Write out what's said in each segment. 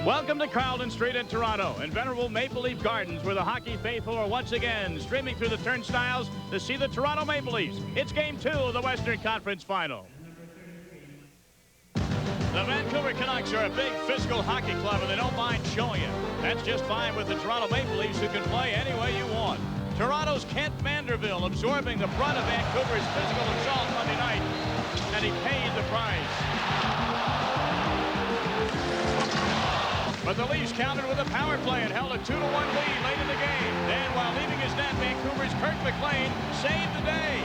Welcome to Carlton Street in Toronto and venerable Maple Leaf Gardens, where the hockey faithful are once again streaming through the turnstiles to see the Toronto Maple Leafs. It's Game 2 of the Western Conference Final. The Vancouver Canucks are a big physical hockey club, and they don't mind showing it. That's just fine with the Toronto Maple Leafs, who can play any way you want. Toronto's Kent Manderville absorbing the brunt of Vancouver's physical assault Monday night, and he paid the price. But the Leafs countered with a power play and held a 2-1 lead late in the game. Then, while leaving his net, Vancouver's Kirk McLean saved the day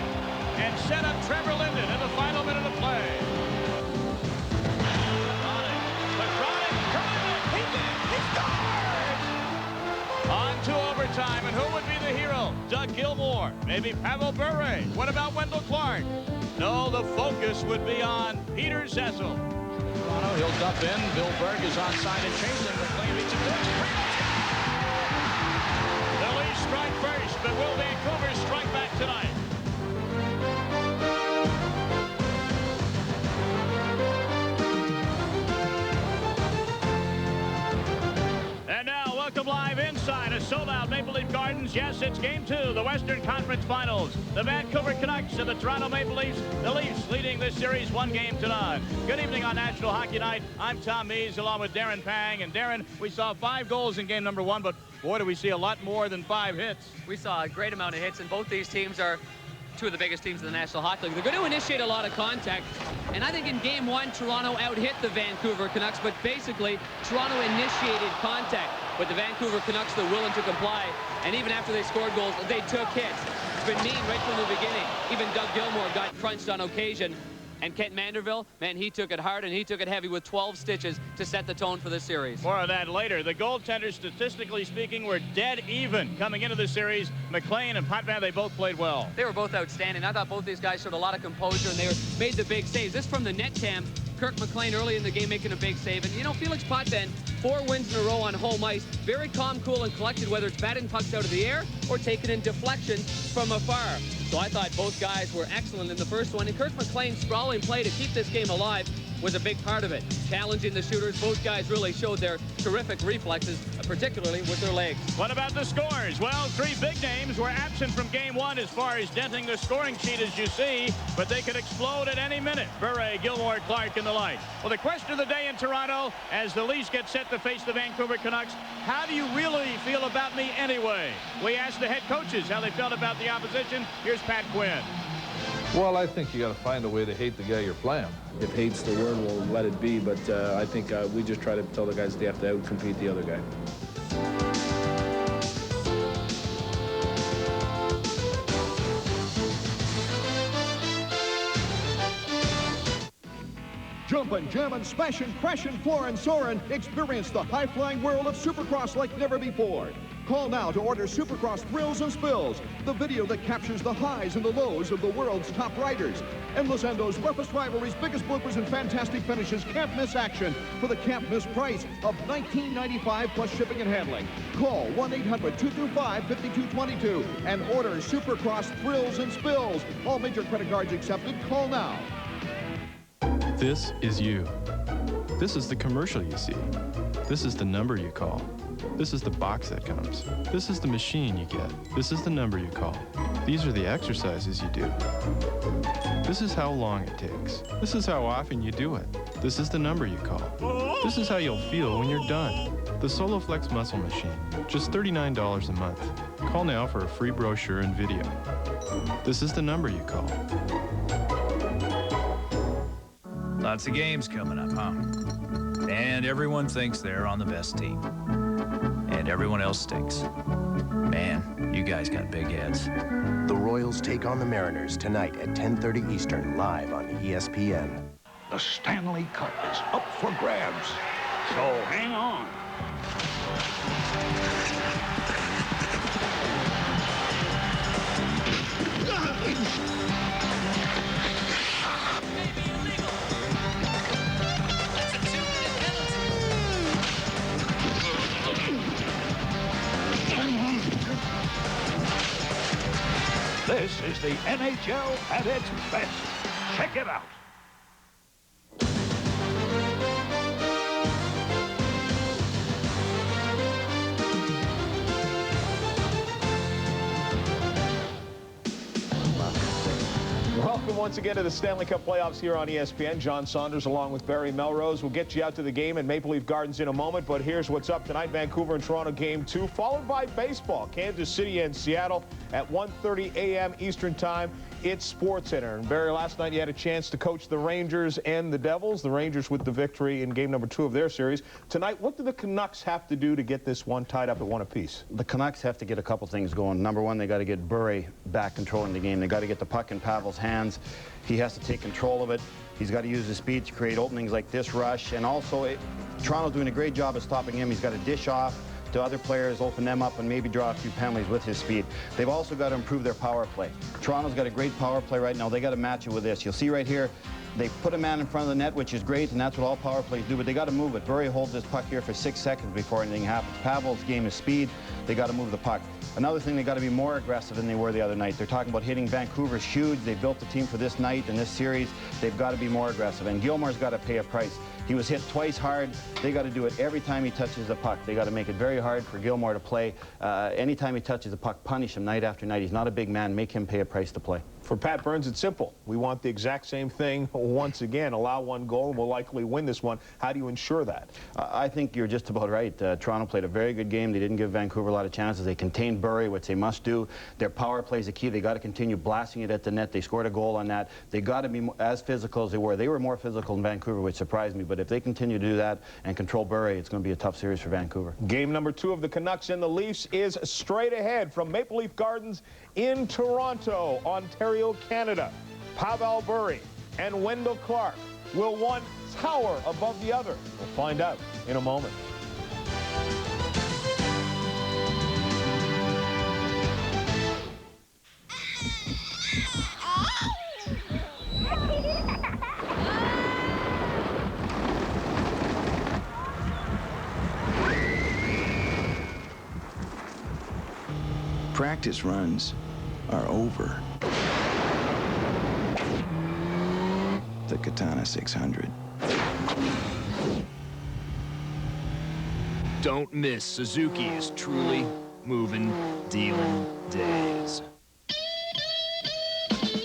and set up Trevor Linden in the final minute of play. He did! He scored! On to overtime, and who would be the hero? Doug Gilmour? Maybe Pavel Bure? What about Wendell Clark? No, the focus would be on Peter Cecil. Toronto, he'll dump in. Bill Berg is onside and chasing. McLean beats him. The Leafs strike first, but will Vancouver strike back tonight? And now, welcome live inside a sold-out Maple Leaf Gardens. Yes, it's Game 2, the Western Conference Finals. The Vancouver Canucks and the Toronto Maple Leafs. The Leafs leading this series 1-0. Good evening on National Hockey Night. I'm Tom Mees along with Darren Pang. And Darren, we saw 5 goals in game number 1, but boy, do we see a lot more than 5 hits. We saw a great amount of hits, and both these teams are two of the biggest teams in the National Hockey League. They're going to initiate a lot of contact, and I think in game 1, Toronto out-hit the Vancouver Canucks, but basically, Toronto initiated contact. But the Vancouver Canucks, they're willing to comply, and even after they scored goals, they took hits. It's been mean right from the beginning. Even Doug Gilmour got crunched on occasion. And Kent Manderville, man, he took it hard and he took it heavy with 12 stitches to set the tone for the series. More of that later. The goaltenders, statistically speaking, were dead even coming into the series. McLean and Potvin, they both played well. They were both outstanding. I thought both these guys showed a lot of composure, and they made the big saves. This from the net cam. Kirk McLean early in the game making a big save. And, you know, Felix Potvin, 4 wins in a row on home ice. Very calm, cool, and collected, whether it's batting pucks out of the air or taking in deflections from afar. So I thought both guys were excellent in the first one. And Kirk McLean's sprawling play to keep this game alive was a big part of it. Challenging the shooters, both guys really showed their terrific reflexes, particularly with their legs. What about the scores? Well, 3 big names were absent from game 1 as far as denting the scoring sheet, as you see, but they could explode at any minute. Bure, Gilmour, Clark, and the like. Well, the question of the day in Toronto, as the Leafs get set to face the Vancouver Canucks, how do you really feel about me anyway? We asked the head coaches how they felt about the opposition. Here's Pat Quinn. Well, I think you got to find a way to hate the guy you're playing. If hate's the word, we'll let it be, but I think we just try to tell the guys that they have to out-compete the other guy. Jumpin', jammin', smashin', crashin', floorin', soarin'. Experience the high-flying world of Supercross like never before. Call now to order Supercross Thrills and Spills, the video that captures the highs and the lows of the world's top riders. Endless Endo's roughest rivalries, biggest bloopers, and fantastic finishes. Can't miss action for the can't miss price of $19.95 plus shipping and handling. Call 1-800-225-5222 and order Supercross Thrills and Spills. All major credit cards accepted. Call now. This is you. This is the commercial you see. This is the number you call. This is the box that comes. This is the machine you get. This is the number you call. These are the exercises you do. This is how long it takes. This is how often you do it. This is the number you call. This is how you'll feel when you're done. The SoloFlex Muscle Machine, just $39 a month. Call now for a free brochure and video. This is the number you call. Lots of games coming up, huh? And everyone thinks they're on the best team. And everyone else stinks. Man, you guys got big heads. The Royals take on the Mariners tonight at 10:30 Eastern, live on ESPN. The Stanley Cup is up for grabs, so hang on. This is the NHL at its best. Check it out. Welcome once again to the Stanley Cup playoffs here on ESPN. John Saunders along with Barry Melrose. We'll get you out to the game in Maple Leaf Gardens in a moment, but here's what's up tonight. Vancouver and Toronto game 2, followed by baseball. Kansas City and Seattle at 1:30 a.m. Eastern time. It's SportsCenter. And Barry, last night you had a chance to coach the Rangers and the Devils. The Rangers with the victory in game number 2 of their series. Tonight, what do the Canucks have to do to get this one tied up at 1 apiece? The Canucks have to get a couple things going. Number one, they got to get Bure back controlling the game. They got to get the puck in Pavel's hands. He has to take control of it. He's got to use his speed to create openings like this rush. And also, Toronto's doing a great job of stopping him. He's got to dish off to other players, open them up, and maybe draw a few penalties with his speed. They've also got to improve their power play. Toronto's got a great power play right now. They got to match it with this. You'll see right here, they put a man in front of the net, which is great, and that's what all power plays do, but they got to move it. Bure holds this puck here for 6 seconds before anything happens. Pavel's game is speed. They got to move the puck. Another thing, they got to be more aggressive than they were the other night. They're talking about hitting Vancouver's huge. They built the team for this night and this series. They've got to be more aggressive, and Gilmore's got to pay a price. He was hit twice hard. They got to do it every time he touches the puck. They got to make it very hard for Gilmore to play. Anytime he touches the puck, punish him night after night. He's not a big man. Make him pay a price to play. For Pat Burns, it's simple. We want the exact same thing once again. Allow one goal, and we'll likely win this one. How do you ensure that? I think you're just about right. Toronto played a very good game. They didn't give Vancouver a lot of chances. They contained Bure, which they must do. Their power play is the key. They got to continue blasting it at the net. They scored a goal on that. They got to be as physical as they were. They were more physical in Vancouver, which surprised me. But if they continue to do that and control Bure, it's going to be a tough series for Vancouver. Game number 2 of the Canucks and the Leafs is straight ahead from Maple Leaf Gardens in Toronto, Ontario, Canada. Pavel Bure and Wendell Clark. Will one tower above the other? We'll find out in a moment. Practice runs are over. The Katana 600. Don't miss Suzuki's truly moving, dealing days.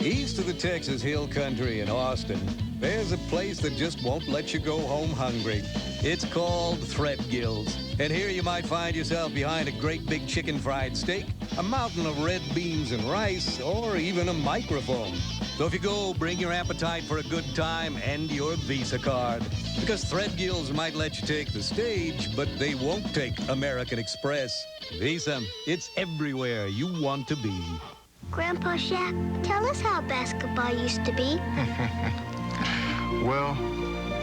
East of the Texas Hill Country in Austin, there's a place that just won't let you go home hungry. It's called Threadgill's. And here you might find yourself behind a great big chicken fried steak, a mountain of red beans and rice, or even a microphone. So if you go, bring your appetite for a good time and your Visa card. Because Threadgill's might let you take the stage, but they won't take American Express. Visa, it's everywhere you want to be. Grandpa Shaq, tell us how basketball used to be. Well,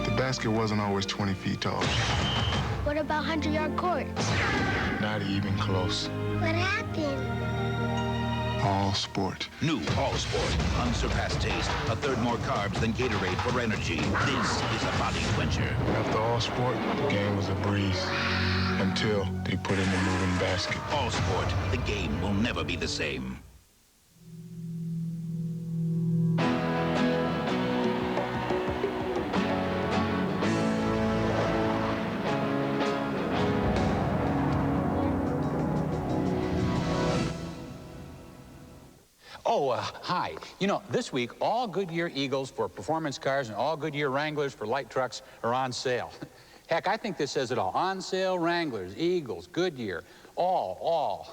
the basket wasn't always 20 feet tall. What about 100-yard courts? Not even close. What happened? All sport. New All Sport. Unsurpassed taste. A third more carbs than Gatorade for energy. This is a body quencher. After All Sport, the game was a breeze. Until they put in the moving basket. All Sport. The game will never be the same. Hi. You know, this week, all Goodyear Eagles for performance cars and all Goodyear Wranglers for light trucks are on sale. Heck, I think this says it all. On sale Wranglers, Eagles, Goodyear, all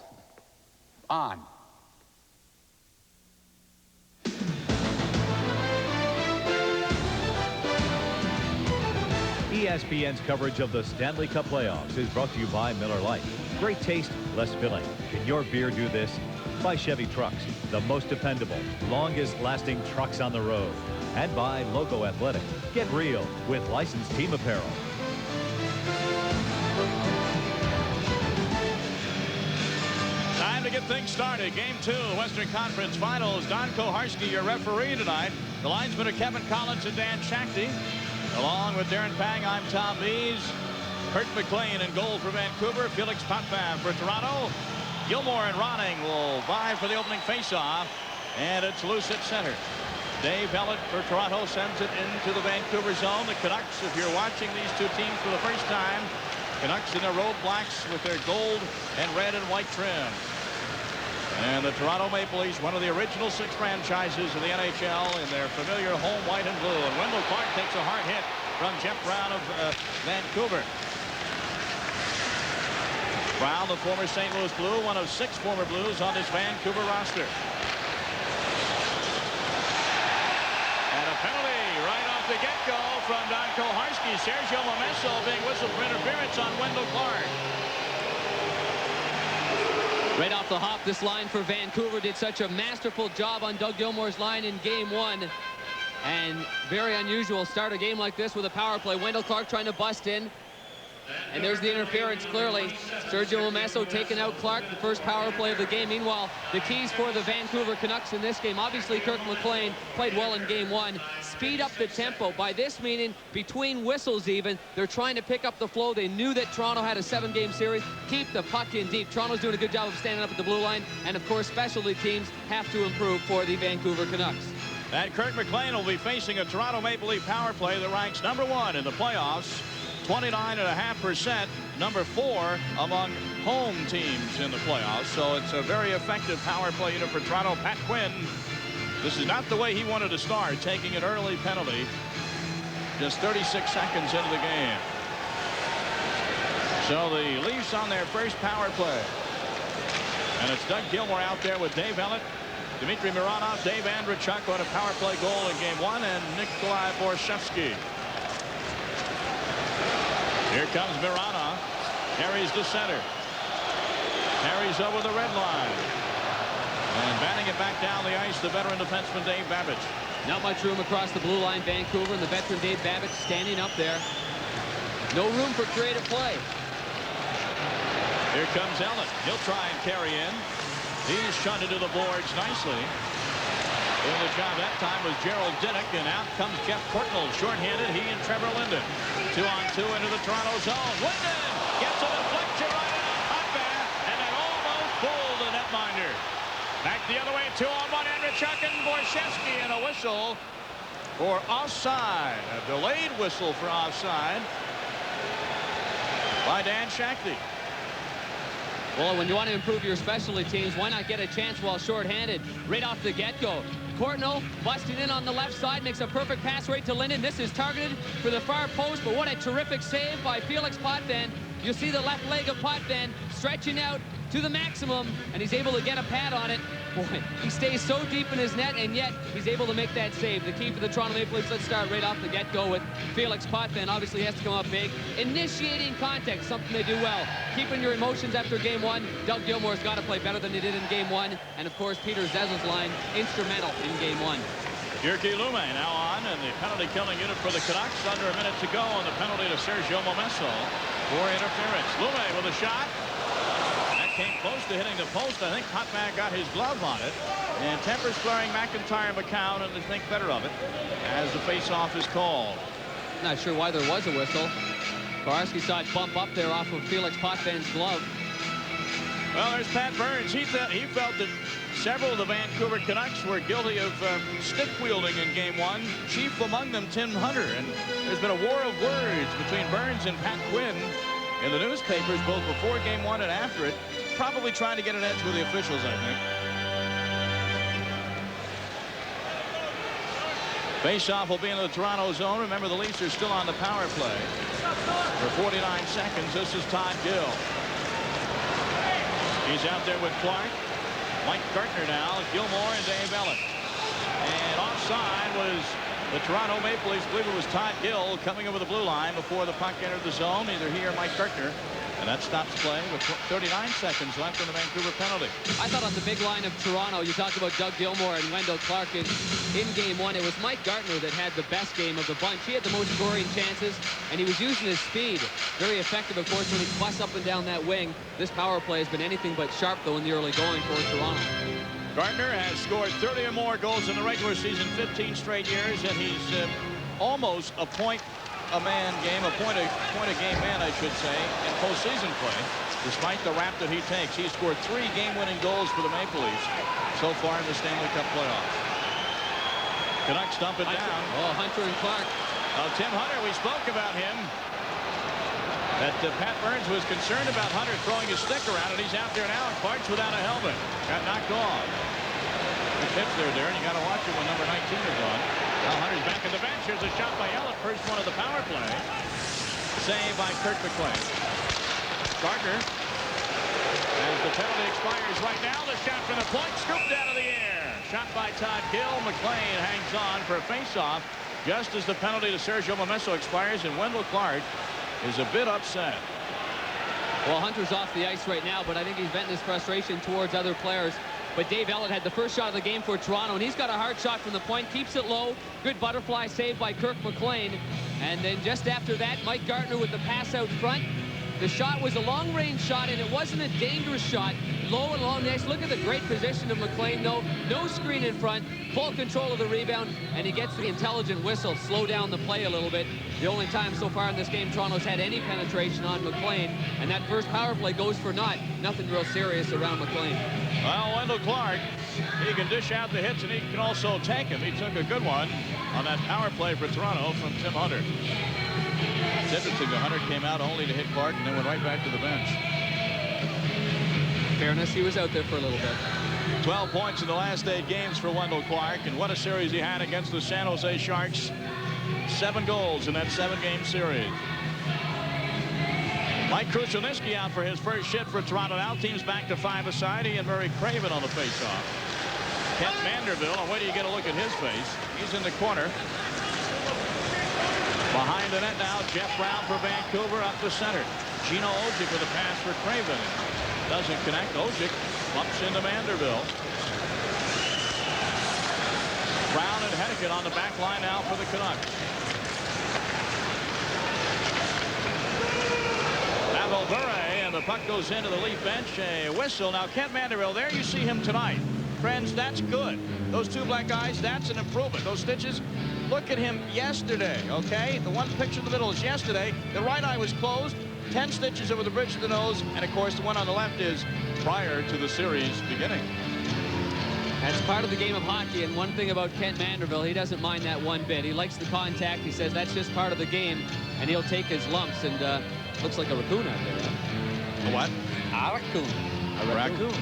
on. ESPN's coverage of the Stanley Cup playoffs is brought to you by Miller Lite. Great taste, less filling. Can your beer do this? By Chevy Trucks, the most dependable, longest-lasting trucks on the road. And by Logo Athletic. Get real with licensed team apparel. Time to get things started. Game 2, Western Conference Finals. Don Koharski, your referee tonight. The linesmen are Kevin Collins and Dan Shakti. Along with Darren Pang, I'm Tom Mees. Kurt McLean in goal for Vancouver. Felix Potvin for Toronto. Gilmore and Ronning will vie for the opening faceoff, and it's loose at center. Dave Ellett for Toronto sends it into the Vancouver zone. The Canucks, if you're watching these two teams for the first time, Canucks in their road blacks with their gold and red and white trim. And the Toronto Maple Leafs, one of the original 6 franchises of the NHL, in their familiar home white and blue. And Wendell Clark takes a hard hit from Jeff Brown of Vancouver. Brown, the former St. Louis Blue, one of 6 former Blues on this Vancouver roster. And a penalty right off the get-go from Don Koharski. Sergio Momesso being whistled for interference on Wendell Clark. Right off the hop, this line for Vancouver did such a masterful job on Doug Gilmour's line in game 1. And very unusual start a game like this with a power play. Wendell Clark trying to bust in. And there's the interference clearly. Sergio Momesso taking out Clark, the first power play of the game. Meanwhile, the keys for the Vancouver Canucks in this game. Obviously, Kirk McLean played well in game 1. Speed up the tempo. By this meaning, between whistles even, they're trying to pick up the flow. They knew that Toronto had a 7-game series. Keep the puck in deep. Toronto's doing a good job of standing up at the blue line. And, of course, specialty teams have to improve for the Vancouver Canucks. And Kirk McLean will be facing a Toronto Maple Leaf power play that ranks #1 in the playoffs. 29.5%, number 4 among home teams in the playoffs. So it's a very effective power play unit for Toronto. Pat Quinn, this is not the way he wanted to start, taking an early penalty just 36 seconds into the game. So the Leafs on their first power play. And it's Doug Gilmour out there with Dave Ellett, Dmitry Mironov, Dave Andreychuk on a power play goal in game 1, and Nikolai Borshevsky. Here comes Mironov. Carries to center. Carries over the red line. And batting it back down the ice, the veteran defenseman Dave Babbage. Not much room across the blue line, Vancouver, and the veteran Dave Babbage standing up there. No room for creative play. Here comes Ellett. He'll try and carry in. He's shunted to the boards nicely. Doing the job that time was Gerald Dinnick, and out comes Jeff Courtnall, shorthanded, he and Trevor Linden. 2-on-2 into the Toronto zone. Linden gets a deflection right on hot bat, and it almost fooled the netminder. Back the other way, 2-on-1, Andreychuk and Borshevsky, and a whistle for offside. A delayed whistle for offside by Dan Shakty. Well, when you want to improve your specialty teams, why not get a chance while shorthanded right off the get-go? Courtnall busting in on the left side, makes a perfect pass right to Linden. This is targeted for the far post, but what a terrific save by Felix Potvin. You'll see the left leg of Potvin stretching out to the maximum, and he's able to get a pad on it. Boy, he stays so deep in his net, and yet he's able to make that save. The key for the Toronto Maple Leafs, let's start right off the get-go with Felix Potvin. Obviously, he has to come up big. Initiating contact, something they do well. Keeping your emotions after game 1. Doug Gilmour's got to play better than he did in game 1. And, of course, Peter Zezel's line, instrumental in game 1. Jyrki Lume now on, and the penalty-killing unit for the Canucks. Under a minute to go, and the penalty to Sergio Momesso for interference. Lume with a shot. Came close to hitting the post. I think Potvin got his glove on it. And tempers flaring McIntyre and McCown, and they think better of it as the face-off is called. Not sure why there was a whistle. Koharski saw it bump up there off of Felix Potvin's glove. Well, there's Pat Burns. He felt that several of the Vancouver Canucks were guilty of stick-wielding in game 1. Chief among them, Tim Hunter. And there's been a war of words between Burns and Pat Quinn in the newspapers, both before game 1 and after it. Probably trying to get an edge with the officials, I think. Face-off will be in the Toronto zone. Remember, the Leafs are still on the power play. For 49 seconds, this is Todd Gill. He's out there with Clark. Mike Gartner now, Gilmour and Dave Ellett. And offside was the Toronto Maple Leafs. I believe it was Todd Gill coming over the blue line before the puck entered the zone. Either he or Mike Gartner. And that stops play with 39 seconds left in the Vancouver penalty. I thought on the big line of Toronto, you talked about Doug Gilmour and Wendell Clark in game 1. It was Mike Gartner that had the best game of the bunch. He had the most scoring chances, and he was using his speed. Very effective, of course, when he busts up and down that wing. This power play has been anything but sharp, though, in the early going for Toronto. Gartner has scored 30 or more goals in the regular season, 15 straight years, and he's almost a point-a-man game, a point-a-game man, I should say, in postseason play. Despite the rap that he takes, he's scored 3 game-winning goals for the Maple Leafs so far in the Stanley Cup playoffs. Canucks dump it down. Oh, Hunter and Clark. Tim Hunter, we spoke about him. that Pat Burns was concerned about Hunter throwing his stick around, and he's out there now, and Clark's without a helmet. Got knocked off. Good pitch there, Darren. You got to watch it when number 19 is on. Now Hunter's back at the bench. Here's a shot by Ellett. First one of the power play. Save by Kirk McLean. Gardner. As the penalty expires right now, the shot from the point, scooped out of the air. Shot by Todd Gill. McLean hangs on for a face-off just as the penalty to Sergio Momesso expires, and Wendell Clark is a bit upset. Well, Hunter's off the ice right now, but I think he's venting his frustration towards other players. But Dave Ellett had the first shot of the game for Toronto, and he's got a hard shot from the point, keeps it low. Good butterfly save by Kirk McLean. And then just after that, Mike Gardner with the pass out front. The shot was a long-range shot, and it wasn't a dangerous shot. Low and long next. Look at the great position of McLean, though. No screen in front. Full control of the rebound, and he gets the intelligent whistle. Slow down the play a little bit. The only time so far in this game Toronto's had any penetration on McLean, and that first power play goes for naught. Nothing real serious around McLean. Well, Wendell Clark, he can dish out the hits, and he can also take them. He took a good one on that power play for Toronto from Tim Hunter. It's interesting that Hunter came out only to hit Clark and then went right back to the bench. Fairness, he was out there for a little bit. 12 points in the last 8 games for Wendell Clark, and what a series he had against the San Jose Sharks. 7 goals in that 7-game series. Mike Krushelnyski out for his first shift for Toronto. Now team's back to 5-a-side. He and Murray Craven on the faceoff. Kent Vanderbilt, and wait till you get a look at his face. He's in the corner. Behind the net now, Jeff Brown for Vancouver up the center. Gino Ojic with a pass for Craven. Doesn't connect. Ojic bumps into Vanderbilt. Brown and Hennigan on the back line now for the Canucks. Pavel Bure, and the puck goes into the Leaf bench. A whistle. Now Kent Vanderbilt, there you see him tonight. Friends, that's good. Those 2 black eyes, that's an improvement. Those stitches, look at him yesterday, okay? The one picture in the middle is yesterday. The right eye was closed, 10 stitches over the bridge of the nose, and of course the one on the left is prior to the series beginning. That's part of the game of hockey, and one thing about Kent Vanderbilt, he doesn't mind that one bit. He likes the contact. He says that's just part of the game, and he'll take his lumps, and looks like a raccoon out there. A what? A raccoon. A raccoon.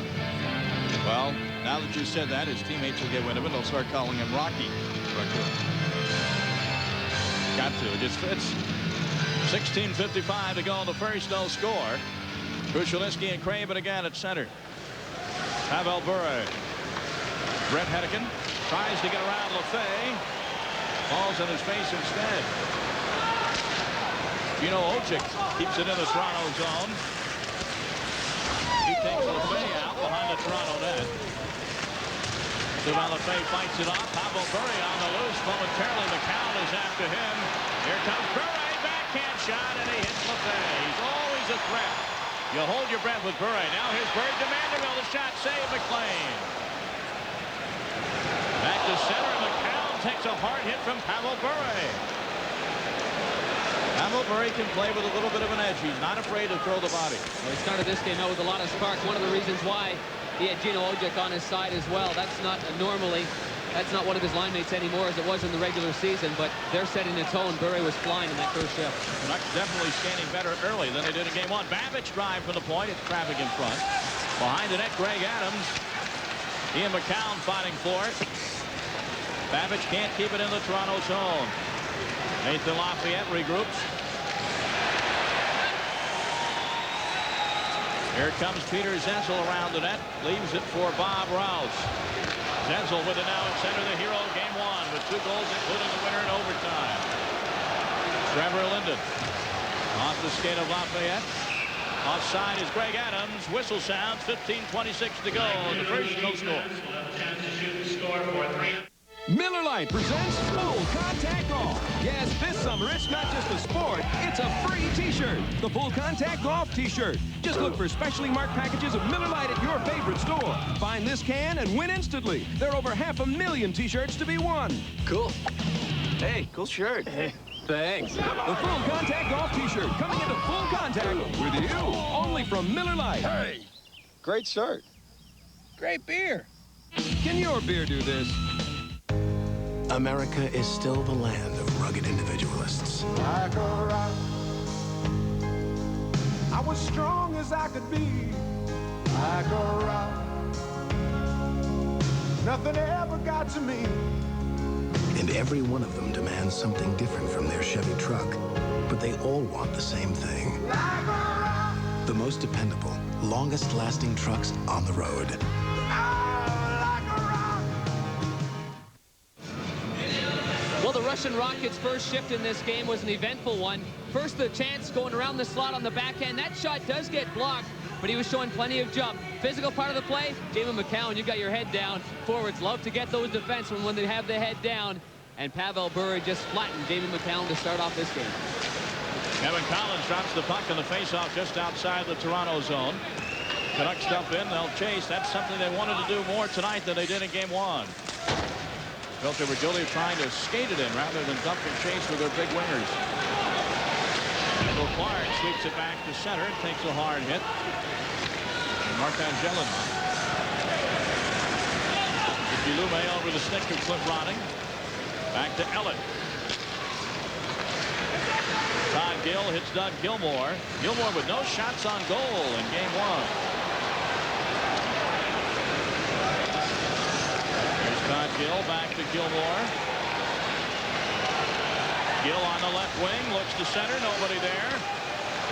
Well, now that you said that, his teammates will get wind of it. They'll start calling him Rocky Raccoon. Got to. It just fits. 16:55 to go in the first. No score. Krushelnyski and Craven again at center. Pavel Bure. Brett Hennigan tries to get around Lefay. Falls on his face instead. Gino Ojic keeps it in the Toronto zone. He takes Lefay out behind the Toronto net. Lefay fights it off. Pavel Bure on the loose momentarily. The count is after him. Here comes Bure. Backhand shot, and he hits Lefay. He's always a threat. You hold your breath with Bure. Now here's Bure to Vanderbilt. The shot save McLean. Back to center. McCown takes a hard hit from Pavel Bure. Pavel Bure can play with a little bit of an edge. He's not afraid to throw the body. Well, he started this game out with a lot of spark. One of the reasons why he had Gino Ojic on his side as well. That's not one of his line mates anymore as it was in the regular season, but they're setting the tone. Bure was flying in that first shift. Canucks definitely standing better early than they did in game 1. Babbage drive from the point. It's traffic in front. Behind the net, Greg Adams. Ian McCown fighting for it. Babbage can't keep it in the Toronto zone. Nathan Lafayette regroups. Here comes Peter Zenzel around the net. Leaves it for Bob Rouse. Zenzel with it now at center, the hero of game 1 with 2 goals, including the winner in overtime. Trevor Linden off the skate of Lafayette. Offside is Greg Adams. Whistle sounds. 15:26 to go. The first, no score. Miller Lite presents Full Contact Golf. Yes, this summer it's not just a sport, it's a free t-shirt. The Full Contact Golf t-shirt. Just look for specially marked packages of Miller Lite at your favorite store. Find this can and win instantly. There are over 500,000 t-shirts to be won. Cool. Hey, cool shirt. Hey, thanks. The Full Contact Golf t-shirt coming into full contact with you. Only from Miller Lite. Hey, great shirt. Great beer. Can your beer do this? America is still the land of rugged individualists. Like a rock, was strong as I could be, like a rock. Nothing ever got to me. And every one of them demands something different from their Chevy truck. But they all want the same thing. The most dependable, longest-lasting trucks on the road. Well, the Russian Rockets' first shift in this game was an eventful one. First, the chance going around the slot on the backhand. That shot does get blocked, but he was showing plenty of jump. Physical part of the play, Jamie McCown, you got your head down. Forwards love to get those defensemen when they have the head down. And Pavel Bure just flattened Jamie McCown to start off this game. Kevin Collins drops the puck in the faceoff just outside the Toronto zone. Canucks dump in, they'll chase. That's something they wanted to do more tonight than they did in game one. Felt they were guilty of trying to skate it in rather than dump and chase with their big wingers. Michael Clark sweeps it back to center and takes a hard hit. Mark Angelin. Lume over the stick of Cliff Ronning. Back to Ellett. Todd Gill hits Doug Gilmour. Gilmour with no shots on goal in game one. Here's Todd Gill back to Gilmour. Gill on the left wing, looks to center, nobody there.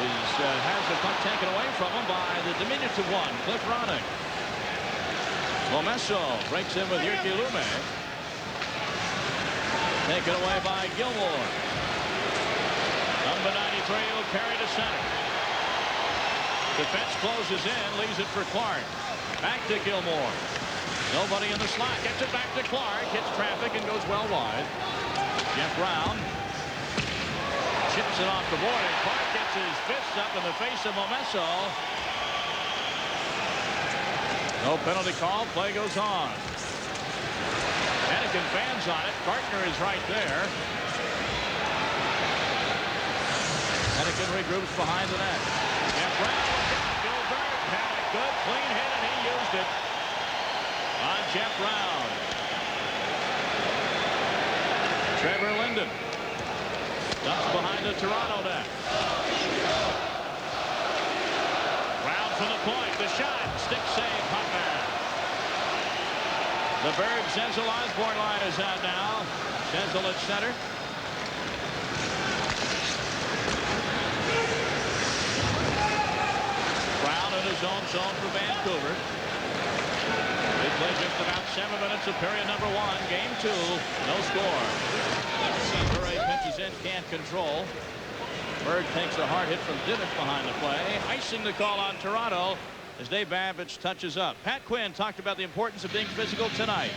Has the puck taken away from him by the diminutive one, Cliff Ronning. Momesso breaks in with Jyrki Lume. Taken away by Gilmour. Number 93 will carry to center. Defense closes in, leaves it for Clark. Back to Gilmour. Nobody in the slot. Gets it back to Clark. Hits traffic and goes well wide. Jeff Brown chips it off the board, and Clark gets his fists up in the face of Momesso. No penalty call. Play goes on. Anakin fans on it. Gartner is right there. Anakin regroups behind the net. Jeff Brown. Gilbert had a good clean hit, and he used it on Jeff Brown. Trevor Linden dumps behind the Toronto net. Brown from the point. The shot. Stick save. Putman. The Berg Senzel Osborne line is out now. Senzel at center. Brown in his own zone for Vancouver. They play just about 7 minutes of period number 1. Game 2. No score. Murray pitches in, can't control. Berg takes a hard hit from Divitt behind the play. Icing the call on Toronto as Dave Babich touches up. Pat Quinn talked about the importance of being physical tonight.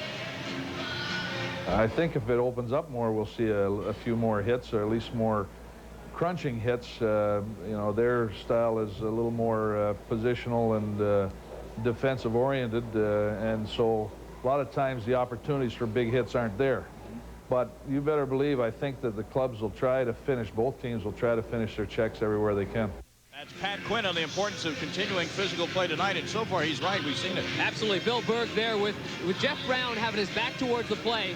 I think if it opens up more, we'll see a few more hits, or at least more crunching hits. You know, their style is a little more positional and defensive oriented, and so a lot of times the opportunities for big hits aren't there. But you better believe, I think that the clubs will try to finish, both teams will try to finish their checks everywhere they can. That's Pat Quinn on the importance of continuing physical play tonight, and so far he's right. We've seen it. Absolutely. Bill Berg there with Jeff Brown having his back towards the play.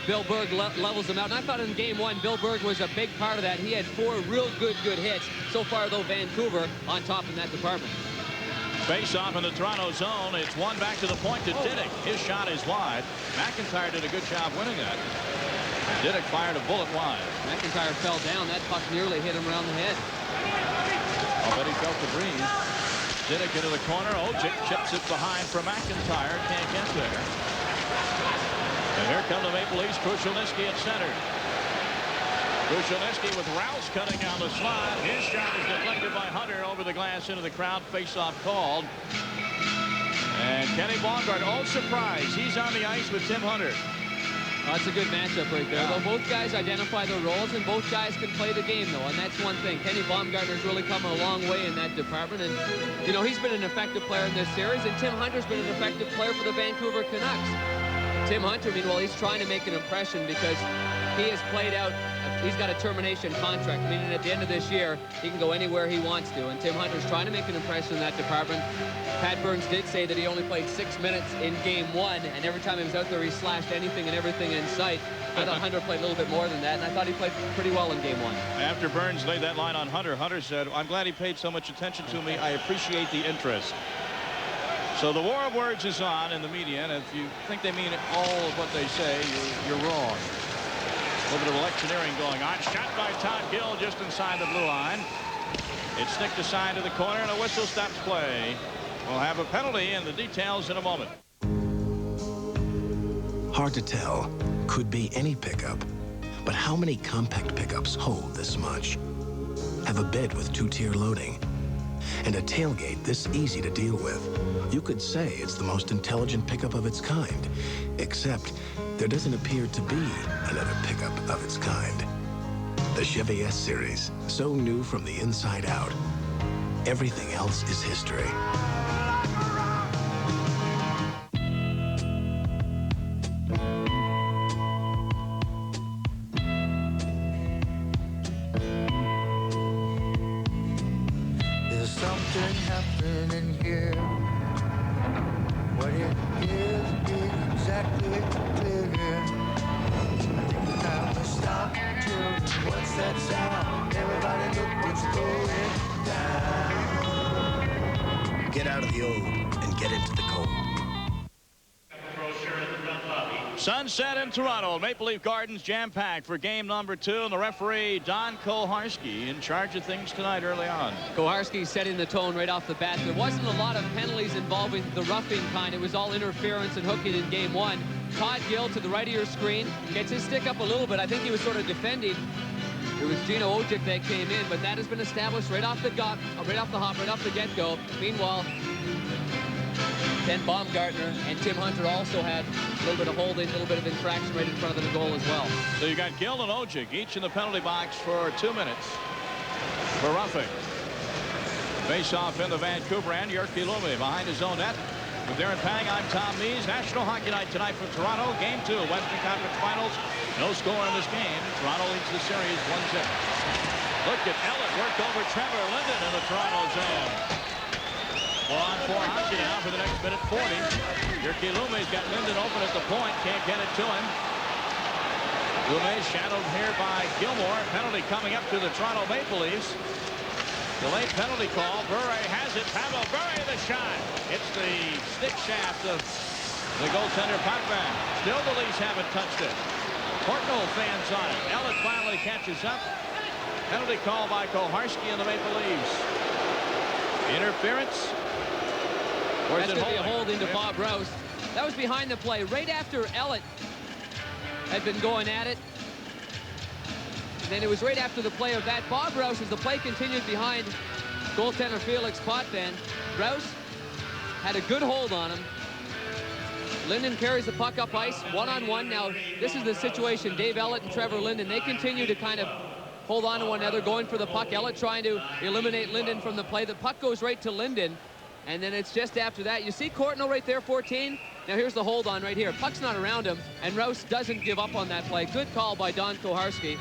Bill Berg levels him out. And I thought in game 1, Bill Berg was a big part of that. He had 4 real good hits. So far, though, Vancouver on top in that department. Face off in the Toronto zone. It's one back to the point to Diddick. His shot is wide. McIntyre did a good job winning that. Diddick fired a bullet wide. McIntyre fell down. That puck nearly hit him around the head. But he felt the breeze. Diddick into the corner. Ojic chips it behind for McIntyre. Can't get there. And here come the Maple Leafs. Krushelnyski at center. Krushelnyski with Rouse cutting down the slot. His shot is deflected by Hunter over the glass into the crowd. Face-off called. And Kenny Baumgart, oh surprise, he's on the ice with Tim Hunter. Oh, that's a good matchup right there. Though both guys identify their roles, and both guys can play the game, though, and that's one thing. Kenny Baumgartner's really come a long way in that department, and you know he's been an effective player in this series, and Tim Hunter's been an effective player for the Vancouver Canucks. Tim Hunter, meanwhile, he's trying to make an impression because he has played out a he's got a termination contract, meaning at the end of this year, he can go anywhere he wants to. And Tim Hunter's trying to make an impression in that department. Pat Burns did say that he only played 6 minutes in Game 1, and every time he was out there, he slashed anything and everything in sight. I thought Hunter played a little bit more than that, and I thought he played pretty well in Game 1. After Burns laid that line on Hunter, Hunter said, "I'm glad he paid so much attention to me. I appreciate the interest." So the war of words is on in the media, and if you think they mean all of what they say, you're wrong. A little bit of electioneering going on. Shot by Todd Gill just inside the blue line. It's sticked aside to the corner, and a whistle stops play. We'll have a penalty, and the details in a moment. Hard to tell. Could be any pickup. But how many compact pickups hold this much? Have a bed with 2-tier loading and a tailgate this easy to deal with. You could say it's the most intelligent pickup of its kind, except there doesn't appear to be another pickup of its kind. The Chevy S-Series, so new from the inside out. Everything else is history. There's something happening here. What it is exactly clear. I think it's time to stop. Children, what's that sound? Everybody look what's going down. Get out of the old and get into the cold. Sunset in Toronto. Maple Leaf Gardens jam-packed for game number 2. And the referee, Don Koharski, in charge of things tonight early on. Koharski setting the tone right off the bat. There wasn't a lot of penalties involving the roughing kind. It was all interference and hooking in Game 1. Todd Gill to the right of your screen. Gets his stick up a little bit. I think he was sort of defending. It was Gino Ojic that came in, but that has been established right off the hop, right off the get-go. Meanwhile, Ken Baumgartner and Tim Hunter also had a little bit of holding, a little bit of infraction right in front of the goal as well. So you got Gill and Ojic each in the penalty box for 2 minutes for roughing. Face-off in the Vancouver end. Jyrki Lumme behind his own net. With Darren Pang, I'm Tom Mees. National Hockey Night tonight from Toronto. Game 2, Western Conference Finals. No score in this game. Toronto leads the series 1-0. Look at Ellett worked over Trevor Linden in the Toronto zone. 4-on-4 hockey now for the next minute 40. Jyrki Lumme's got Linden open at the point. Can't get it to him. Lumme shadowed here by Gilmore. Penalty coming up to the Toronto Maple Leafs. Delayed penalty call. Bure has it. Pavel Bure the shot. It's the stick shaft of the goaltender Potvin. Still the Leafs haven't touched it. Portnoy fans on it. Ellett finally catches up. Penalty call by Koharski and the Maple Leafs. Interference. Or is That's it going to be a holding? hold into Bob Rouse. That was behind the play right after Ellett had been going at it. And then it was right after the play of that. Bob Rouse, as the play continued behind goaltender Felix Potvin. Rouse had a good hold on him. Linden carries the puck up ice, one-on-one. Now, this is the situation. Dave Ellett and Trevor Linden, they continue to kind of hold on to one another, going for the puck. Ellett trying to eliminate Linden from the play. The puck goes right to Linden. And then it's just after that. You see Courtnall right there, 14. Now here's the hold on right here. Puck's not around him, and Rouse doesn't give up on that play. Good call by Don Koharski.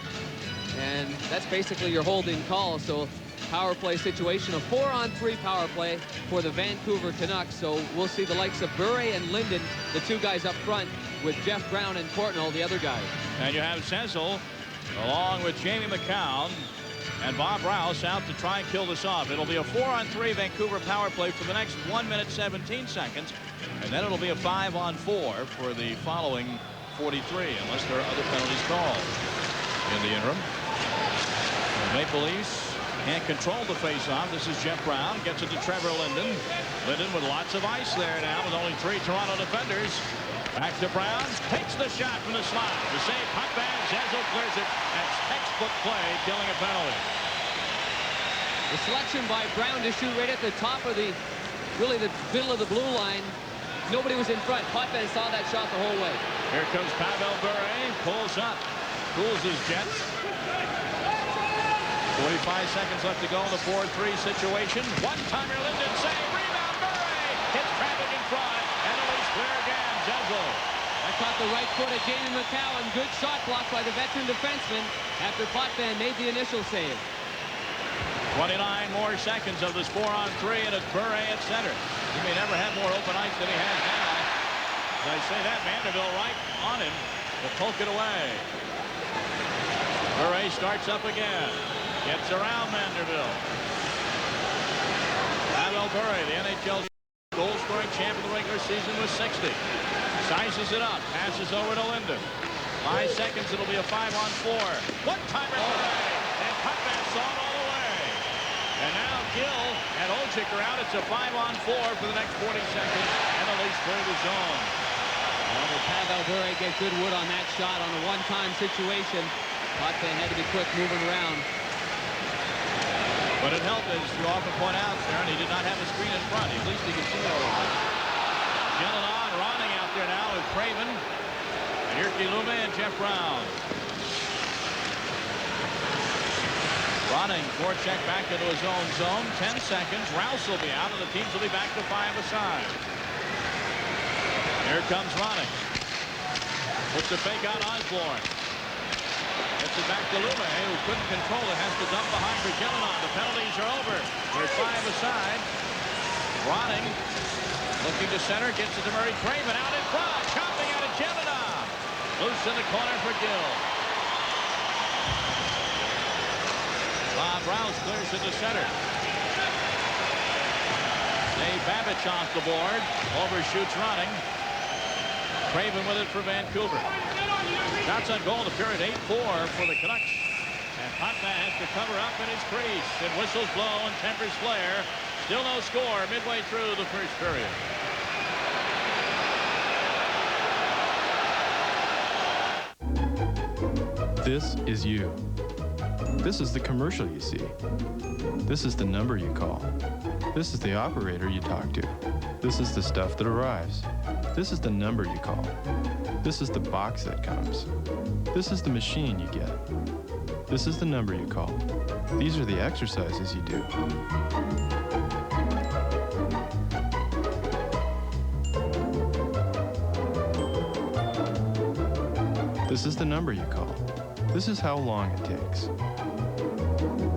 And that's basically your holding call. So power play situation, a 4-on-3 power play for the Vancouver Canucks. So we'll see the likes of Bure and Linden, the two guys up front, with Jeff Brown and Courtnall, the other guy. And you have Senzel along with Jamie McCown and Bob Rouse out to try and kill this off. It'll be a 4-on-3 Vancouver power play for the next 1 minute 17 seconds. And then it'll be a 5-on-4 for the following 43, unless there are other penalties called. In the interim, the Maple Leafs can't control the face-off. This is Jeff Brown. Gets it to Trevor Linden. Linden with lots of ice there now with only 3 Toronto defenders. Back to Brown. Takes the shot from the slot. The save, Potvin. Senzel clears it. That's textbook play, killing a penalty. The selection by Brown to shoot right at the top of the, really the middle of the blue line. Nobody was in front. Potvin saw that shot the whole way. Here comes Pavel Bure. Pulls up. Cools his jets. 45 seconds left to go in the 4-3 situation. One-timer Linden save. Rebound Bure. Hits traffic in front. And the Leafs clear again. Senzel. That caught the right foot of Jamie McCowan. Good shot blocked by the veteran defenseman after Potvin made the initial save. 29 more seconds of this 4-on-3, and it's Bure at center. He may never have more open ice than he has now. As I say that, Vanderbilt right on him to poke it away. Bure starts up again. Gets around Vanderbilt. Pavel Bure, the NHL goal-scoring champ of the regular season with 60. Sizes it up. Passes over to Linden. 5 seconds. It'll be a 5-on-4. One-timer today. And Potvin saw it all the way. And now Gill and Ojic are out. It's a 5-on-4 for the next 40 seconds. And the Leafs clear the zone. Well, will Pavel Bure get good wood on that shot on a one-time situation? Potvin had to be quick moving around. But it helped, as you often point out, Sharon, he did not have a screen in front. At least he could see it all right. Gilliland running out there now with Craven, and Jyrki Lume and Jeff Brown. Running, forecheck back into his own zone. 10 seconds. Rouse will be out, and the teams will be back to 5 aside. Here comes Ronning. Puts a fake on Osborne. Gets it back to Lume, who couldn't control it. Has to dump behind for Gilliland. The penalties are over. They're 5 aside. Ronning looking to center. Gets it to Murray Craven out in front. Chopping out of Gilliland. Loose in the corner for Gill. Bob Rouse clears it to center. Dave Babich off the board. Overshoots Ronning. Craven with it for Vancouver. Shots on goal to period 8-4 for the Canucks. And Potvin has to cover up in his crease. And whistles blow and tempers flare. Still no score midway through the first period. This is you. This is the commercial you see. This is the number you call. This is the operator you talk to. This is the stuff that arrives. This is the number you call. This is the box that comes. This is the machine you get. This is the number you call. These are the exercises you do. This is the number you call. This is how long it takes.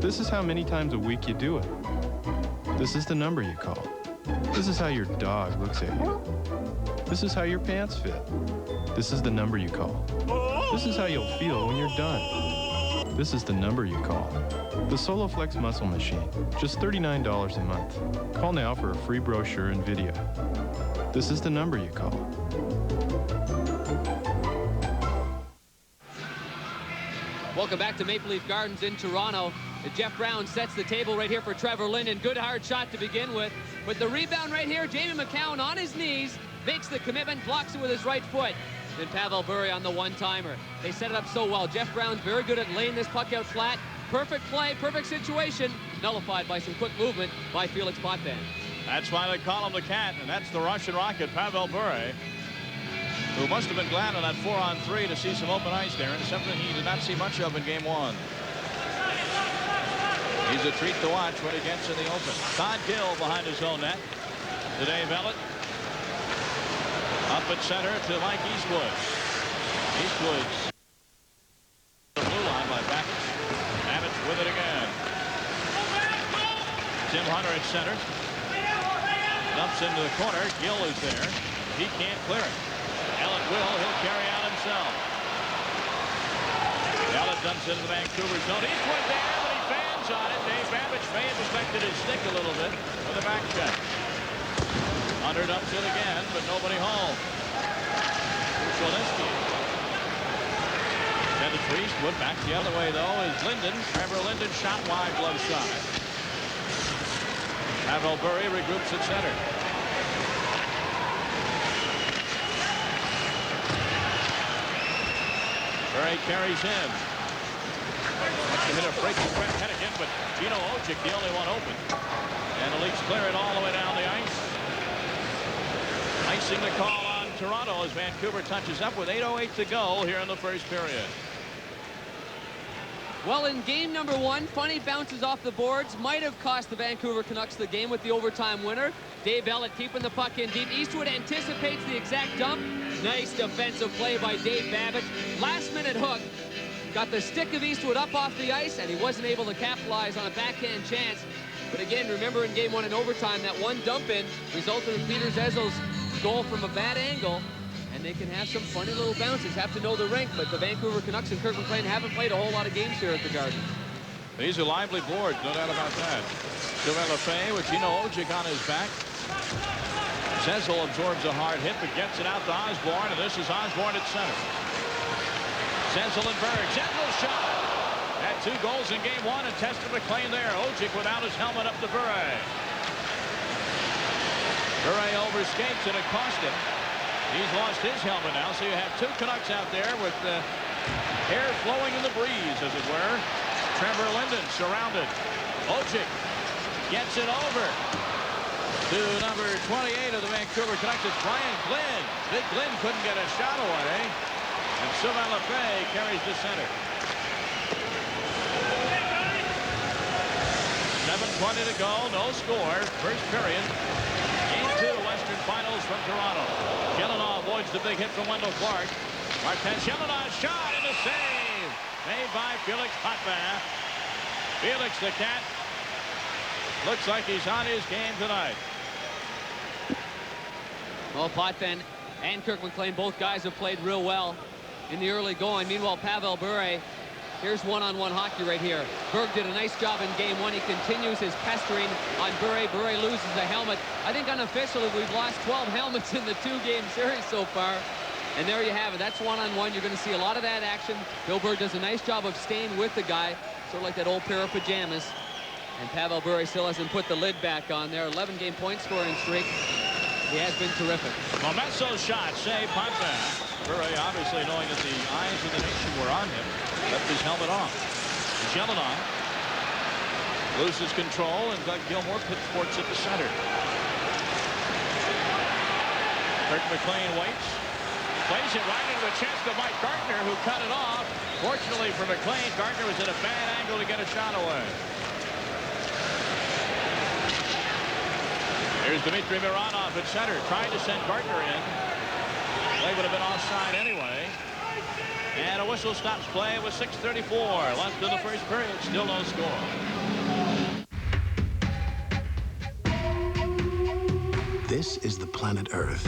This is how many times a week you do it. This is the number you call. This is how your dog looks at you. This is how your pants fit. This is the number you call. This is how you'll feel when you're done. This is the number you call. The SoloFlex Muscle Machine, just $39 a month. Call now for a free brochure and video. This is the number you call. Welcome back to Maple Leaf Gardens in Toronto. Jeff Brown sets the table right here for Trevor Linden. Good hard shot to begin with. But the rebound right here, Jamie McCowan on his knees, makes the commitment, blocks it with his right foot. Then Pavel Bure on the one-timer. They set it up so well. Jeff Brown's very good at laying this puck out flat. Perfect play, perfect situation. Nullified by some quick movement by Felix Potvin. That's why they call him the Cat, and that's the Russian Rocket, Pavel Bure, who must have been glad on that 4-on-3 to see some open ice there, and something he did not see much of in Game 1. He's a treat to watch when he gets in the open. Todd Gill behind his own net. To Dave Ellett. Up at center to Mike Eastwood. Eastwood's the blue line by Babich. Babich with it again. Tim Hunter at center. Dumps into the corner. Gill is there. He can't clear it. Ellett will. He'll carry out himself. Ellett dumps into the Vancouver zone. Eastwood there, but he fans on it. Dave Babich may have affected his stick a little bit with the back check. Hunter dumps it again, but nobody home. Trelinsky. Send it for Eastwood. Back the other way, though, is Linden. Trevor Linden shot wide, glove side. Pavel Bure regroups at center. Bure carries in. To hit a breaking Brett Hennigan, but Gino Ojic, the only one open. And the Leafs clear it all the way down the ice. Icing the call on Toronto as Vancouver touches up with 8:08 to go here in the first period. Well, in game number 1, funny bounces off the boards might have cost the Vancouver Canucks the game with the overtime winner. Dave Ellett keeping the puck in deep. Eastwood anticipates the exact dump, Nice defensive play by Dave Babbitt. Last-minute hook. Got the stick of Eastwood up off the ice, and he wasn't able to capitalize on a backhand chance. But again, remember in Game 1 in overtime, that one dump-in resulted in Peter Zezel's goal from a bad angle, and they can have some funny little bounces. Have to know the rink, but the Vancouver Canucks and Kirk McLean haven't played a whole lot of games here at the Garden. These are lively boards, no doubt about that. Sylvain Lefebvre with Gino Ojic on his back. Zezel absorbs a hard hit, but gets it out to Osborne, and this is Osborne at center. Zezel and Berg. Zezel's shot. Had 2 goals in Game 1 and tested McLean there. Ojic without his helmet up to Bure. Bure overskates and it cost him. He's lost his helmet now, so you have 2 Canucks out there with the hair flowing in the breeze, as it were. Trevor Linden surrounded. Ojic gets it over to number 28 of the Vancouver Canucks. It's Brian Glynn. Big Glynn couldn't get a shot away. And Sylvain Lefebvre carries to center. 7:20 to go. No score. First period. Game 2 Western Finals from Toronto. Gelinas avoids the big hit from Wendell Clark. Martin Gelinas shot and a save made by Felix Potvin. Felix the Cat looks like he's on his game tonight. Well, Potvin and Kirk McLean, both guys have played real well in the early going. Meanwhile, Pavel Bure, here's one-on-one hockey right here. Berg did a nice job in Game 1. He continues his pestering on Bure. Bure loses the helmet. I think unofficially we've lost 12 helmets in the 2-game series so far. And there you have it. That's one-on-one. You're going to see a lot of that action. Bill Berg does a nice job of staying with the guy, sort of like that old pair of pajamas. And Pavel Bure still hasn't put the lid back on there. 11-game point scoring streak. He has been terrific. Momesso's shot, save Potvin. Bure obviously knowing that the eyes of the nation were on him, left his helmet off. Gelinas loses control, and Doug Gilmour pitchforks at the center. Kirk McLean waits. Plays it right into the chest of Mike Gardner, who cut it off. Fortunately for McLean, Gardner was at a bad angle to get a shot away. Here's Dmitry Mironov at center, trying to send Gardner in. Play would have been offside anyway. And a whistle stops play with 6:34 left in the first period. Still no score. This is the planet Earth.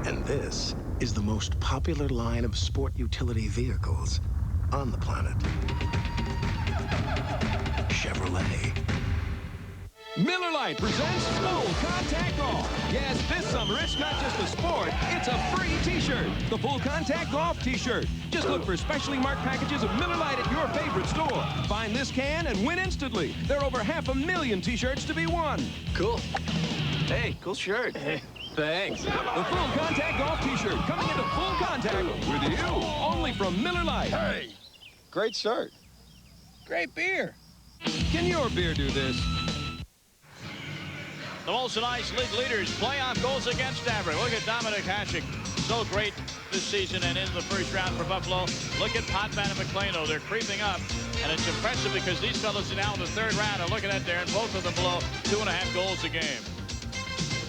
And this is the most popular line of sport utility vehicles on the planet. Chevrolet. Miller Lite presents Full Contact Golf. Yes, this summer it's not just a sport, it's a free t-shirt. The Full Contact Golf t-shirt. Just look for specially marked packages of Miller Lite at your favorite store. Find this can and win instantly. There are over 500,000 t-shirts to be won. Cool. Hey, cool shirt. Thanks. The Full Contact Golf t-shirt coming into full contact with you. Only from Miller Lite. Hey, great shirt. Great beer. Can your beer do this? The Molson Ice League leaders, playoff goals against average. Look at Dominic Hasek. So great this season and in the first round for Buffalo. Look at Potvin and McLean. They're creeping up. And it's impressive because these fellas are now in the third round. And look at that, Darren. Both of them below 2.5 goals a game.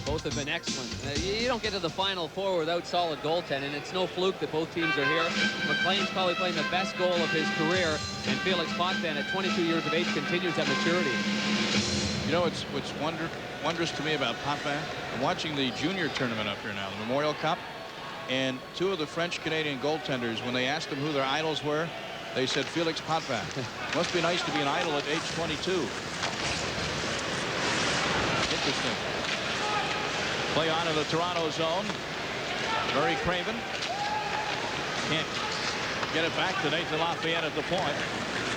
Both have been excellent. You don't get to the Final Four without solid goaltending. It's no fluke that both teams are here. McLean's probably playing the best goal of his career. And Felix Potvin, at 22 years of age, continues that maturity. You know, what's wondrous to me about Potvin? I'm watching the junior tournament up here now, the Memorial Cup, and 2 of the French-Canadian goaltenders, when they asked them who their idols were, they said Felix Potvin. Must be nice to be an idol at age 22. Interesting. Play on in the Toronto zone. Murray Craven can't get it back to Nathan Lafayette at the point.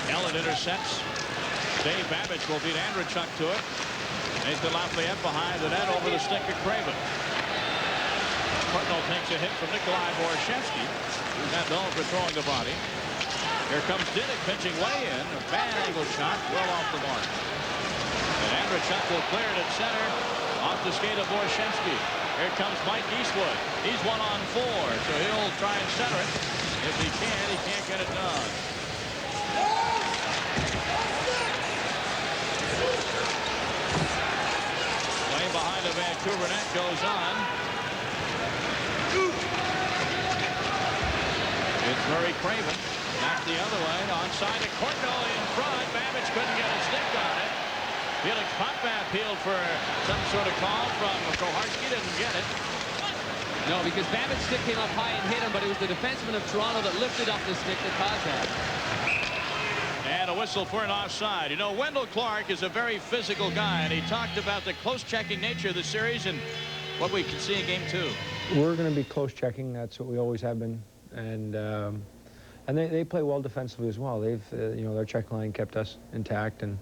Ellen intercepts. Dave Babbage will beat Andrechuk to it. Nathan Lafayette behind the net over the stick of Craven. Cardinal takes a hit from Nikolai Borshevsky, who's not known for throwing the body. Here comes Diddick pitching way in. A bad angle shot, well off the mark. And Andrechuk will clear it at center, off the skate of Borshevsky. Here comes Mike Eastwood. He's 1-on-4, so he'll try and center it. If he can't get it done. Play behind the Vancouver net goes on. It's Murray Craven. Back the other way. Onside to Courtnall in front. Babbage couldn't get a stick on it. Felix Potvin appealed for some sort of call from Koharski. Didn't get it. No, because Babbitt's stick came up high and hit him, but it was the defenseman of Toronto that lifted up the stick that caused that. And a whistle for an offside. You know, Wendell Clark is a very physical guy, and he talked about the close checking nature of the series and what we can see in game 2. We're going to be close checking. That's what we always have been. And they play well defensively as well. They've, you know, their check line kept us intact. And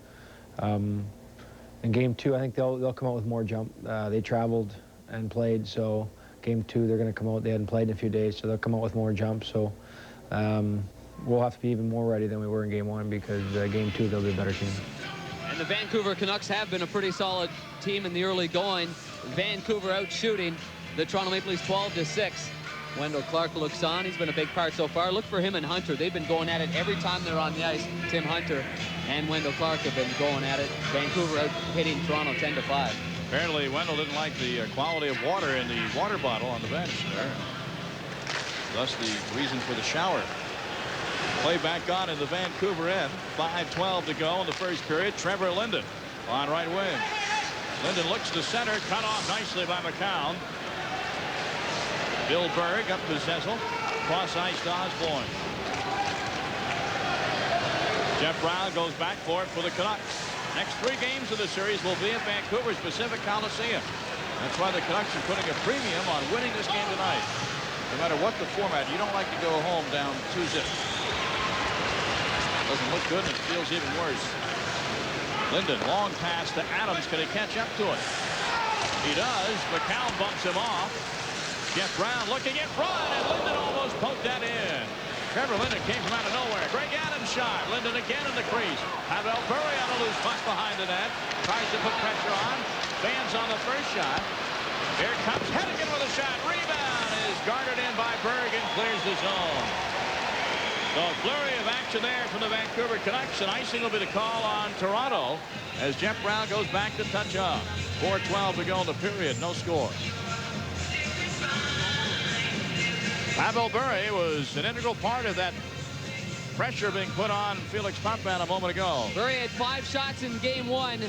in game 2, I think they'll come out with more jump. They traveled and played, so game 2 they're going to come out. They hadn't played in a few days, so they'll come out with more jump. So we'll have to be even more ready than we were in game 1 because game 2 they'll be a better team. And the Vancouver Canucks have been a pretty solid team in the early going. Vancouver out shooting the Toronto Maple Leafs 12-6. Wendell Clark looks on. He's been a big part so far. Look for him and Hunter. They've been going at it every time they're on the ice. Tim Hunter and Wendell Clark have been going at it. Vancouver out hitting Toronto 10-5. Apparently, Wendell didn't like the quality of water in the water bottle on the bench there. Thus the reason for the shower. Play back on in the Vancouver end. 5:12 to go in the first period. Trevor Linden on right wing. Linden looks to center. Cut off nicely by McCown. Bill Berg up to Cecil. Cross ice to Osborne. Jeff Brown goes back for it for the Canucks. Next 3 games of the series will be at Vancouver's Pacific Coliseum. That's why the Canucks are putting a premium on winning this game tonight. No matter what the format, you don't like to go home down 2-0. Doesn't look good and it feels even worse. Linden, long pass to Adams. Can he catch up to it? He does. McCown bumps him off. Jeff Brown looking in front, and Linden almost poked that in. Trevor Linden came from out of nowhere. Greg Adams shot. Linden again in the crease. Pavel Bure on a loose puck behind the net. Tries to put pressure on. Fans on the first shot. Here comes Hennigan with a shot. Rebound is guarded in by Berg and clears the zone. So a flurry of action there from the Vancouver Canucks, and icing will be the call on Toronto as Jeff Brown goes back to touch up. 4:12 to go in the period. No score. Pavel Bure was an integral part of that pressure being put on Felix Potvin a moment ago. Bure had 5 shots in game 1,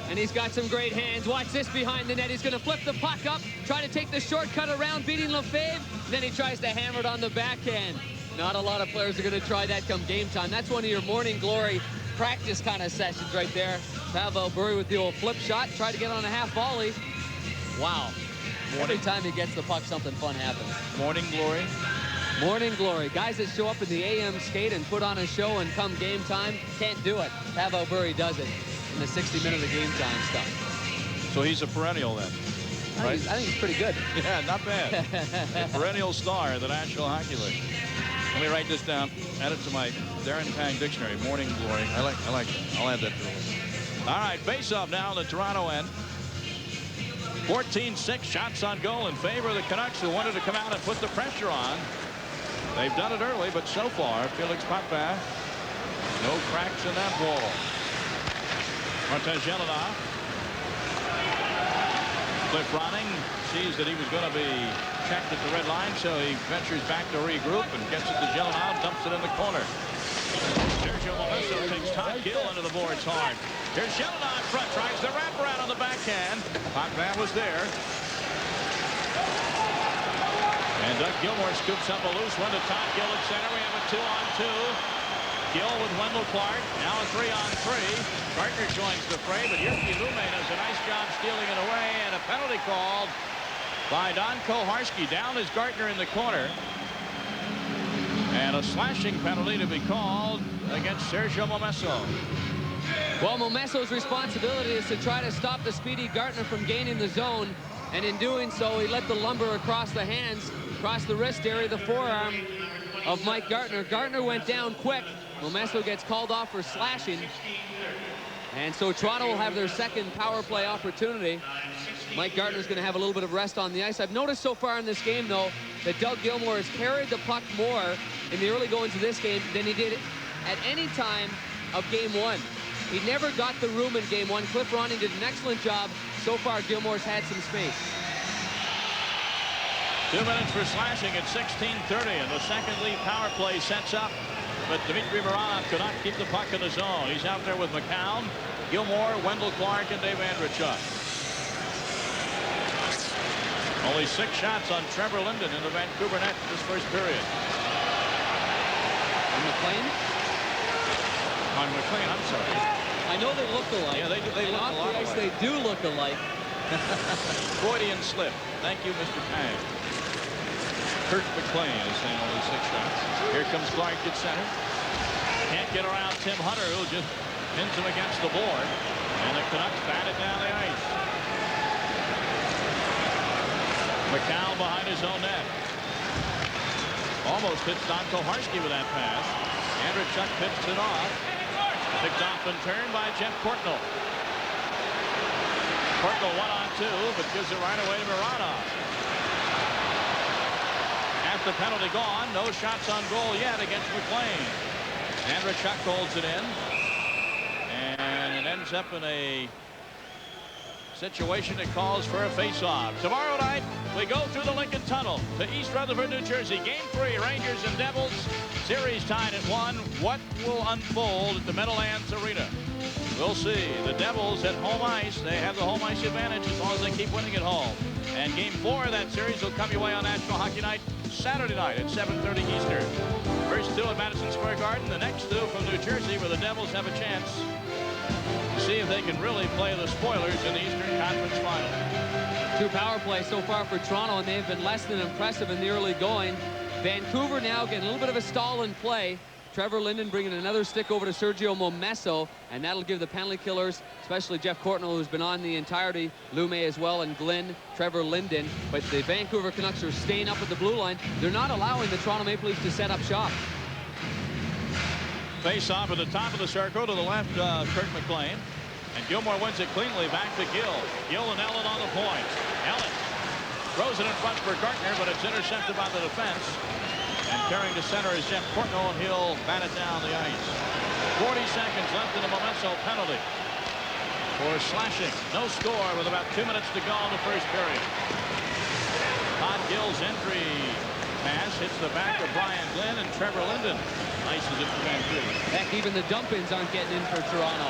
and he's got some great hands. Watch this behind the net. He's going to flip the puck up, try to take the shortcut around, beating Lefebvre. Then he tries to hammer it on the backhand. Not a lot of players are going to try that come game time. That's one of your morning glory practice kind of sessions right there. Pavel Bure with the old flip shot. Try to get on a half volley. Wow. Every time he gets the puck, something fun happens. Morning glory. Morning glory. Guys that show up in the AM skate and put on a show and come game time can't do it. Pavel Bure does it in the 60-minute of game time stuff. So he's a perennial then. Right? I think he's pretty good. Yeah, not bad. A perennial star in the National Hockey League. Let me write this down. Add it to my Darren Pang dictionary. Morning glory. I like that. I'll add that to it. All right, face-off now on the Toronto end. 14-6 shots on goal in favor of the Canucks, who wanted to come out and put the pressure on. They've done it early, but so far, Felix Potvin, no cracks in that wall. Martin Jelena. Cliff Ronning sees that he was going to be checked at the red line, so he ventures back to regroup and gets it to Jelena, dumps it in the corner. Sergio Momesso takes top kill into the boards hard. Here's Jelena in front, tries the wraparound on the backhand. Potvin was there. And Doug Gilmour scoops up a loose one to Todd Gill at center. We have a 2-on-2. Gill with Wendell Clark. Now a 3-on-3. Gartner joins the fray, but Jyrki Lumme does a nice job stealing it away, and a penalty called by Don Koharski. Down is Gartner in the corner. And a slashing penalty to be called against Sergio Momesso. Well, Momesso's responsibility is to try to stop the speedy Gartner from gaining the zone. And in doing so, he let the lumber across the hands, across the wrist area, the forearm of Mike Gartner. Gartner went down quick. Momesso gets called off for slashing. And so Toronto will have their second power play opportunity. Mike Gardner's going to have a little bit of rest on the ice. I've noticed so far in this game, though, that Doug Gilmour has carried the puck more in the early goings of this game than he did at any time of Game 1. He never got the room in Game 1. Cliff Ronning did an excellent job. So far, Gilmour's had some space. 2 minutes for slashing at 16:30, and the second lead power play sets up. But Dmitry Mironov could not keep the puck in the zone. He's out there with McCown, Gilmour, Wendell Clark, and Dave Andrechuk. Only 6 shots on Trevor Linden in the Vancouver net this first period. On McLean? On McLean, I'm sorry. I know they look alike. Yeah, they look a lot alike. They do look alike. Freudian slip. Thank you, Mr. Pang. Kirk McLean is saying only 6 shots. Here comes Clark at center. Can't get around Tim Hunter, who just pins him against the board. And the Canucks bat it down the ice. McCown behind his own net. Almost hits Don Koharski with that pass. Andrechuk pips it off. Picked off and turned by Jeff Courtnall. Courtnall 1-on-2, but gives it right away to Mironov. Half the penalty gone. No shots on goal yet against McLean. Andrechuk holds it in. And it ends up in a situation that calls for a face-off. Tomorrow night, we go through the Lincoln Tunnel to East Rutherford, New Jersey. Game 3, Rangers and Devils. Series tied at 1. What will unfold at the Meadowlands Arena? We'll see. The Devils at home ice. They have the home ice advantage as long as they keep winning at home. And Game 4 of that series will come your way on National Hockey Night Saturday night at 7:30 Eastern. First 2 at Madison Square Garden. The next 2 from New Jersey, where the Devils have a chance to see if they can really play the spoilers in the Eastern Conference Final. 2 power plays so far for Toronto, and they've been less than impressive in the early going. Vancouver now getting a little bit of a stall in play. Trevor Linden bringing another stick over to Sergio Momesso, and that'll give the penalty killers, especially Jeff Courtnall, who's been on the entirety, Lume as well, and Glenn, Trevor Linden. But the Vancouver Canucks are staying up at the blue line. They're not allowing the Toronto Maple Leafs to set up shop. Face off at the top of the circle to the left, Kirk McLean. And Gilmour wins it cleanly back to Gill. Gill and Ellen on the point. Ellen throws it in front for Gartner, but it's intercepted by the defense. And carrying to center is Jeff Courtnall, and he'll bat it down the ice. 40 seconds left in the Momesso penalty for slashing. No score with about 2 minutes to go in the first period. Todd Gill's entry pass hits the back of Brian Glenn, and Trevor Linden ices it for Vancouver. Heck, even the dump-ins aren't getting in for Toronto.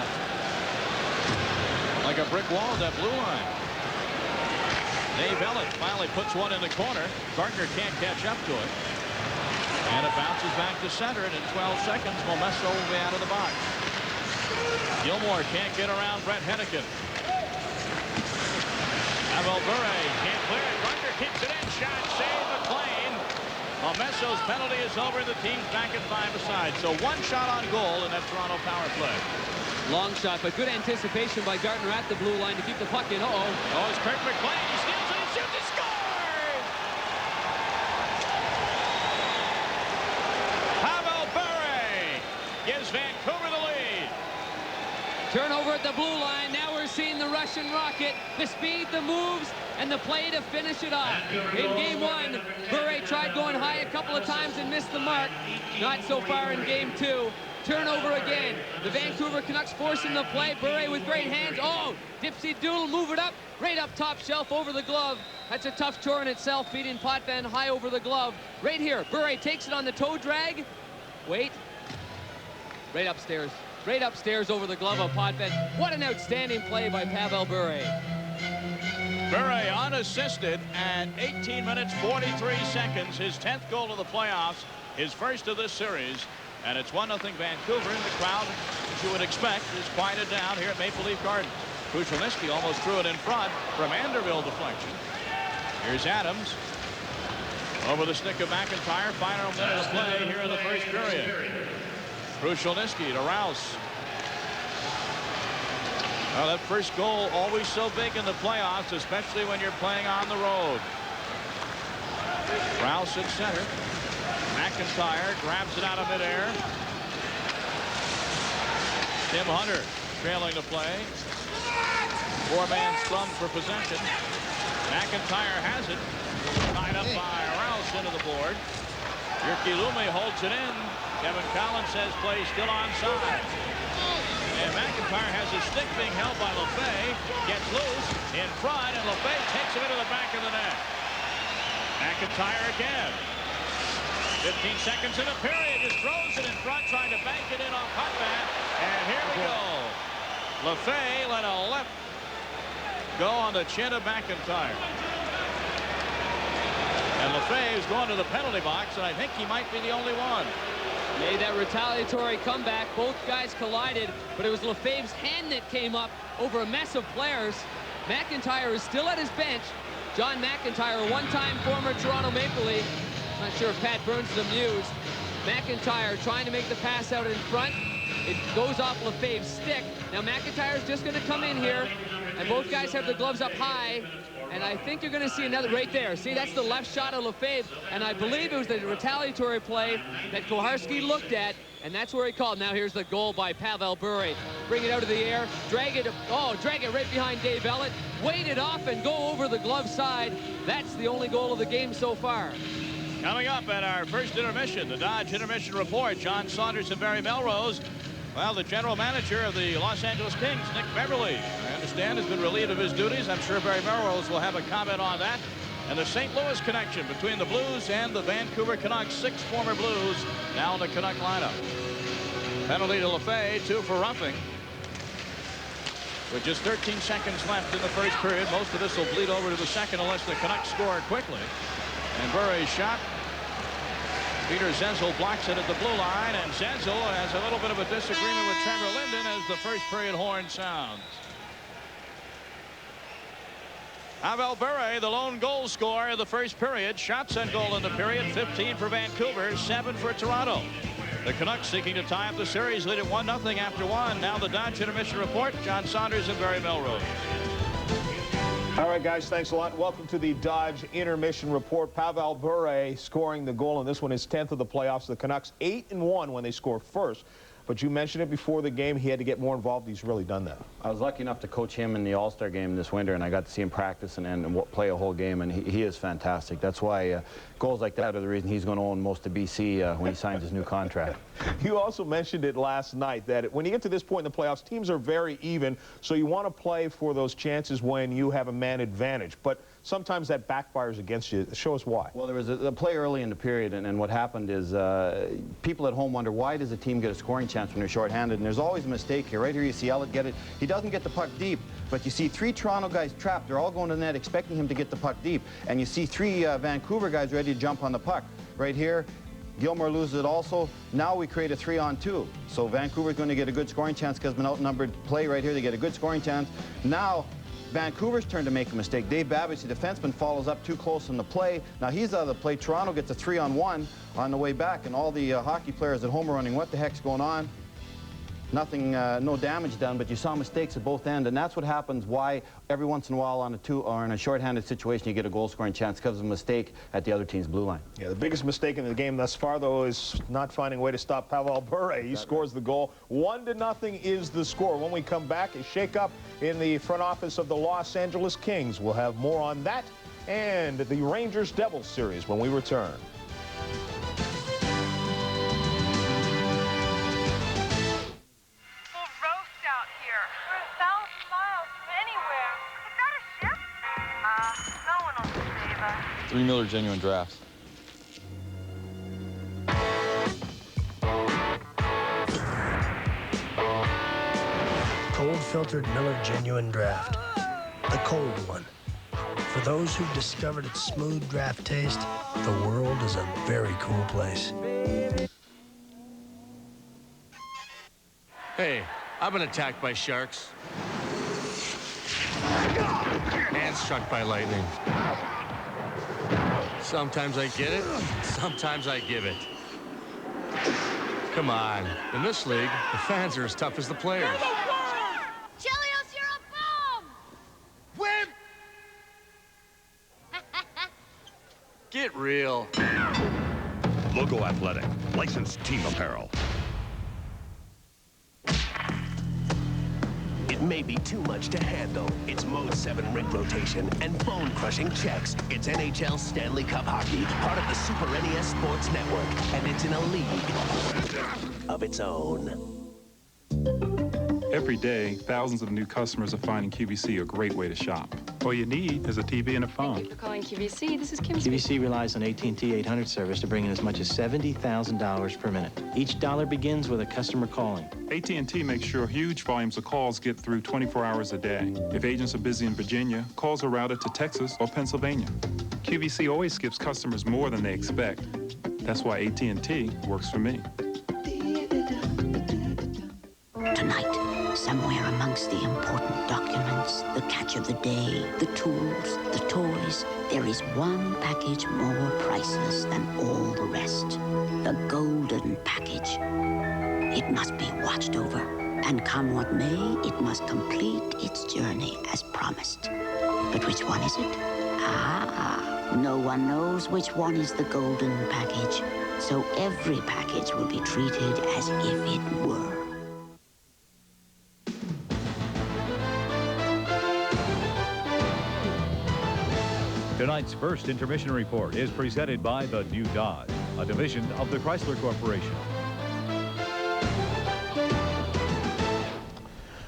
Like a brick wall at that blue line. Dave Ellett finally puts one in the corner. Gardner can't catch up to it. And it bounces back to center, and in 12 seconds, Momesso will be out of the box. Gilmour can't get around Brett Hennigan. Pavel Bure can't clear it. Gardner keeps it in. Shot save McLean. Momesso's penalty is over. The team's back at 5-a-side. So 1 shot on goal in that Toronto power play. Long shot, but good anticipation by Gardner at the blue line to keep the puck in. Oh, it's Kirk McLean. He steals it and shoots and scores! Pavel Bure gives Vancouver the lead. Turnover at the blue line. Now we're seeing the Russian rocket. The speed, the moves, and the play to finish it off. In Game 1, Bure tried going high a couple of times and missed the mark. Not so far in Game 2. Turnover again. The Vancouver Canucks forcing the play. Bure with great hands. Oh, dipsy doodle, move it up. Right up top shelf over the glove. That's a tough chore in itself, feeding Potvin high over the glove. Right here, Bure takes it on the toe drag. Wait. Right upstairs. Right upstairs over the glove of Potvin. What an outstanding play by Pavel Bure. Bure unassisted at 18 minutes 43 seconds. His 10th goal of the playoffs. His first of this series. And it's 1-0 Vancouver, and the crowd, as you would expect, is quieted down here at Maple Leaf Gardens. Krushelnyski almost threw it in front from Anderville deflection. Here's Adams over the stick of McIntyre. Final minute of play here in the first period. Krushelnyski to Rouse. Well, that first goal always so big in the playoffs, especially when you're playing on the road. Rouse at center. McIntyre grabs it out of midair. Tim Hunter trailing the play. Four-man scrum for possession. McIntyre has it. Tied up by Rouse into the board. Jyrki holds it in. Kevin Collins says play still onside. And McIntyre has his stick being held by Lefebvre. Gets loose in front, and Lefebvre takes him into the back of the net. McIntyre again. 15 seconds in the period. Just throws it in front, trying to bank it in on Putman. And here we go. Lefebvre let a left go on the chin of McIntyre. And Lefebvre is going to the penalty box, and I think he might be the only one. Made that retaliatory comeback. Both guys collided, but it was Lefebvre's hand that came up over a mess of players. McIntyre is still at his bench. John McIntyre, a one-time former Toronto Maple Leaf. Not sure if Pat Burns is amused. McIntyre trying to make the pass out in front. It goes off Lefebvre's stick. Now McIntyre's just going to come in here, and both guys have the gloves up high. And I think you're going to see another right there. See, that's the left shot of Lefebvre. And I believe it was the retaliatory play that Koharski looked at. And that's where he called. Now here's the goal by Pavel Bure. Bring it out of the air. Drag it. Oh, drag it right behind Dave Ellett. Wait it off and go over the glove side. That's the only goal of the game so far. Coming up at our first intermission, the Dodge Intermission Report. John Saunders and Barry Melrose. Well, the general manager of the Los Angeles Kings, Nick Beverly, I understand, has been relieved of his duties. I'm sure Barry Melrose will have a comment on that. And the St. Louis connection between the Blues and the Vancouver Canucks. 6 former Blues now in the Canuck lineup. Penalty to Lefebvre, 2 for roughing. With just 13 seconds left in the first period, most of this will bleed over to the second unless the Canucks score quickly. And Bure's shot. Peter Zenzel blocks it at the blue line, and Zenzel has a little bit of a disagreement with Trevor Linden as the first period horn sounds. Pavel Bure, the lone goal scorer of the first period. Shots on goal in the period, 15 for Vancouver, 7 for Toronto. The Canucks seeking to tie up the series, lead at 1-0 after 1. Now the Dodge Intermission Report. John Saunders and Barry Melrose. All right, guys, thanks a lot. Welcome to the Dodge Intermission Report. Pavel Bure scoring the goal, and this one is 10th of the playoffs. The Canucks 8-1 when they score first. But you mentioned it before the game. He had to get more involved. He's really done that. I was lucky enough to coach him in the All-Star game this winter, and I got to see him practice and play a whole game, and he is fantastic. That's why goals like that are the reason he's going to own most of BC when he signs his new contract. You also mentioned it last night that when you get to this point in the playoffs, teams are very even, so you want to play for those chances when you have a man advantage. But sometimes that backfires against you. Show us why. Well, there was a play early in the period, and what happened is people at home wonder, why does a team get a scoring chance when they're shorthanded? And there's always a mistake here. Right here you see Ellett get it. He doesn't get the puck deep, but you see 3 Toronto guys trapped. They're all going to the net expecting him to get the puck deep. And you see 3 Vancouver guys ready to jump on the puck. Right here, Gilmore loses it also. Now we create a 3-on-2. So Vancouver's going to get a good scoring chance because of an outnumbered play right here. They get a good scoring chance. Now Vancouver's turn to make a mistake. Dave Babbage, the defenseman, follows up too close in the play. Now he's out of the play. Toronto gets a 3-on-1 on the way back, and all the hockey players at home are running, what the heck's going on? Nothing, no damage done, but you saw mistakes at both ends, and that's what happens why every once in a while on a 2 or in a shorthanded situation you get a goal scoring chance because of a mistake at the other team's blue line. Yeah, the biggest mistake in the game thus far, though, is not finding a way to stop Pavel Bure. He scores the goal. 1-0 is the score. When we come back, a shake-up in the front office of the Los Angeles Kings. We'll have more on that and the Rangers-Devils series when we return. We're 1,000 miles from anywhere. Is that a ship? No one will save us. 3 Miller Genuine Draft. Cold filtered Miller Genuine Draft. The cold one. For those who've discovered its smooth draft taste, the world is a very cool place. Hey, I've been attacked by sharks. And struck by lightning. Sometimes I get it, sometimes I give it. Come on, in this league, the fans are as tough as the players. Chelios, you're a bomb! Win! Get real. Logo Athletic, licensed team apparel. It may be too much to handle. It's Mode 7 rig rotation and bone-crushing checks. It's NHL Stanley Cup hockey, part of the Super NES Sports Network, and it's in a league of its own. Every day, thousands of new customers are finding QVC a great way to shop. All you need is a TV and a phone. Thank you for calling QVC. This is Kim. QVC relies on AT&T 800 service to bring in as much as $70,000 per minute. Each dollar begins with a customer calling. AT&T makes sure huge volumes of calls get through 24 hours a day. If agents are busy in Virginia, calls are routed to Texas or Pennsylvania. QVC always gives customers more than they expect. That's why AT&T works for me. Tonight, somewhere amongst the important documents, the catch of the day, the tools, the toys, there is one package more priceless than all the rest. The golden package. It must be watched over, and come what may, it must complete its journey as promised. But which one is it? No one knows which one is the golden package, so every package will be treated as if it were. Tonight's first intermission report is presented by the New Dodge, a division of the Chrysler Corporation.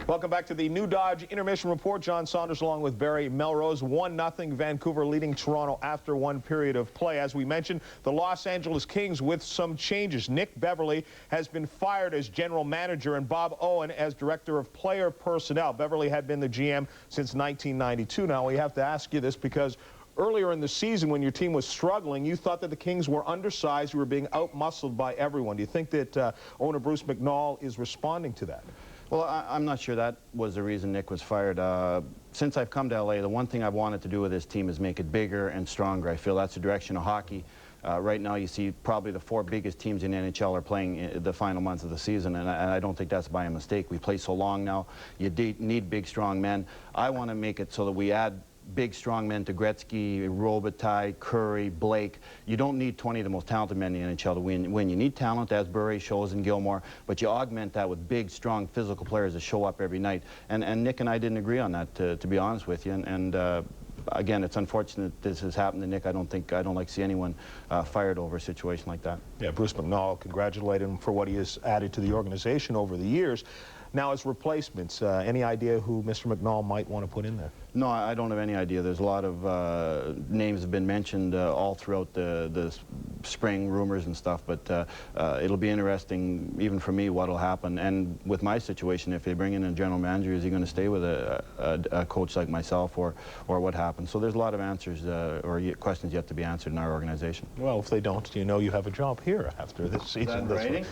Welcome back to the New Dodge Intermission Report. John Saunders along with Barry Melrose. 1-0 Vancouver leading Toronto after one period of play. As we mentioned, the Los Angeles Kings with some changes. Nick Beverley has been fired as general manager and Bob Owen as director of player personnel. Beverley had been the GM since 1992. Now, we have to ask you this because earlier in the season, when your team was struggling, you thought that the Kings were undersized. You were being outmuscled by everyone. Do you think that owner Bruce McNall is responding to that? Well, I'm not sure that was the reason Nick was fired. Since I've come to LA, the one thing I've wanted to do with this team is make it bigger and stronger. I feel that's the direction of hockey. Right now, you see probably the 4 biggest teams in the NHL are playing the final months of the season, and I don't think that's by a mistake. We play so long now. You need big, strong men. I want to make it so that we add big, strong men to Gretzky, Robitaille, Curry, Blake. You don't need 20 of the most talented men in the NHL to win. You need talent, as Bure shows in Gilmore, but you augment that with big, strong, physical players that show up every night. And Nick and I didn't agree on that, to be honest with you. Again, it's unfortunate this has happened to Nick. I don't like to see anyone fired over a situation like that. Yeah, Bruce McNall congratulated him for what he has added to the organization over the years. Now, as replacements, any idea who Mr. McNall might want to put in there? No, I don't have any idea. There's a lot of names have been mentioned all throughout the spring, rumors and stuff, but it'll be interesting, even for me, what'll happen. And with my situation, if they bring in a general manager, is he going to stay with a coach like myself, or what happens? So there's a lot of answers or questions yet to be answered in our organization. Well, if they don't, you know you have a job here after this season. Is that writing?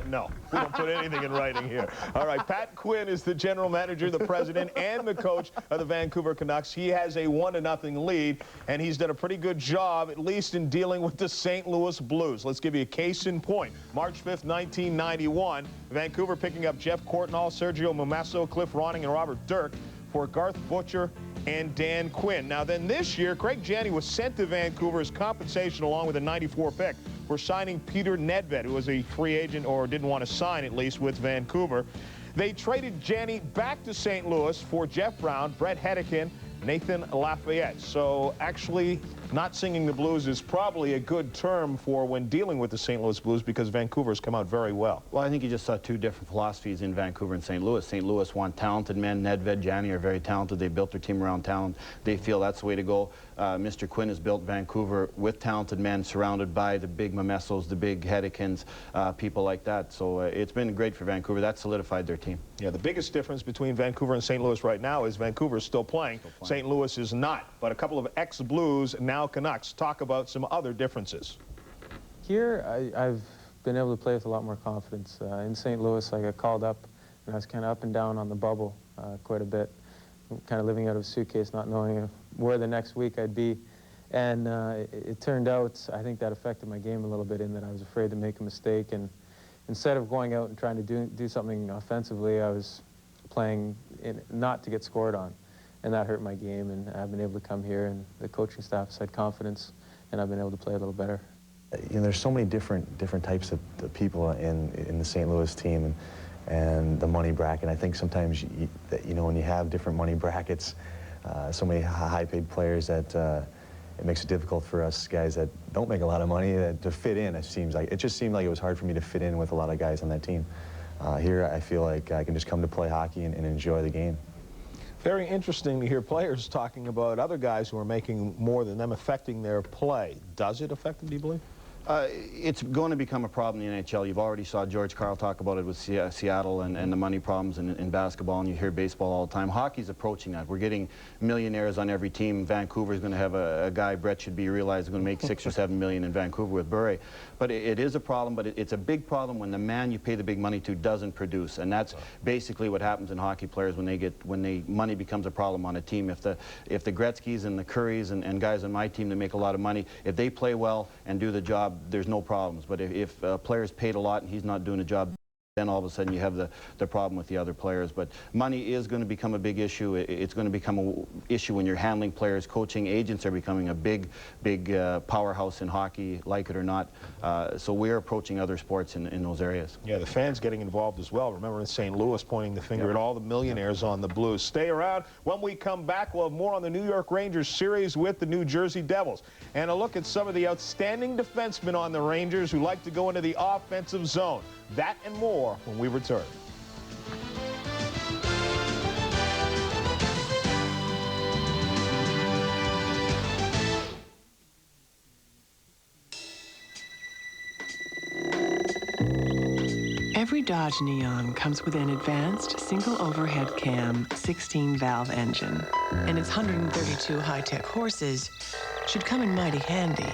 No, we don't put anything in writing here. All right, Pat Quinn is the general manager, the president, and the coach of the Vancouver Canucks. He has a 1-0 lead, and he's done a pretty good job, at least in dealing with the St. Louis Blues. Let's give you a case in point. March 5th, 1991, Vancouver picking up Jeff Courtnall, Sergio Momesso, Cliff Ronning, and Robert Dirk for Garth Butcher and Dan Quinn. Now then, this year, Craig Janney was sent to Vancouver as compensation along with a 94 pick for signing Peter Nedved, who was a free agent or didn't want to sign, at least, with Vancouver. They traded Janney back to St. Louis for Jeff Brown, Brett Hedican, Nathan Lafayette. So actually, not singing the blues is probably a good term for when dealing with the St. Louis Blues, because Vancouver's come out very well. Well, I think you just saw 2 different philosophies in Vancouver and St. Louis. St. Louis want talented men. Nedved, Janney are very talented. They built their team around talent. They feel that's the way to go. Mr. Quinn has built Vancouver with talented men surrounded by the big Momessos, the big Hedicans, people like that. So it's been great for Vancouver. That solidified their team. Yeah, the biggest difference between Vancouver and St. Louis right now is Vancouver is still playing. St. Louis is not. But a couple of ex-Blues, now Canucks, talk about some other differences. Here, I've been able to play with a lot more confidence. In St. Louis, I got called up, and I was kind of up and down on the bubble quite a bit, kind of living out of a suitcase, not knowing where the next week I'd be. And it turned out, I think that affected my game a little bit in that I was afraid to make a mistake. And instead of going out and trying to do something offensively, I was playing not to get scored on. And that hurt my game, and I've been able to come here, and the coaching staff has had confidence, and I've been able to play a little better. You know, there's so many different types of people in the St. Louis team, and the money bracket. I think sometimes, you know, when you have different money brackets, so many high-paid players, that it makes it difficult for us guys that don't make a lot of money to fit in. It just seemed like it was hard for me to fit in with a lot of guys on that team. Here, I feel like I can just come to play hockey and enjoy the game. Very interesting to hear players talking about other guys who are making more than them affecting their play. Does it affect them, do you believe? It's going to become a problem in the NHL. You've already saw George Karl talk about it with Seattle and the money problems in basketball, and you hear baseball all the time. Hockey's approaching that. We're getting millionaires on every team. Vancouver's going to have a guy, Brett should be realized, going to make $6 or $7 million in Vancouver with Bure. But it is a problem, but it's a big problem when the man you pay the big money to doesn't produce, and that's basically what happens in hockey players when money becomes a problem on a team. If the Gretzkys and the Currys and guys on my team that make a lot of money, if they play well and do the job, there's no problems. But if a player's paid a lot and he's not doing a job, then all of a sudden you have the problem with the other players. But money is going to become a big issue. It's going to become an issue when you're handling players. Coaching agents are becoming a big powerhouse in hockey, like it or not. So we're approaching other sports in those areas. Yeah, the fans getting involved as well. Remember in St. Louis pointing the finger at all the millionaires on the Blues. Stay around. When we come back, we'll have more on the New York Rangers series with the New Jersey Devils. And a look at some of the outstanding defensemen on the Rangers who like to go into the offensive zone. That and more when we return. Every Dodge Neon comes with an advanced single overhead cam 16-valve engine, and its 132 high-tech horses should come in mighty handy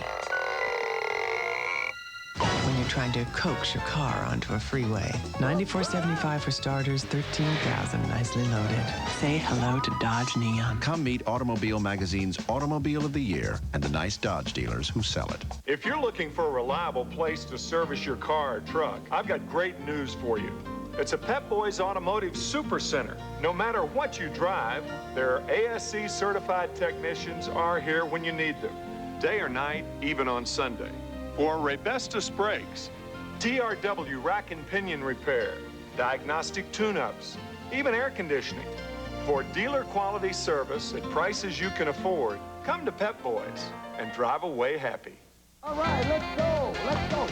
when you're trying to coax your car onto a freeway. $94.75 for starters, $13,000 nicely loaded. Say hello to Dodge Neon. Come meet Automobile Magazine's Automobile of the Year and the nice Dodge dealers who sell it. If you're looking for a reliable place to service your car or truck, I've got great news for you. It's a Pep Boys Automotive Super Center. No matter what you drive, their ASC certified technicians are here when you need them, day or night, even on Sunday. For Raybestos brakes, TRW rack and pinion repair, diagnostic tune-ups, even air conditioning. For dealer quality service at prices you can afford, come to Pep Boys and drive away happy. All right, let's go. Let's go.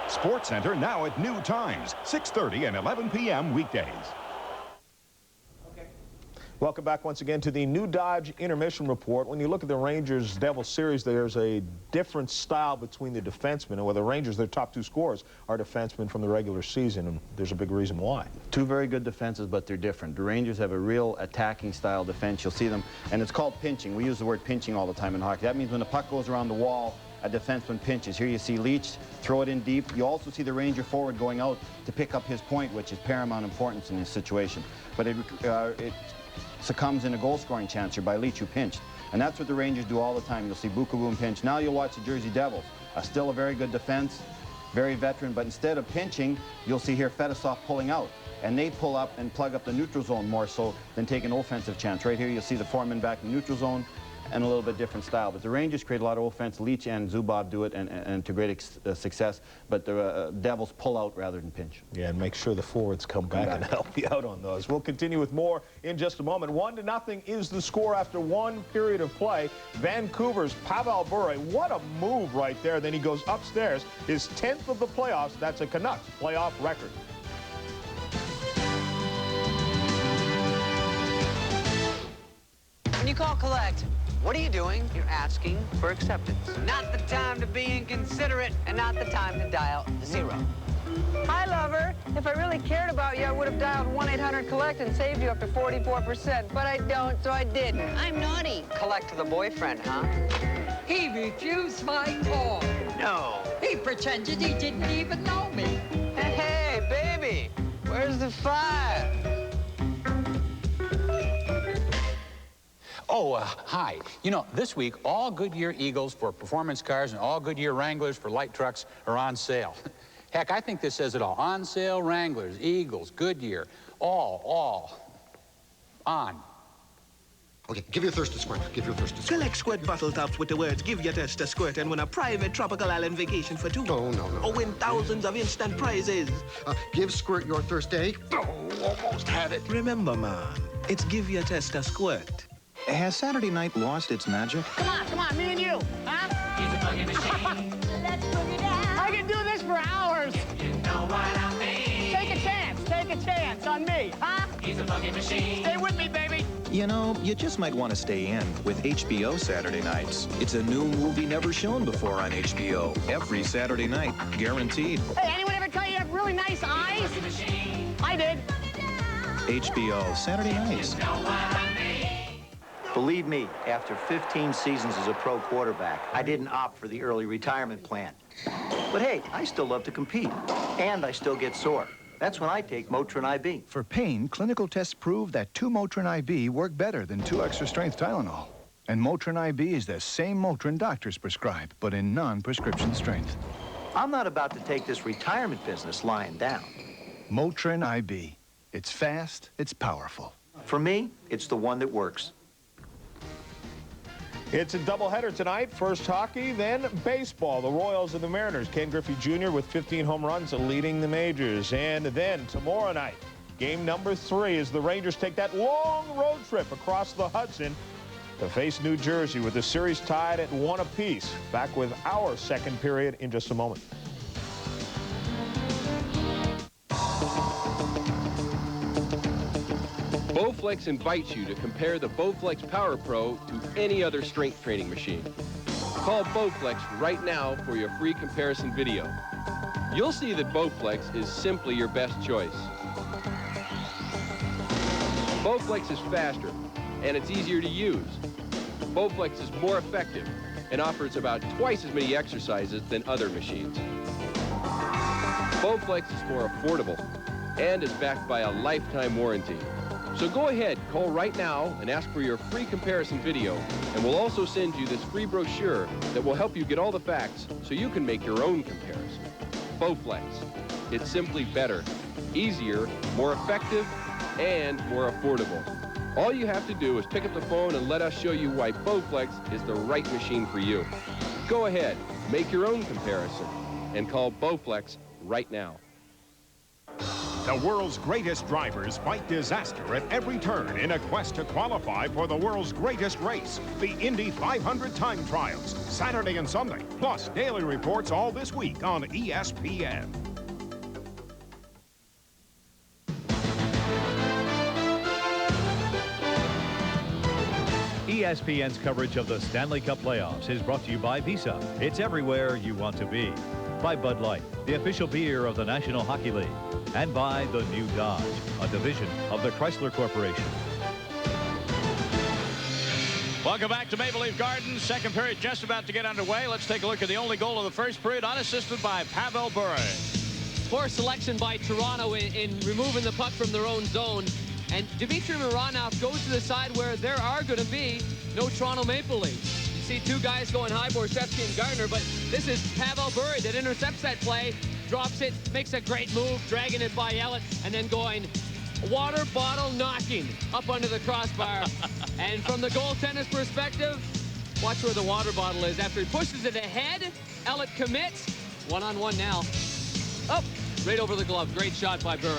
Sports Center now at new times, 6:30 and 11 p.m. weekdays. Welcome back once again to the New Dodge Intermission Report. When you look at the Rangers-Devils series, there's a different style between the defensemen. And with the Rangers, their top two scorers are defensemen from the regular season, and there's a big reason why. Two very good defenses, but they're different. The Rangers have a real attacking style defense. You'll see them, and it's called pinching. We use the word pinching all the time in hockey. That means when the puck goes around the wall, a defenseman pinches. Here you see Leach throw it in deep. You also see the Ranger forward going out to pick up his point, which is paramount importance in this situation. But it succumbs in a goal-scoring chance here by Leach, who pinched. And that's what the Rangers do all the time. You'll see Bukavu pinch. Now you'll watch the Jersey Devils. Still a very good defense, very veteran, but instead of pinching, you'll see here Fedosov pulling out. And they pull up and plug up the neutral zone more so than take an offensive chance. Right here you'll see the foreman back in the neutral zone, and a little bit different style. But the Rangers create a lot of offense. Leach and Zubov do it, and to great success. But the Devils pull out rather than pinch. Yeah, and make sure the forwards come back and help you out on those. We'll continue with more in just a moment. 1-0 is the score after one period of play. Vancouver's Pavel Bure, what a move right there. Then he goes upstairs. His 10th of the playoffs. That's a Canucks playoff record. When you call collect, what are you doing? You're asking for acceptance. Not the time to be inconsiderate, and not the time to dial 0. Hi, lover. If I really cared about you, I would have dialed 1-800-COLLECT and saved you up to 44%. But I don't, so I didn't. I'm naughty. Collect to the boyfriend, huh? He refused my call. No. He pretended he didn't even know me. Hey, baby, where's the 5? Oh, hi. You know, this week, all Goodyear Eagles for performance cars and all Goodyear Wranglers for light trucks are on sale. Heck, I think this says it all. On sale Wranglers, Eagles, Goodyear, all on. Okay, give your thirst a squirt. Give your thirst a squirt. Select squirt bottle tops with the words "Give your thirst a squirt" and win a private tropical island vacation for two. No. Or win thousands of instant prizes. Give Squirt your thirst a... Oh, almost had it. Remember, man, it's give your thirst a squirt. Has Saturday night lost its magic? Come on, me and you, huh? He's a boogie machine. Let's boogie down. I can do this for hours. You know what I mean. Take a chance on me, huh? He's a boogie machine. Stay with me, baby. You know, you just might want to stay in with HBO Saturday nights. It's a new movie never shown before on HBO. Every Saturday night, guaranteed. Hey, anyone ever tell you you have really nice eyes? I did. HBO Saturday nights. Believe me, after 15 seasons as a pro quarterback, I didn't opt for the early retirement plan. But hey, I still love to compete, and I still get sore. That's when I take Motrin IB. For pain, clinical tests prove that 2 Motrin IB work better than 2 extra-strength Tylenol. And Motrin IB is the same Motrin doctors prescribe, but in non-prescription strength. I'm not about to take this retirement business lying down. Motrin IB. It's fast, it's powerful. For me, it's the one that works. It's a doubleheader tonight. First hockey, then baseball. The Royals and the Mariners. Ken Griffey Jr. with 15 home runs leading the majors. And then tomorrow night, game number 3 as the Rangers take that long road trip across the Hudson to face New Jersey with the series tied at 1 apiece. Back with our second period in just a moment. Bowflex invites you to compare the Bowflex Power Pro to any other strength training machine. Call Bowflex right now for your free comparison video. You'll see that Bowflex is simply your best choice. Bowflex is faster, and it's easier to use. Bowflex is more effective and offers about twice as many exercises than other machines. Bowflex is more affordable and is backed by a lifetime warranty. So go ahead, call right now and ask for your free comparison video, and we'll also send you this free brochure that will help you get all the facts so you can make your own comparison. Bowflex. It's simply better, easier, more effective, and more affordable. All you have to do is pick up the phone and let us show you why Bowflex is the right machine for you. Go ahead, make your own comparison, and call Bowflex right now. The world's greatest drivers fight disaster at every turn in a quest to qualify for the world's greatest race, the Indy 500 Time Trials, Saturday and Sunday, plus daily reports all this week on ESPN. ESPN's coverage of the Stanley Cup playoffs is brought to you by Visa. It's everywhere you want to be. By Bud Light, the official beer of the National Hockey League. And by the new Dodge, a division of the Chrysler Corporation. Welcome back to Maple Leaf Gardens. Second period just about to get underway. Let's take a look at the only goal of the first period, unassisted by Pavel Bure. Poor selection by Toronto in removing the puck from their own zone. And Dmitry Mironov goes to the side where there are going to be no Toronto Maple Leafs. You see 2 guys going high, Borshevsky and Gardner, but this is Pavel Bure that intercepts that play, drops it, makes a great move, dragging it by Elliott, and then going water bottle knocking up under the crossbar. And from the goaltender's perspective, watch where the water bottle is. After he pushes it ahead, Elliott commits. One-on-one now. Oh, right over the glove. Great shot by Bure.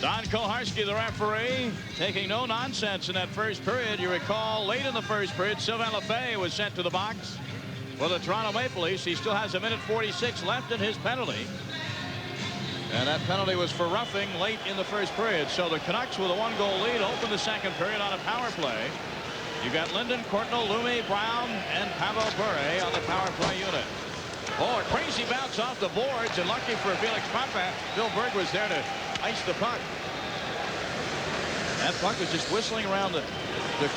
Don Koharski, the referee, taking no nonsense in that first period. You recall, late in the first period, Sylvain Lefebvre was sent to the box for the Toronto Maple Leafs. He still has 1:46 left in his penalty. And that penalty was for roughing late in the first period. So the Canucks, with a 1-goal lead, open the second period on a power play. You got Linden, Courtnall, Lumi, Brown, and Pavel Bure on the power play unit. Oh, a crazy bounce off the boards, and lucky for Felix Papa, Bill Berg was there to ice the puck. That puck was just whistling around the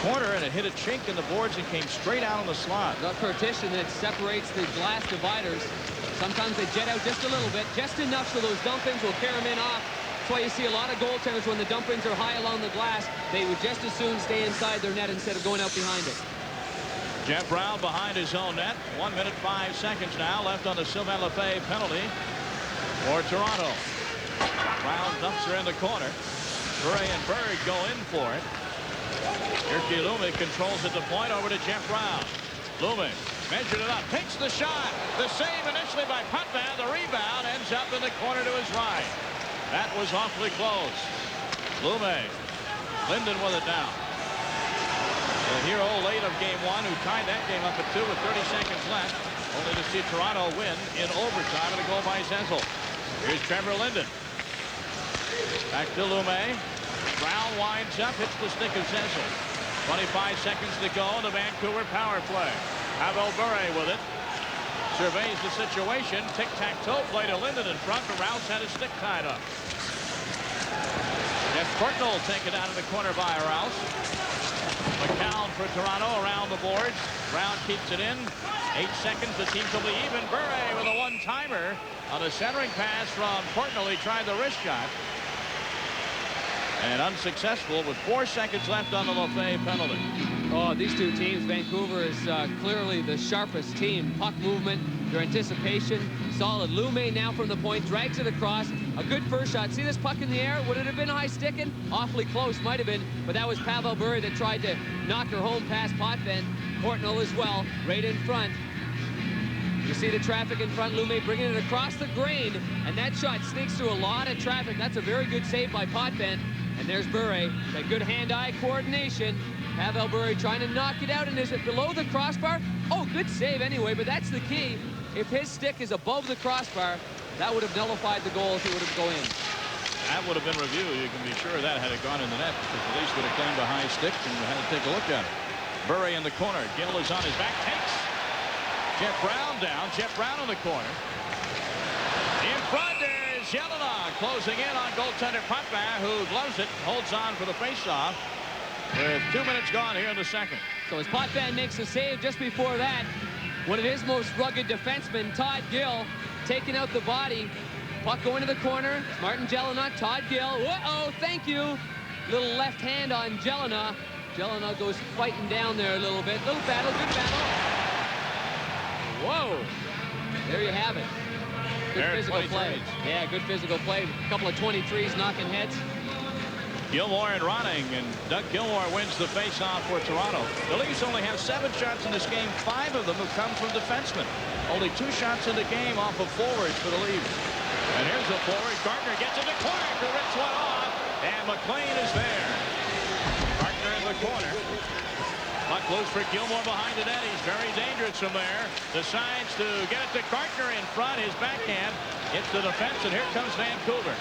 corner, and it hit a chink in the boards and came straight out on the slot. The partition that separates the glass dividers. Sometimes they jet out just a little bit, just enough so those dump-ins will carry them in off. That's why you see a lot of goaltenders when the dump-ins are high along the glass, they would just as soon stay inside their net instead of going out behind it. Jeff Brown behind his own net. 1:05 now left on the Sylvain Lefebvre penalty for Toronto. Brown dumps her in the corner. Bure and Berg go in for it. Yerky Lume controls at the point over to Jeff Brown. Lume measured it up, takes the shot. The save initially by Potvin. The rebound ends up in the corner to his right. That was awfully close. Lume. Linden with it now. The hero late of game one who tied that game up at 2 with 30 seconds left. Only to see Toronto win in overtime and a goal by Zensel. Here's Trevor Linden. Back to Lume. Brown winds up, hits the stick of Zensel. 25 seconds to go in the Vancouver power play. Pavel Bure with it. Surveys the situation. Tic-tac-toe play to Linden in front, but Rouse had his stick tied up. Jeff Courtnall taken out of the corner by Rouse. McCown for Toronto around the boards. Brown keeps it in. 8 seconds, the teams will be even. Bure with a one-timer on a centering pass from Courtnall. He tried the wrist shot. And unsuccessful with 4 seconds left on the Lefebvre penalty. Oh, these two teams, Vancouver is clearly the sharpest team. Puck movement, their anticipation, solid. Lume now from the point, drags it across. A good first shot. See this puck in the air? Would it have been high sticking? Awfully close, might have been. But that was Pavel Bure that tried to knock her home past Potvin. Courtnall as well, right in front. You see the traffic in front. Lume bringing it across the grain. And that shot sneaks through a lot of traffic. That's a very good save by Potvin. And there's Bure, that good hand-eye coordination. Pavel Bure trying to knock it out, and is it below the crossbar? Oh, good save anyway, but that's the key. If his stick is above the crossbar, that would have nullified the goal if it would have gone in. That would have been reviewed. You can be sure of that had it gone in the net, because the Leafs would have claimed a high stick and had to take a look at it. Bure in the corner. Gill is on his back, takes. Jeff Brown down. Jeff Brown in the corner. In front there. Jelena closing in on goaltender Potvin, who gloves it, holds on for the faceoff with 2 minutes gone here in the second. So as Potvin makes a save just before that, one of his most rugged defensemen, Todd Gill, taking out the body. Puck going to the corner. Martin Jelena, Todd Gill. Uh-oh, thank you. Little left hand on Jelena. Jelena goes fighting down there a little bit. Little battle, good battle. Whoa. There you have it. Good physical play. Yeah, good physical play. A couple of 23s knocking heads. Gilmore and Ronning, and Doug Gilmore wins the face-off for Toronto. The Leafs only have 7 shots in this game. 5 of them have come from defensemen. Only 2 shots in the game off of forwards for the Leafs. And here's a forward. Gardner gets in the corner to rips one off, and McLean is there. Gardner in the corner. Puck loose for Gilmore behind the net. He's very dangerous from there. Decides to get it to Gardner in front. His backhand hits the defense, and here comes Vancouver.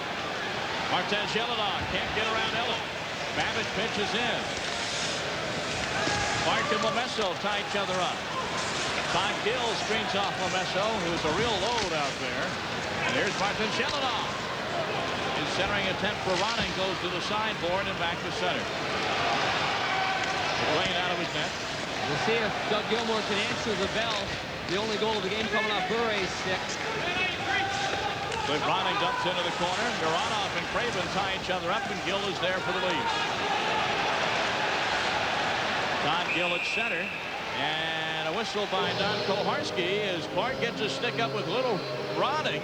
Martin Jelena can't get around Ellen. Babbage pitches in. Clark and Momesso tie each other up. Todd Gill screens off Momesso, who's a real load out there. And here's Martin Jelena. His centering attempt for Ronning goes to the sideboard and back to center. Playing out of his net. We'll see if Doug Gilmore can answer the bell. The only goal of the game coming off Bure's stick. Cliff Ronning dumps into the corner. Mironov and Craven tie each other up, and Gill is there for the Leafs. Todd Gill at center. And a whistle by Don Koharski as Clark gets a stick up with little Ronning.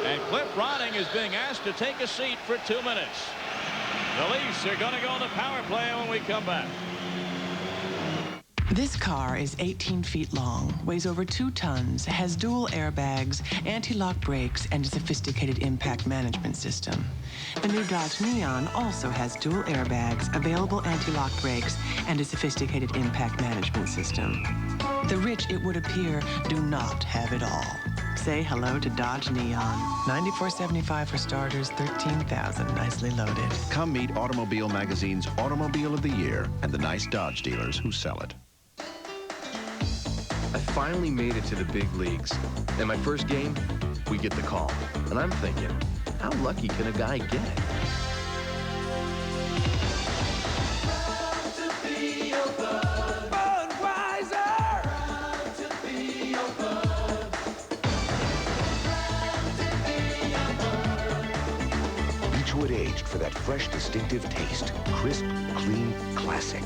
And Cliff Ronning is being asked to take a seat for 2 minutes. The Leafs are going to go on the power play when we come back. This car is 18 feet long, weighs over 2 tons, has dual airbags, anti-lock brakes, and a sophisticated impact management system. The new Dodge Neon also has dual airbags, available anti-lock brakes, and a sophisticated impact management system. The rich, it would appear, do not have it all. Say hello to Dodge Neon. $94.75 for starters, $13,000 nicely loaded. Come meet Automobile Magazine's Automobile of the Year and the nice Dodge dealers who sell it. I finally made it to the big leagues. And my first game, we get the call. And I'm thinking, how lucky can a guy get? Beechwood aged for that fresh, distinctive taste. Crisp, clean, classic.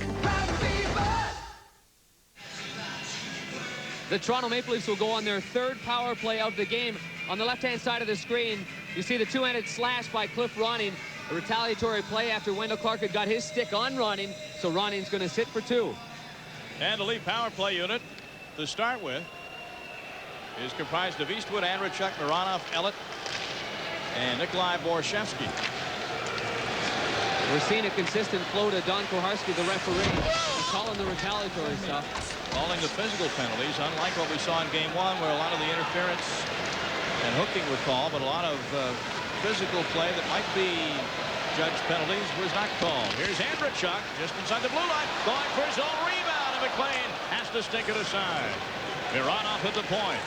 The Toronto Maple Leafs will go on their 3rd power play of the game. On the left-hand side of the screen, you see the two-handed slash by Cliff Ronning. a retaliatory play after Wendell Clark had got his stick on Ronning, so Ronning's going to sit for 2. And the lead power play unit to start with is comprised of Eastwood, Andreychuk, Mironov, Ellett, and Nikolai Borshevsky. We're seeing a consistent flow to Don Koharski, the referee. He's calling the retaliatory stuff. Calling the physical penalties, unlike what we saw in Game 1, where a lot of the interference and hooking were called, but a lot of physical play that might be judged penalties was not called. Here's Andreychuk just inside the blue line, going for his own rebound, and McLean has to stick it aside. Mironov hit the point.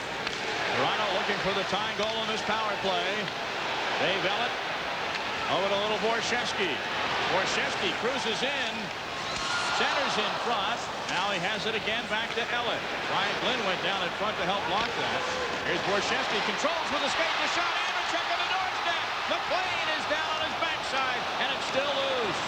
Toronto looking for the tying goal on this power play. Dave Ellett over to little Borshevsky. Borshevsky cruises in, centers in front. Now he has it again back to Ellett. Ryan Glynn went down in front to help block that. Here's Borshevsky, controls with a skate, the shot, Andreychuk on the doorstep. McLean is down on his backside, and it's still loose.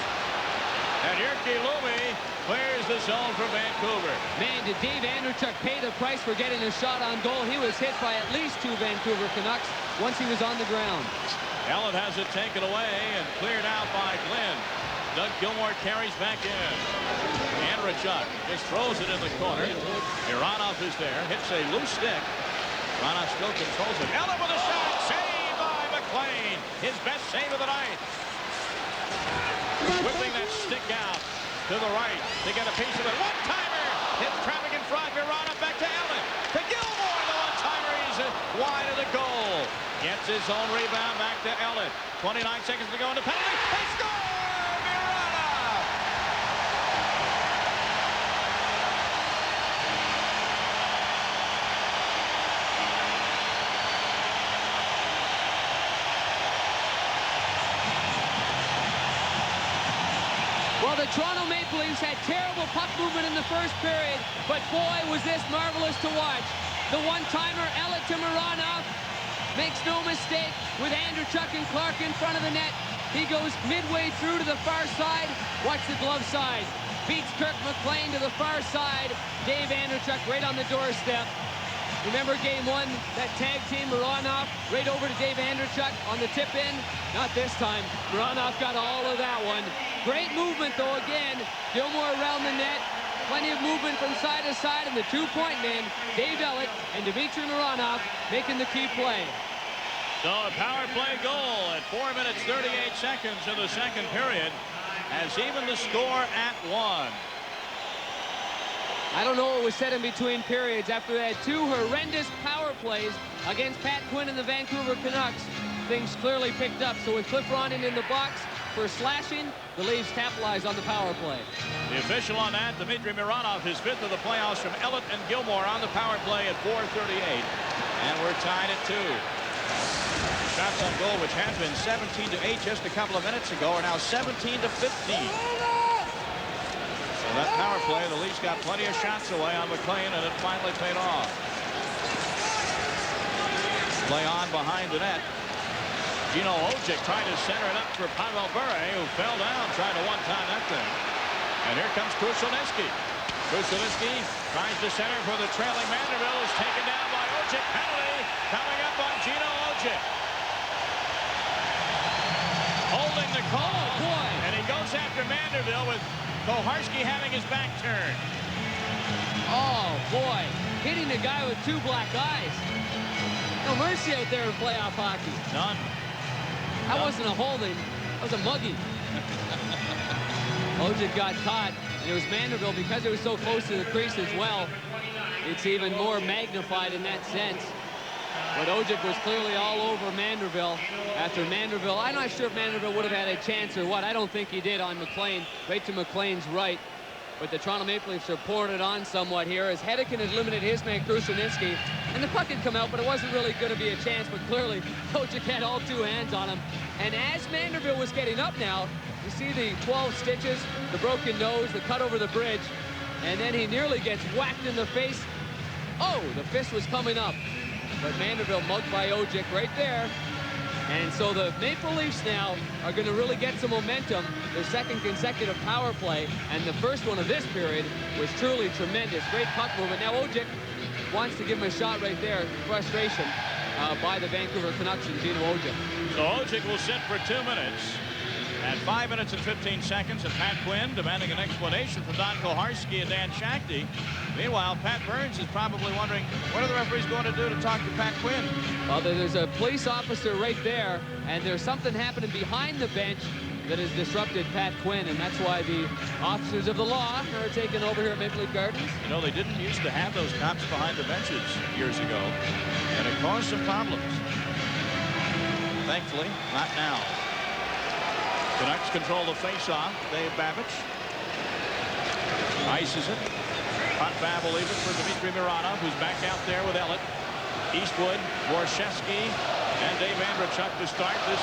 And Jyrki Lumi clears the zone for Vancouver. Man, did Dave Andreychuk pay the price for getting a shot on goal. He was hit by at least 2 Vancouver Canucks once he was on the ground. Ellett has it taken away and cleared out by Glynn. Doug Gilmour carries back in. Andreychuk just throws it in the corner. Mironov is there, hits a loose stick. Mironov still controls it. Ellett with a shot, saved by McLean. His best save of the night. Whipping that stick out to the right to get a piece of it. One-timer, hits traffic in front. Mironov back to Ellett. To Gilmour, the one-timer, he's wide of the goal. Gets his own rebound back to Ellett. 29 seconds to go in the penalty. They score! Mironov! Well, the Toronto Maple Leafs had terrible puck movement in the first period, but boy, was this marvelous to watch. The one-timer, Ellett to Mironov. Makes no mistake with Andreychuk and Clark in front of the net. He goes midway through to the far side. Watch the glove side. Beats Kirk McLean to the far side. Dave Andreychuk right on the doorstep. Remember Game 1, that tag team, Mironov, right over to Dave Andreychuk on the tip in? Not this time. Mironov got all of that one. Great movement, though, again. Gilmour around the net. Plenty of movement from side to side, and the two-point men, Dave Ellett and Dmitry Mironov, making the key play. So a power play goal at 4 minutes 38 seconds in the second period has evened the score at 1. I don't know what was said in between periods after they had 2 horrendous power plays against Pat Quinn and the Vancouver Canucks. Things clearly picked up. So with Cliff Ronning in the box for slashing, the Leafs capitalized on the power play. The official on that, Dmitry Mironov, his 5th of the playoffs from Ellett and Gilmour on the power play at 4:38. And we're tied at 2. Shots on goal, which had been 17-8 just a couple of minutes ago, are now 17-15. So that power play, the Leafs got plenty of shots away on McLean, and it finally paid off. Play on behind the net. Gino Ojic tried to center it up for Pavel Bure, who fell down trying to one-time that thing. And here comes Krushelnyski. Krushelnyski tries to center for the trailing Vanderbilt, is taken down by Ojic. Penalty coming up on Gino Ojic. Holding the call. Oh, boy. And he goes after Vanderbilt with Koharski having his back turned. Oh, boy. Hitting the guy with 2 black eyes. No mercy out there in playoff hockey. None. That wasn't a holding. That was a mugging. Ojic got caught, and it was Vanderbilt because it was so close to the crease as well. It's even more magnified in that sense. But Ojic was clearly all over Vanderbilt after Vanderbilt. I'm not sure if Vanderbilt would have had a chance or what. I don't think he did on McLean, right to McLean's right. But the Toronto Maple Leafs are pouring it on somewhat here as Hedekin has limited his man, Krushelnyski. And the puck had come out, but it wasn't really going to be a chance. But clearly, Ojic had all 2 hands on him. And as Vanderbilt was getting up now, you see the 12 stitches, the broken nose, the cut over the bridge. And then he nearly gets whacked in the face. Oh, the fist was coming up. But Vanderbilt mugged by Ojic right there. And so the Maple Leafs now are going to really get some momentum. Their 2nd consecutive power play. And the first one of this period was truly tremendous. Great puck movement. Now Ojic wants to give him a shot right there. Frustration by the Vancouver Canucks and Gino Ojic. So Ojic will sit for 2 minutes. At 5 minutes and 15 seconds, and Pat Quinn demanding an explanation from Don Koharski and Dan Shakty. Meanwhile, Pat Burns is probably wondering, what are the referees going to do to talk to Pat Quinn? Well, there's a police officer right there, and there's something happening behind the bench that has disrupted Pat Quinn, and that's why the officers of the law are taking over here at Maple Leaf Gardens. You know, they didn't used to have those cops behind the benches years ago, and it caused some problems. Thankfully, not now. Canucks control the face-off. Dave Babich ices it. Puck babble even for Dmitry Mironov, who's back out there with Ellett. Eastwood, Borshevsky, and Dave Andrechuk to start this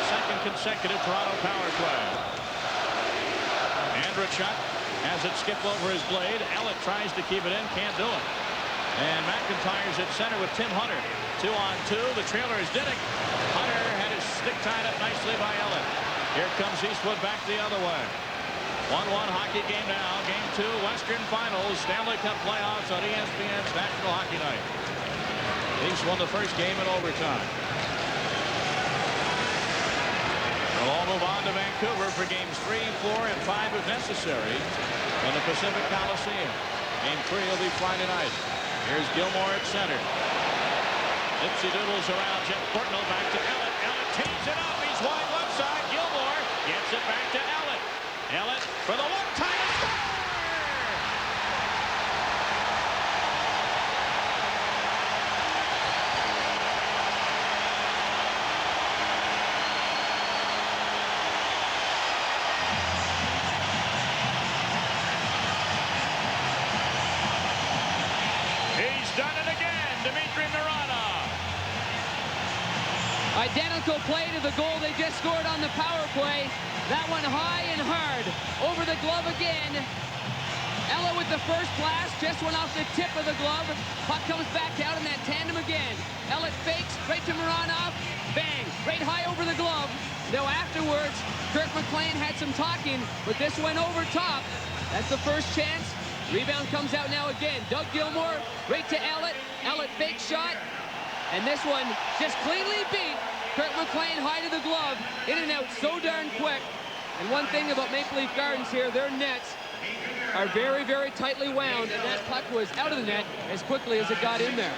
second consecutive Toronto power play. Andrechuk has it skip over his blade. Ellett tries to keep it in, can't do it. And McIntyre's at center with Tim Hunter. 2-on-2. The trailer is Diddick. Hunter had his stick tied up nicely by Ellett. Here comes Eastwood back the other way. 1-1 hockey game now. Game 2, Western Finals, Stanley Cup playoffs on ESPN's National Hockey Night. Leafs won the first game in overtime. We'll all move on to Vancouver for games 3, 4, and 5 if necessary in the Pacific Coliseum. Game 3 will be Friday night. Here's Gilmore at center. Dipsy doodles around. Jeff Courtnall back to Ellett. Ellett tees it up. He's wide left side. Gilmore gets it back to Ellett. Ellett for the one-time score! He's done it again, Dmitry Mironov. Identical play to the goal they just scored on the power play. That one high and hard. Over the glove again. Ella with the first blast. Just went off the tip of the glove. Puck comes back out in that tandem again. Ellett fakes right to Mironov. Bang. Right high over the glove. Now afterwards, Kirk McLean had some talking, but this went over top. That's the first chance. Rebound comes out now again. Doug Gilmore right to Ellett. Ellett fake shot. And this one just cleanly beat. Kirk McLean high to the glove. In and out so darn quick. And one thing about Maple Leaf Gardens here, their nets are very, very tightly wound. And that puck was out of the net as quickly as it got in there.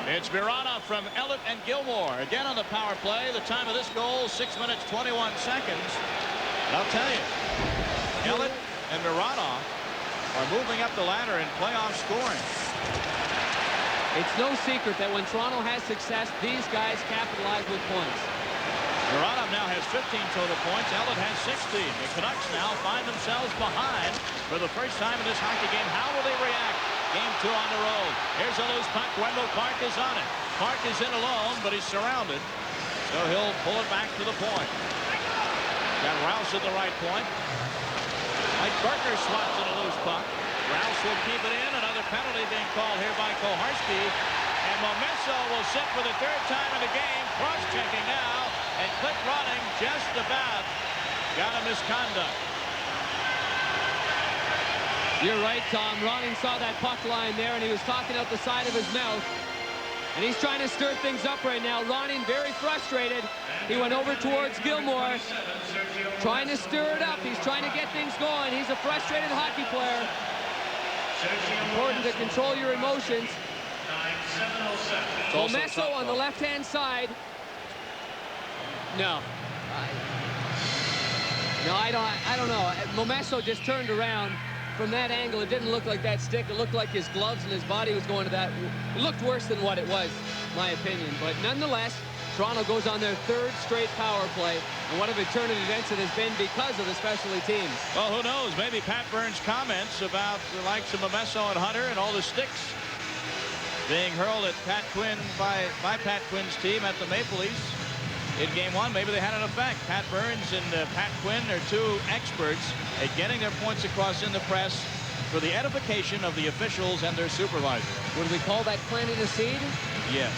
It's Mironov from Ellett and Gilmore. Again on the power play. The time of this goal, 6 minutes, 21 seconds. And I'll tell you, Ellett and Mironov are moving up the ladder in playoff scoring. It's no secret that when Toronto has success, these guys capitalize with points. Mironov now has 15 total points. Ellett has 16. The Canucks now find themselves behind for the first time in this hockey game. How will they react? Game 2 on the road. Here's a loose puck. Wendell Clark is on it. Clark is in alone, but he's surrounded. So he'll pull it back to the point. Got Rouse at the right point. Mike Berkner swats at a loose puck. Rouse will keep it in. Another penalty being called here by Koharski. And Momesso will sit for the third time in the game. Cross-checking now. And quick running just about got a misconduct. You're right, Tom. Ronning saw that puck line there, and he was talking out the side of his mouth. And he's trying to stir things up right now. Ronning very frustrated. He went over towards Gilmore, trying to stir it up. He's trying to get things going. He's a frustrated hockey player. Important to control your emotions. Momesso on the left-hand side. No. No, I don't know. Momesso just turned around. From that angle, it didn't look like that stick. It looked like his gloves and his body was going to that. It looked worse than what it was, my opinion. But nonetheless, Toronto goes on their third straight power play. And what a return of events it has been because of the specialty teams. Well, who knows? Maybe Pat Burns' comments about the likes of Momesso and Hunter and all the sticks being hurled at Pat Quinn by Pat Quinn's team at the Maple Leafs in Game 1, maybe they had an effect. Pat Burns and Pat Quinn are two experts at getting their points across in the press for the edification of the officials and their supervisors. Would we call that planting a seed? Yes.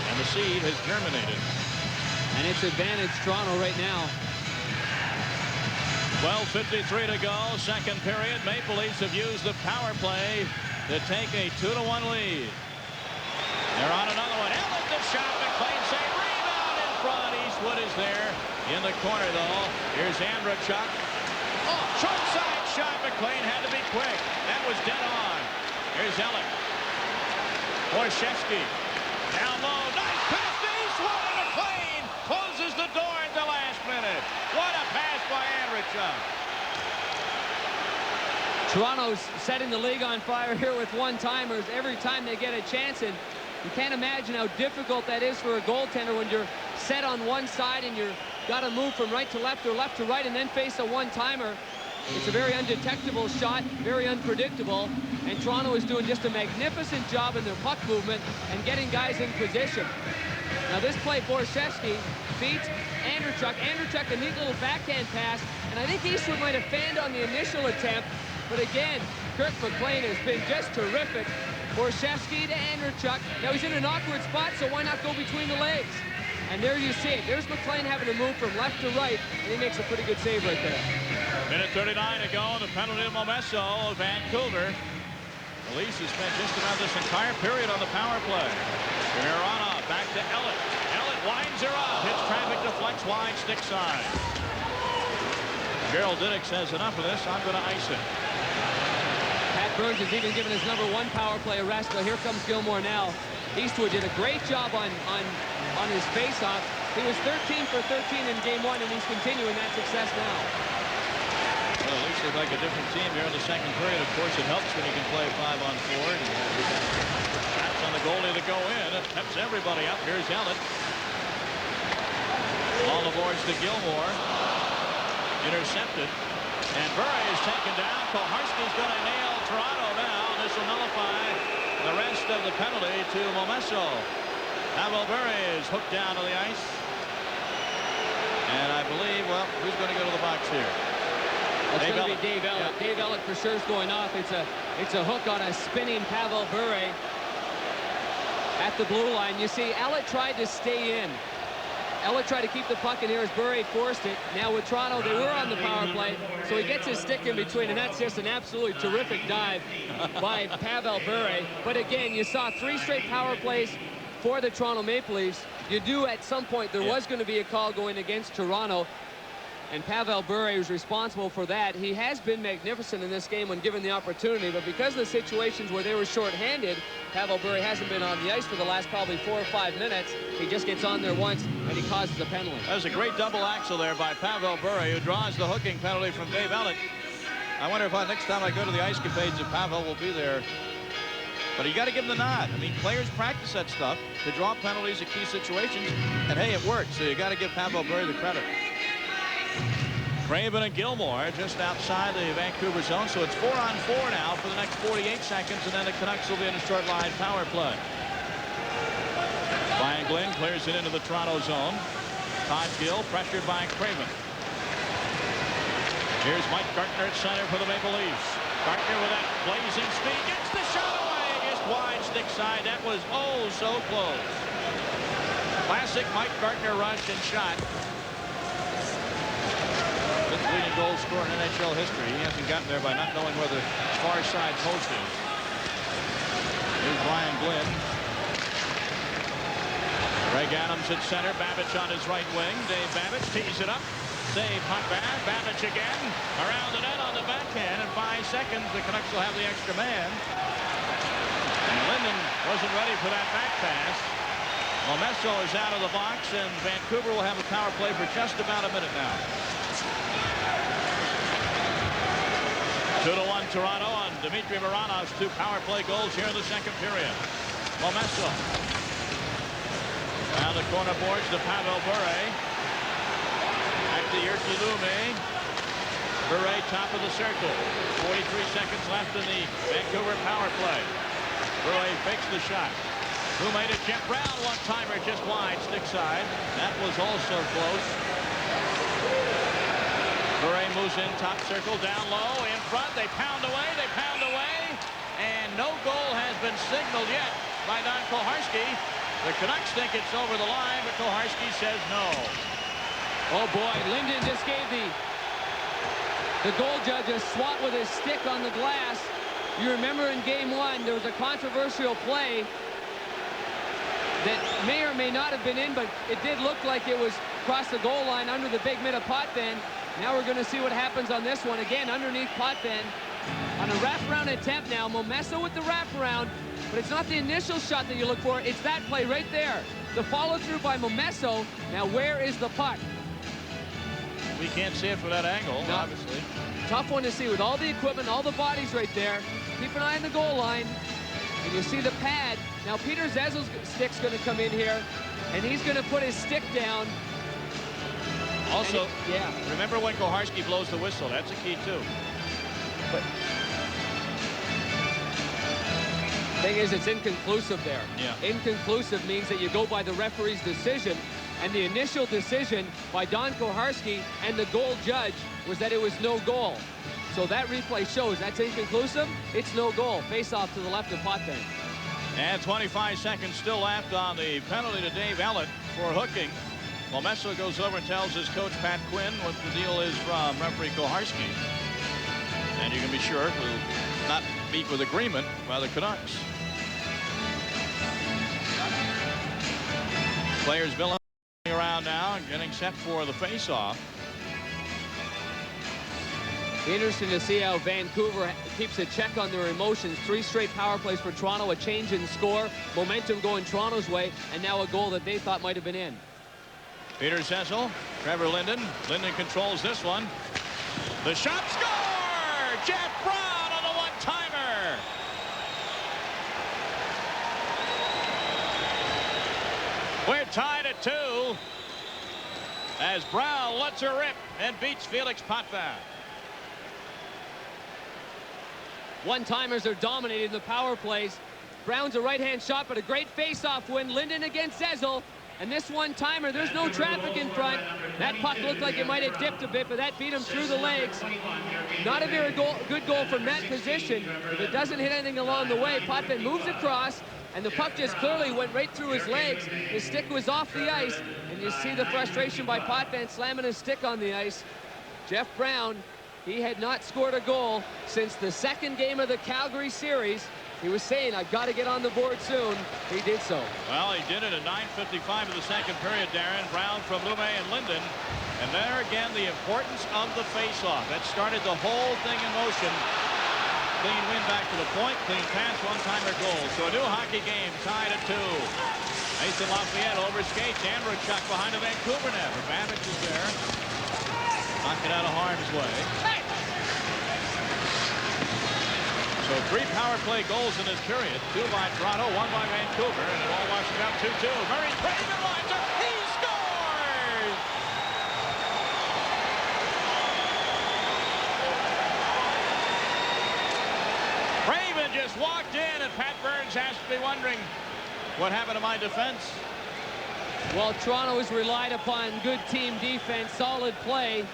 And the seed has germinated. And it's advantage Toronto right now. 12:53 to go, second period. Maple Leafs have used the power play to take a 2-1 lead. They're on another one. Ellett the shot. McLean save. Rebound in front. Eastwood is there. in the corner, though. Here's Andrechuk. Oh, short side shot. McLean had to be quick. That was dead on. Here's Elliott. Borshevsky. Down low. Nice pass to Eastwood. And McLean closes the door at the last minute. What a pass by Andrechuk. Toronto's setting the league on fire here with one-timers every time they get a chance, and you can't imagine how difficult that is for a goaltender when you're set on one side and you've got to move from right to left or left to right and then face a one-timer. It's a very undetectable shot, very unpredictable, and Toronto is doing just a magnificent job in their puck movement and getting guys in position. Now this play, Borshevsky beats Andrechuk. Andrechuk, a neat little backhand pass, and I think Eastwood might have fanned on the initial attempt, but again, Kirk McLean has been just terrific. Borshevsky to Andrechuk. Now he's in an awkward spot, so why not go between the legs? And there you see it. There's McLean having to move from left to right, and he makes a pretty good save right there. Minute 39 to go. The penalty to Momesso of Vancouver. The Leafs has spent just about this entire period on the power play. Mironov back to Elliott. Elliott winds her up. Hits traffic, deflects wide, stick side. Gerald Diddick says, enough of this. I'm going to ice it. Pat Burns has even given his #1 power play a rest, but here comes Gilmore now. Eastwood did a great job on his face-off. He was 13 for 13 in game 1, and he's continuing that success now. Well, at least look like a different team here in the second period. Of course, it helps when you can play 5-on-4. Shots on the goalie that go in. It peps everybody up. Here's Elliott. All the boards to Gilmore. Intercepted. And Burry is taken down. Koharski's going to nail Toronto now. This will nullify the rest of the penalty to Momesso. Pavel Burry is hooked down to the ice. And I believe, well, who's going to go to the box here? It's going to be Dave Elliott. Yeah. Dave Elliott for sure is going off. It's a hook on a spinning Pavel Bure at the blue line. You see, Elliott tried to stay in. Elliott tried to keep the puck in here as Bure forced it. Now with Toronto, they were on the power play, so he gets his stick in between, and that's just an absolutely terrific dive by Pavel Bure. But again, you saw 3 straight power plays for the Toronto Maple Leafs. You knew at some point there was going to be a call going against Toronto. And Pavel Bure was responsible for that. He has been magnificent in this game when given the opportunity, but because of the situations where they were shorthanded, Pavel Bure hasn't been on the ice for the last probably 4 or 5 minutes. He just gets on there once, and he causes a penalty. That was a great double axel there by Pavel Bure, who draws the hooking penalty from Dave Elliott. I wonder if next time I go to the ice capades, if Pavel will be there. But you got to give him the nod. I mean, players practice that stuff to draw penalties at key situations, and hey, it works. So you got to give Pavel Bure the credit. Craven and Gilmore just outside the Vancouver zone, so it's 4-on-4 now for the next 48 seconds, and then the Canucks will be in a short line power play. Brian Glynn clears it into the Toronto zone. Todd Gill pressured by Craven. Here's Mike Gartner at center for the Maple Leafs. Gartner with that blazing speed gets the shot away, just wide stick side. That was oh so close. Classic Mike Gartner rush and shot. Leading goal scorer in NHL history. He hasn't gotten there by not knowing where the far side post is. Here's Brian Glynn. Greg Adams at center. Babbage on his right wing. Dave Babbage tees it up. Save puck back. Babbage again. Around the net on the backhand. In 5 seconds, the Canucks will have the extra man. And Linden wasn't ready for that back pass. Momesso is out of the box, and Vancouver will have a power play for just about a minute now. 2-1 Toronto on Dmitry Mironov's 2 power play goals here in the second period. Momesso. Down the corner boards to Pavel Bure. Back to Jyrki Lumme. Bure top of the circle. 43 seconds left in the Vancouver power play. Bure fakes the shot. Lumme to Jeff Brown. One-timer just wide, stick side. That was also close. Bure moves in top circle, down low, in front. They pound away, and no goal has been signaled yet by Don Koharski. The Canucks think it's over the line, but Koharski says no. Oh boy, Linden just gave the goal judge a swat with his stick on the glass. You remember in game 1, there was a controversial play that may or may not have been in, but it did look like it was across the goal line under the big mid of Potvin. Now we're going to see what happens on this one. Again, underneath Potvin. On a wraparound attempt now, Momesso with the wraparound, but it's not the initial shot that you look for. It's that play right there. The follow-through by Momesso. Now, where is the puck? We can't see it from that angle, No. obviously. Tough one to see with all the equipment, all the bodies right there. Keep an eye on the goal line. And you see the pad. Now, Peter Zezel's stick's going to come in here, and he's going to put his stick down. Also, yeah. Remember when Koharski blows the whistle. That's a key, too. But thing is, it's inconclusive there. Yeah. Inconclusive means that you go by the referee's decision, and the initial decision by Don Koharski and the goal judge was that it was no goal. So that replay shows that's inconclusive. It's no goal. Face off to the left of Potvin. And 25 seconds still left on the penalty to Dave Ellett for hooking. Momesso goes over and tells his coach, Pat Quinn, what the deal is from referee Koharski. And you can be sure it will not meet with agreement by the Canucks. Players milling around now and getting set for the face-off. Interesting to see how Vancouver keeps a check on their emotions. 3 straight power plays for Toronto, a change in score, momentum going Toronto's way, and now a goal that they thought might have been in. Peter Zezel, Trevor Linden. Linden controls this one. The shot, score! Jeff Brown on the one-timer. We're tied at 2 as Brown lets her rip and beats Felix Potvin. One-timers are dominating the power plays. Brown's a right-hand shot, but a great face-off win. Linden against Zezel. And this one-timer, there's no traffic in front. That puck looked like it might have dipped a bit, but that beat him through the legs. Not a very good goal from that position. If it doesn't hit anything along the way, Potvin moves across, and the puck just clearly went right through his legs. His stick was off the ice, and you see the frustration by Potvin slamming his stick on the ice. Jeff Brown, he had not scored a goal since the second game of the Calgary series. He was saying, I've got to get on the board soon. He did so. Well, he did it at 9:55 of the second period, Darren. Brown from Lume and Linden. And there again, the importance of the face-off. That started the whole thing in motion. Clean win back to the point. Clean pass, one-timer goal. So a new hockey game tied at 2. Mason Lafayette over skates. Andrechuk behind the Vancouver net. Babbage is there. Knocked it out of harm's way. So 3 power play goals in this period. 2 by Toronto, 1 by Vancouver, and it all washes out 2-2. Murray Craven lines up. He scores! Craven just walked in, and Pat Burns has to be wondering what happened to my defense. Well, Toronto has relied upon good team defense, solid play.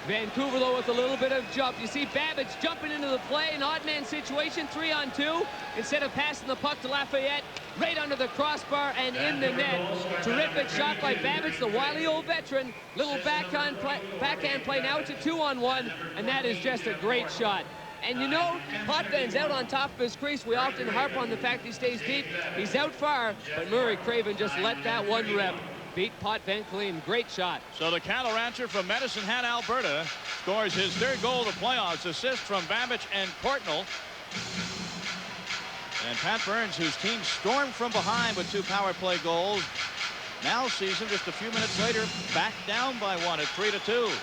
Vancouver, though, with a little bit of jump. You see Babbage jumping into the play, an odd man situation, 3-on-2. Instead of passing the puck to Lafayette, right under the crossbar and in the net. Terrific shot by Babbage, the wily old veteran. Little backhand play. Now it's a 2-on-1, and that is just a great shot. And you know, Potvin's out on top of his crease. We often harp on the fact he stays deep. He's out far, but Murray Craven just let that one rip. Beat Potvin clean. Great shot. So the cattle rancher from Medicine Hat, Alberta, scores his 3rd goal of the playoffs. Assist from Babbage and Courtnall. And Pat Burns, whose team stormed from behind with 2 power play goals, now sees him just a few minutes later back down by 1 at 3-2.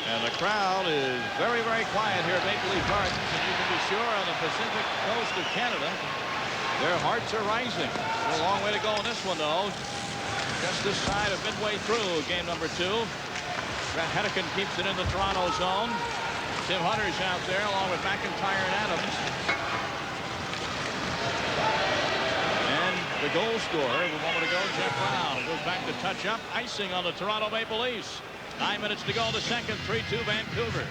And the crowd is very, very quiet here at Maple Leaf Gardens, and you can be sure on the Pacific coast of Canada, their hearts are rising. A long way to go in this one, though. Just this side of midway through game number 2. Brett Hedican keeps it in the Toronto zone. Tim Hunter's out there along with McIntyre and Adams. And the goal scorer, a moment ago, Jeff Brown, goes back to touch up. Icing on the Toronto Maple Leafs. 9 minutes to go in the second. 3-2 Vancouver.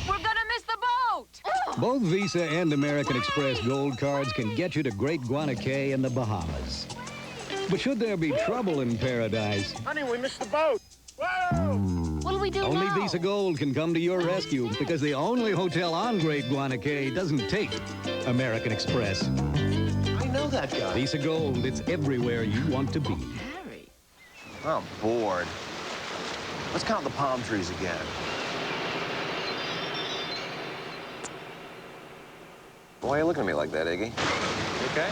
We're gonna miss the boat! Both Visa and American Express gold cards can get you to Great Guana Cay in the Bahamas. But should there be trouble in paradise, Honey, we missed the boat! Whoa! What'll we do? do Only now? Visa Gold can come to your rescue because the only hotel on Great Guana Cay doesn't take American Express. I know that guy. Visa Gold, it's everywhere you want to be. I'm bored. Let's count the palm trees again. Why are you looking at me like that, Iggy? You okay?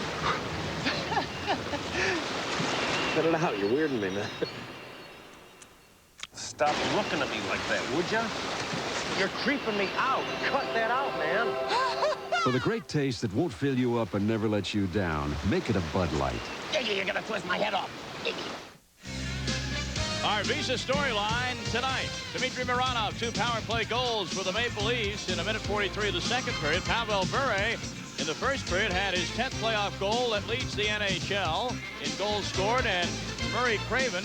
Cut it out. You're weirding me, man. Stop looking at me like that, would ya? You're creeping me out. Cut that out, man. For the great taste that won't fill you up and never let you down, make it a Bud Light. Iggy, you're gonna twist my head off. Iggy. Our Visa storyline tonight. Dmitry Mironov, 2 power play goals for the Maple Leafs in a minute 43 of the second period. Pavel Bure in the first period had his 10th playoff goal that leads the NHL in goals scored, and Murray Craven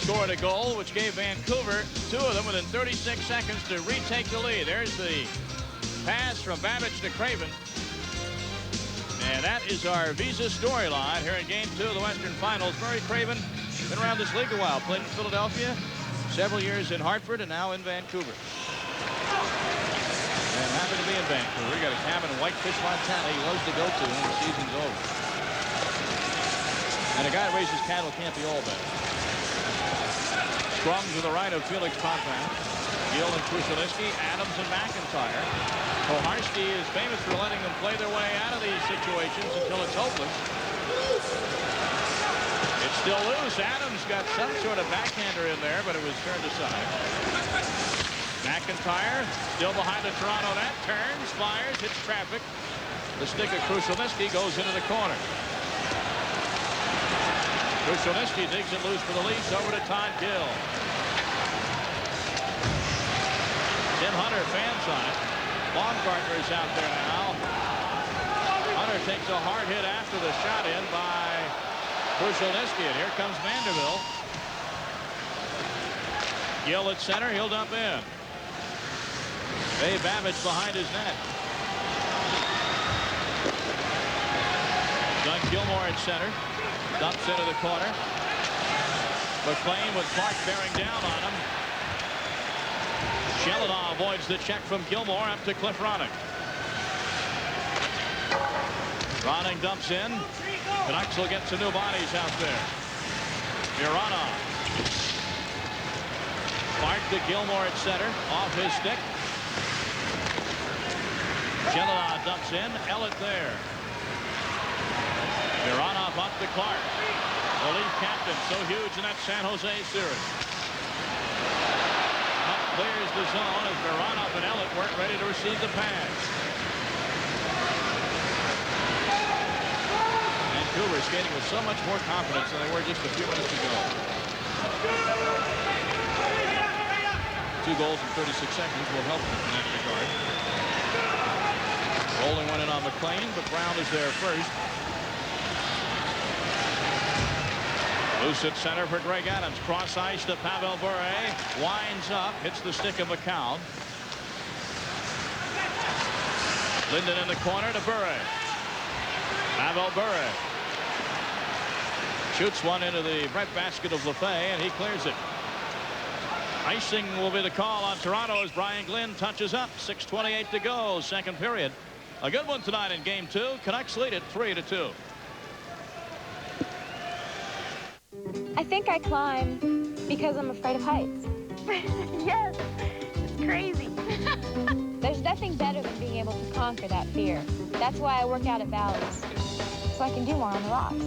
scored a goal which gave Vancouver 2 of them within 36 seconds to retake the lead. There's the pass from Babbage to Craven. And that is our Visa storyline here in Game 2 of the Western Finals. Murray Craven been around this league a while. Played in Philadelphia, several years in Hartford, and now in Vancouver. And happy to be in Vancouver. He got a cabin in Whitefish, Montana. He loves to go to when the season's over. And a guy who raises cattle can't be all bad. Scrum to the right of Felix Potvin. Gill and Krushelnyski, Adams and McIntyre. Koharski is famous for letting them play their way out of these situations until it's hopeless. It's still loose. Adams got some sort of backhander in there, but it was turned aside. McIntyre still behind the Toronto net. Turns, fires, hits traffic. The stick of Krushelnyski goes into the corner. Krushelnyski digs it loose for the Leafs over to Todd Gill. Tim Hunter fans on it. Baumgartner is out there now. Hunter takes a hard hit after the shot in by Krushelnyski, and here comes Vanderbilt. Gill at center, he'll dump in. Dave Babbage behind his net. Doug Gilmour at center. Dumps into the corner. McLean with Clark bearing down on him. Shellenau avoids the check from Gilmour up to Cliff Ronning. Ronning dumps in. Canucks will get some new bodies out there. Mironov. Clark to Gilmour at center. Off his stick. Shellenau dumps in. Ellett there. Mironov up to Clark. The Leaf captain, so huge in that San Jose series. Puck clears the zone as Mironov and Ellett weren't ready to receive the pass. Vancouver skating with so much more confidence than they were just a few minutes ago. 2 goals in 36 seconds will help them in that regard. Rolling one in on McLean, but Brown is there first. Loose at center for Greg Adams. Cross ice to Pavel Bure. Winds up. Hits the stick of McCown. Linden in the corner to Bure. Pavel Bure. Shoots one into the breadbasket of Lefay, and he clears it. Icing will be the call on Toronto as Brian Glynn touches up. 6:28 to go. Second period. A good one tonight in Game 2. Canucks lead it 3-2. I think I climb because I'm afraid of heights. Yes, it's crazy. There's nothing better than being able to conquer that fear. That's why I work out at Valleys, so I can do more on the rocks.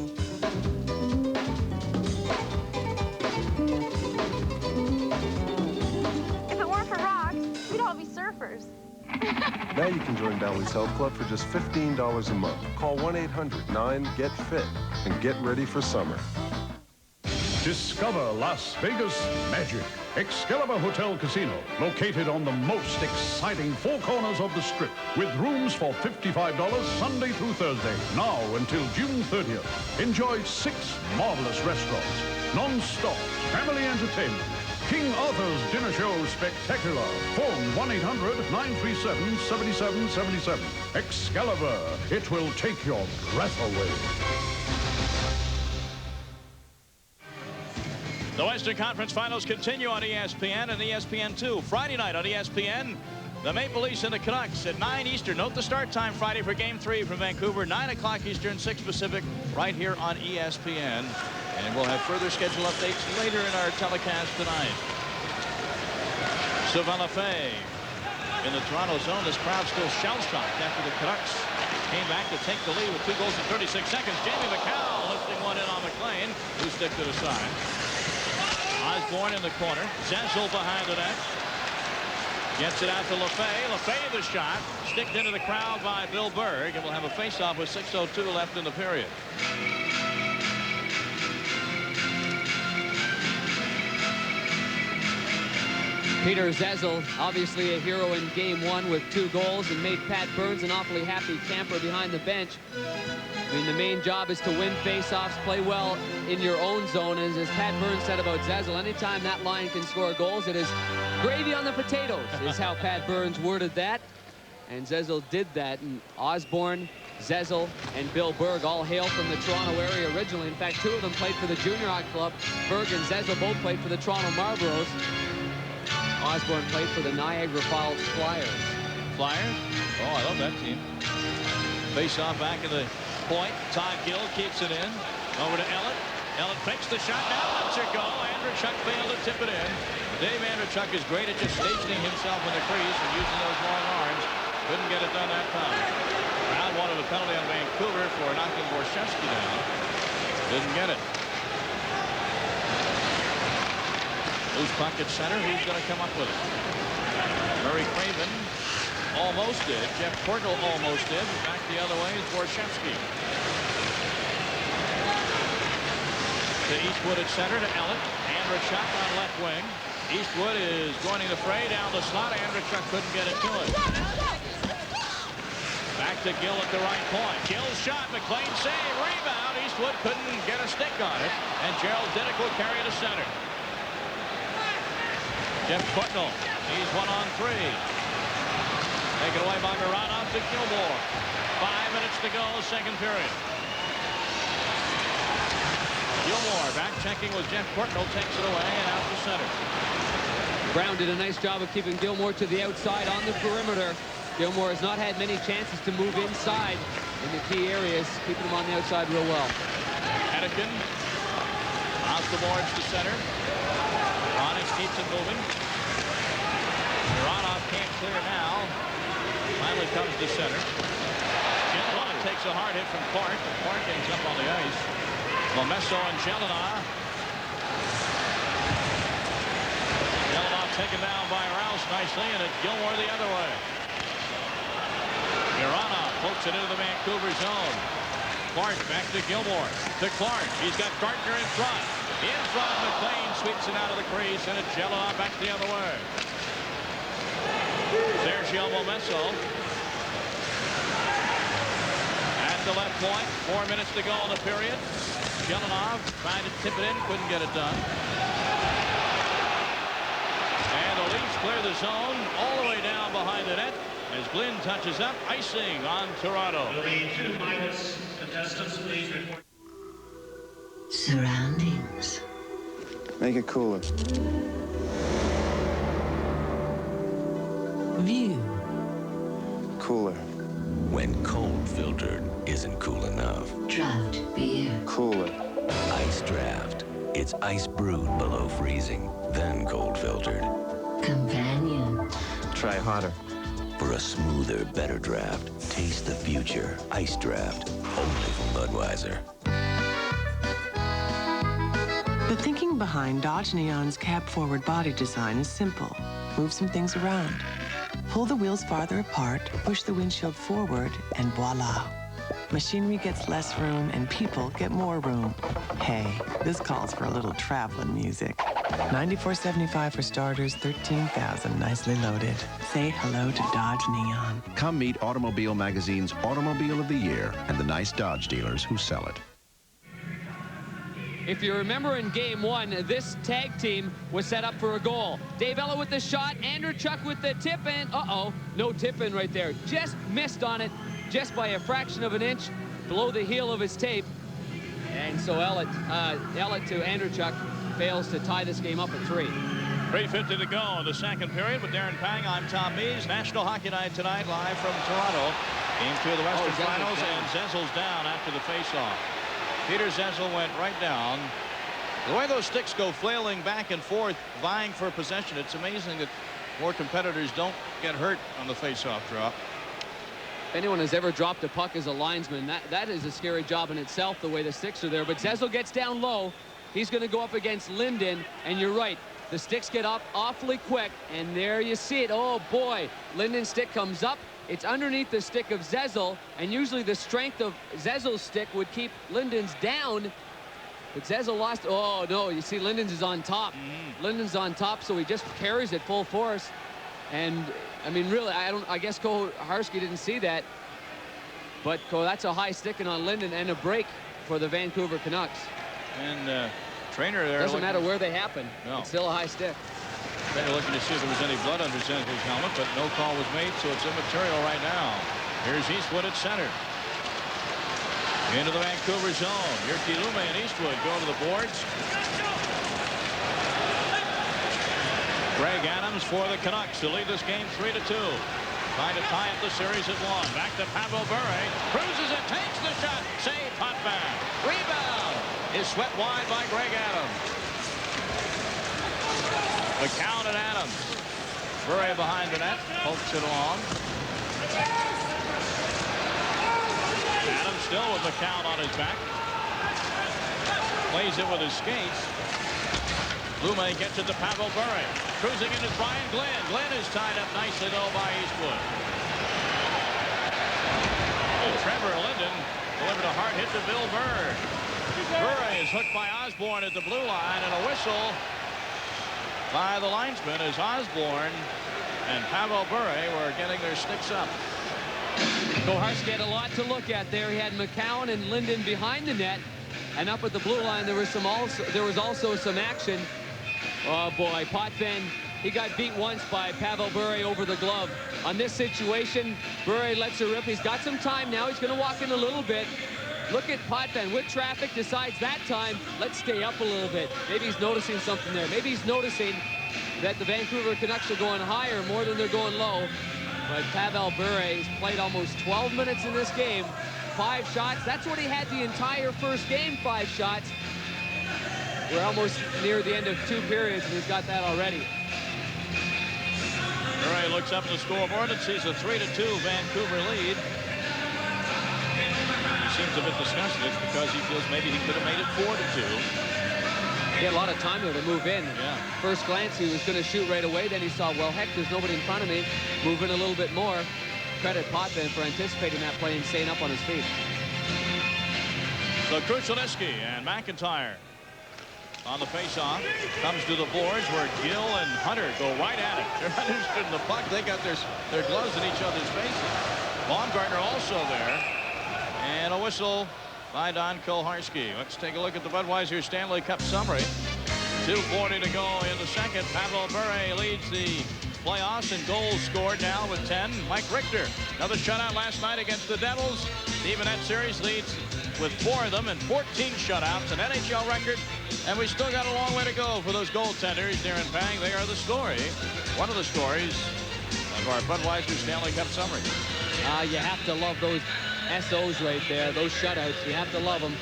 If it weren't for rocks, we'd all be surfers. Now you can join Bally's Health Club for just $15 a month. Call 1-800-9-GET-FIT and get ready for summer. Discover Las Vegas magic. Excalibur Hotel Casino, located on the most exciting 4 corners of the Strip, with rooms for $55 Sunday through Thursday, now until June 30th. Enjoy 6 marvelous restaurants, non-stop family entertainment, King Arthur's Dinner Show Spectacular. Phone 1-800-937-7777. Excalibur, it will take your breath away. The Western Conference Finals continue on ESPN and ESPN2. Friday night on ESPN, the Maple Leafs and the Canucks at 9 Eastern. Note the start time Friday for Game 3 from Vancouver, 9 o'clock Eastern, 6 Pacific, right here on ESPN. And we'll have further schedule updates later in our telecast tonight. Sylvain in the Toronto zone. This crowd still shell-shocked after the Canucks came back to take the lead with 2 goals in 36 seconds. Jamie McCall lifting one in on McLean, who stick to the side. Osborne in the corner. Zezel behind the net. Gets it out to Lefay. Lefay the shot. Sticked into the crowd by Bill Berg. And we'll have a face-off with 6:02 left in the period. Peter Zezel, obviously a hero in Game 1 with 2 goals and made Pat Burns an awfully happy camper behind the bench. I mean, the main job is to win faceoffs, play well in your own zone. And as Pat Burns said about Zezel, anytime that line can score goals, it is gravy on the potatoes, is how Pat Burns worded that. And Zezel did that. And Osborne, Zezel, and Bill Berg all hail from the Toronto area originally. In fact, 2 of them played for the junior hockey club. Berg and Zezel both played for the Toronto Marlboros. Osborne played for the Niagara Falls Flyers. Flyers? Oh, I love that team. Face off back at the point. Todd Gill keeps it in. Over to Ellett. Ellett fakes the shot. Now lets it go. Andrechuk failed to tip it in. Dave Andrechuk is great at just stationing himself in the crease and using those long arms. Couldn't get it done that time. Crowd wanted a penalty on Vancouver for knocking Borshevsky down. Didn't get it. Loose puck at center. Who's going to come up with it? Murray Craven almost did. Jeff Portal almost did. Back the other way is Borshevsky. To Eastwood at center to Ellett. Andrechuk on left wing. Eastwood is joining the fray down the slot. Andrechuk couldn't get it to him. Back to Gill at the right point. Gill's shot. McLean save. Rebound. Eastwood couldn't get a stick on it. And Gerald Diddick will carry to center. Jeff Putnell, he's 1-on-3. Taken away by Mironov to Gilmore. 5 minutes to go, second period. Gilmore back checking with Jeff Putnell, takes it away and out to center. Brown did a nice job of keeping Gilmore to the outside on the perimeter. Gilmore has not had many chances to move inside in the key areas, keeping him on the outside real well. Anakin, off the boards to center. Onyx keeps it moving. Mironov can't clear now. Finally comes to center. Jelena takes a hard hit from Clark. Clark ends up on the ice. Momesso and Jelena. Jelena taken down by Rouse nicely, and it's Gilmore the other way. Mironov pokes it into the Vancouver zone. Clark back to Gilmore. To Clark. He's got Gardner in front. In front, McLean sweeps it out of the crease, and it's Jelena back the other way. Sergio Momesso. At the left point, 4 minutes to go in the period. Jelena trying to tip it in, couldn't get it done. And the Leafs clear the zone all the way down behind the net as Glynn touches up, icing on Toronto. Contestants, please report. Surroundings. Make it cooler. View. Cooler. When cold filtered isn't cool enough. Draft beer. Cooler. Ice draft. It's ice brewed below freezing, then cold filtered. Companion. Try harder. For a smoother, better draft, taste the future. Ice draft. Only from Budweiser. The thinking behind Dodge Neon's cab-forward body design is simple. Move some things around. Pull the wheels farther apart, push the windshield forward, and voila. Machinery gets less room, and people get more room. Hey, this calls for a little traveling music. $94.75 for starters, $13,000 nicely loaded. Say hello to Dodge Neon. Come meet Automobile Magazine's Automobile of the Year and the nice Dodge dealers who sell it. If you remember in Game 1, this tag team was set up for a goal. Dave Ella with the shot, Andrechuk with the tip, and uh-oh, no tip in right there. Just missed on it, just by a fraction of an inch below the heel of his tape. And so Ellett to Andrechuk. fails to tie this game up at 3. 3:50 to go in the second period with Darren Pang. I'm Tom Mees. National Hockey Night tonight live from Toronto. Game 2 of the Western Finals, and Zezel's down after the faceoff. Peter Zezel went right down. The way those sticks go flailing back and forth, vying for possession, it's amazing that more competitors don't get hurt on the faceoff drop. If anyone has ever dropped a puck as a linesman, that is a scary job in itself, the way the sticks are there. But Zezel gets down low. He's going to go up against Linden, and you're right. The sticks get up awfully quick, and there you see it. Oh, boy. Linden's stick comes up. It's underneath the stick of Zezel, and usually the strength of Zezel's stick would keep Linden's down. But Zezel lost. Oh, no. You see, Linden's is on top. Linden's on top, so he just carries it full force. And, I mean, really, I guess Koharski didn't see that. But that's a high sticking on Linden and a break for the Vancouver Canucks. And trainer there. Doesn't matter where they happen. No. It's still a high stick. Trainer looking to see if there was any blood under Zezel's helmet, but no call was made, so it's immaterial right now. Here's Eastwood at center. Into the Vancouver zone. Jyrki Lume and Eastwood go to the boards. Greg Adams for the Canucks to lead this game 3-2. Trying to tie up the series at 1. Back to Pavel Bure. Cruises it, takes the shot. Save, Potvin. Rebound is swept wide by Greg Adams. McCown and Adams. Bure behind the net. Pokes it along. Adams still with McCown on his back. Plays it with his skates. Lume gets it to Pavel Bure. Cruising in is Brian Glenn. Glenn is tied up nicely, though, by Eastwood. Trevor Linden delivered a hard hit to Bill Bird. Bure is hooked by Osborne at the blue line, and a whistle by the linesman as Osborne and Pavel Bure were getting their sticks up. Koharski had a lot to look at there. He had McCown and Linden behind the net, and up at the blue line there was also some action. Oh boy, Potvin, he got beat once by Pavel Bure over the glove. On this situation, Bure lets it rip. He's got some time now. He's going to walk in a little bit. Look at Potvin with traffic, decides that time, let's stay up a little bit. Maybe he's noticing something there. Maybe he's noticing that the Vancouver Canucks are going higher more than they're going low. But Pavel Bure has played almost 12 minutes in this game. 5 shots. That's what he had the entire first game, 5 shots. We're almost near the end of 2 periods, and he's got that already. Bure looks up at the scoreboard and sees a 3-2 Vancouver lead. He seems a bit disgusted. It's because he feels maybe he could have made it 4-2. He had a lot of time there to move in. Yeah. First glance, he was going to shoot right away. Then he saw, well, heck, there's nobody in front of me. Move in a little bit more. Credit Potvin for anticipating that play and staying up on his feet. So Krushelnyski and McIntyre on the faceoff. Comes to the boards where Gill and Hunter go right at it. They're not interested in the puck. They got their gloves in each other's faces. Baumgartner also there. And a whistle by Don Koharski. Let's take a look at the Budweiser Stanley Cup summary. 2:40 to go in the second. Pavel Bure leads the playoffs in goals scored now with 10. Mike Richter, another shutout last night against the Devils. The even net series leads with 4 of them and 14 shutouts, an NHL record. And we still got a long way to go for those goaltenders. Darren Pang, they are the story. One of the stories of our Budweiser Stanley Cup summary. You have to love those SOs right there, those shutouts. You have to love them.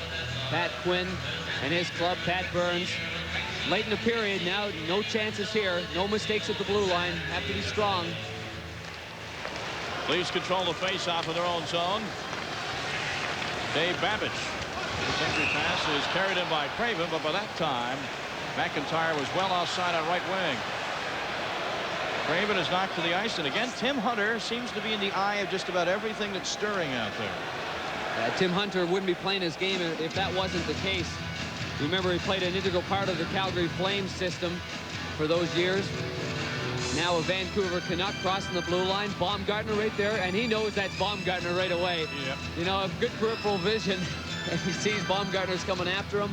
Pat Quinn and his club, Pat Burns. Late in the period now, no chances here. No mistakes at the blue line. Have to be strong. Please control the face-off of their own zone. Dave Babbage. His entry pass is carried in by Craven, but by that time, McIntyre was well outside on right wing. Craven is knocked to the ice, and again, Tim Hunter seems to be in the eye of just about everything that's stirring out there. Tim Hunter wouldn't be playing his game if that wasn't the case. Remember, he played an integral part of the Calgary Flames system for those years. Now a Vancouver Canuck crossing the blue line. Baumgartner right there, and he knows that's Baumgartner right away. Yep. You know, a good peripheral vision. And he sees Baumgartner's coming after him.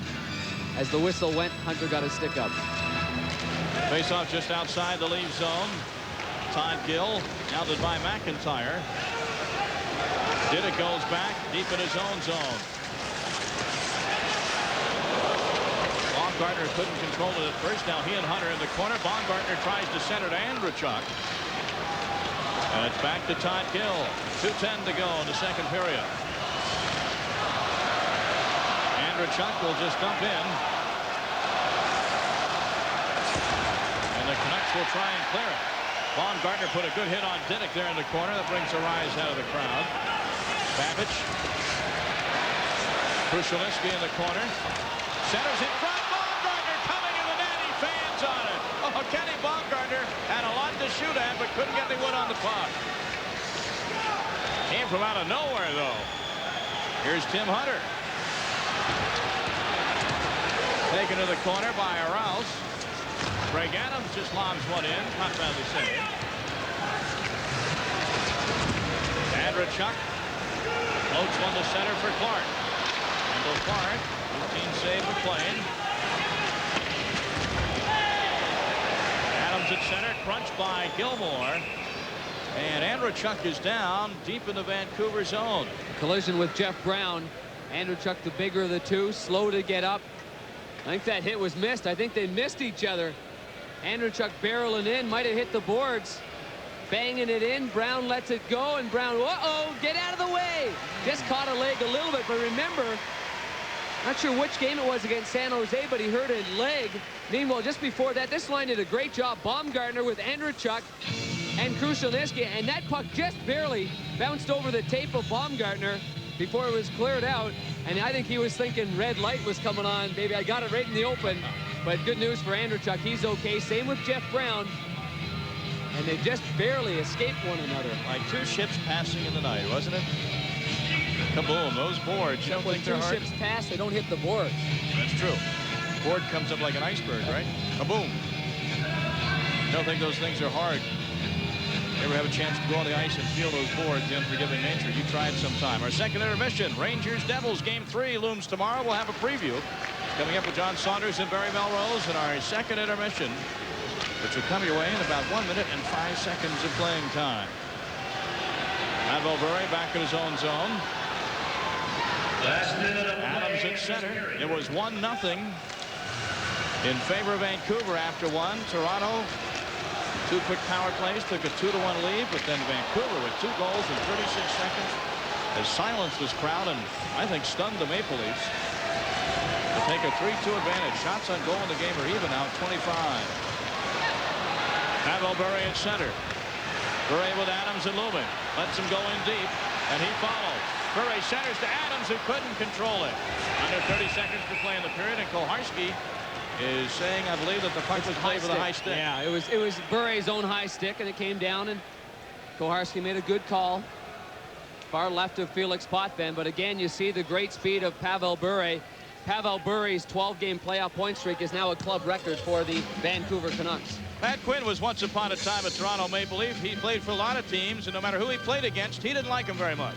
As the whistle went, Hunter got his stick up. Face-off just outside the leave zone. Todd Gill, outed by McIntyre. Diddick goes back deep in his own zone. Baumgartner couldn't control it at first. Now he and Hunter in the corner. Baumgartner tries to center to Andrechuk. And it's back to Todd Gill. 2:10 to go in the second period. Andrechuk will just dump in. And the Canucks will try and clear it. Baumgartner put a good hit on Dinnick there in the corner. That brings a rise out of the crowd. Babbage. Krushelnyski in the corner. Centers in front. Baumgartner coming in the net. He fans on it. Oh, Kenny Baumgartner had a lot to shoot at, but couldn't get any wood on the puck. Came from out of nowhere, though. Here's Tim Hunter. Taken to the corner by Rouse. Greg Adams just lobs one in. Not badly saved. Andrechuk floats one to center for Clark. Kendall Clark, 15 save McLean. Adams at center, crunched by Gilmore. And Andrechuk is down deep in the Vancouver zone. Collision with Jeff Brown. Andrechuk, the bigger of the two, slow to get up. I think that hit was missed. I think they missed each other. Andrechuk barreling in, might have hit the boards. Banging it in. Brown lets it go, and Brown, uh-oh, get out of the way. Just caught a leg a little bit, but remember, not sure which game it was against San Jose, but he hurt a leg. Meanwhile, just before that, this line did a great job. Baumgartner with Andrechuk and Krushelnyski, and that puck just barely bounced over the tape of Baumgartner before it was cleared out. And I think he was thinking red light was coming on. Maybe I got it right in the open. But good news for Andrechuk. He's okay. Same with Jeff Brown. And they just barely escaped one another. Like two ships passing in the night, wasn't it? Kaboom, those boards. You don't think they're hard? When two ships pass, they don't hit the board. That's true. Board comes up like an iceberg, right? Kaboom. You don't think those things are hard? You ever have a chance to go on the ice and feel those boards, the unforgiving nature? You try it sometime. Our second intermission, Rangers-Devils, Game 3 looms tomorrow. We'll have a preview coming up with John Saunders and Barry Melrose in our second intermission, which will come your way in about 1 minute and 5 seconds of playing time. Pavel Bure back in his own zone. Adams at center. It was 1-0 in favor of Vancouver after one. Toronto, 2 quick power plays, took a 2-1 lead, but then Vancouver with 2 goals in 36 seconds has silenced this crowd and I think stunned the Maple Leafs to take a 3-2 advantage. Shots on goal in the game are even now, 25. Pavel Bure at center. Bure with Adams and Lumen. Lets him go in deep, and he follows. Bure centers to Adams, who couldn't control it. Under 30 seconds to play in the period, and Koharski is saying, I believe, that the puck was played with a high stick. Yeah, it was Bure's own high stick, and it came down, and Koharski made a good call. Far left of Felix Potvin, but again, you see the great speed of Pavel Bure. Pavel Bure's 12-game playoff point streak is now a club record for the Vancouver Canucks. Pat Quinn was once upon a time a Toronto Maple Leaf. He played for a lot of teams, and no matter who he played against, he didn't like him very much.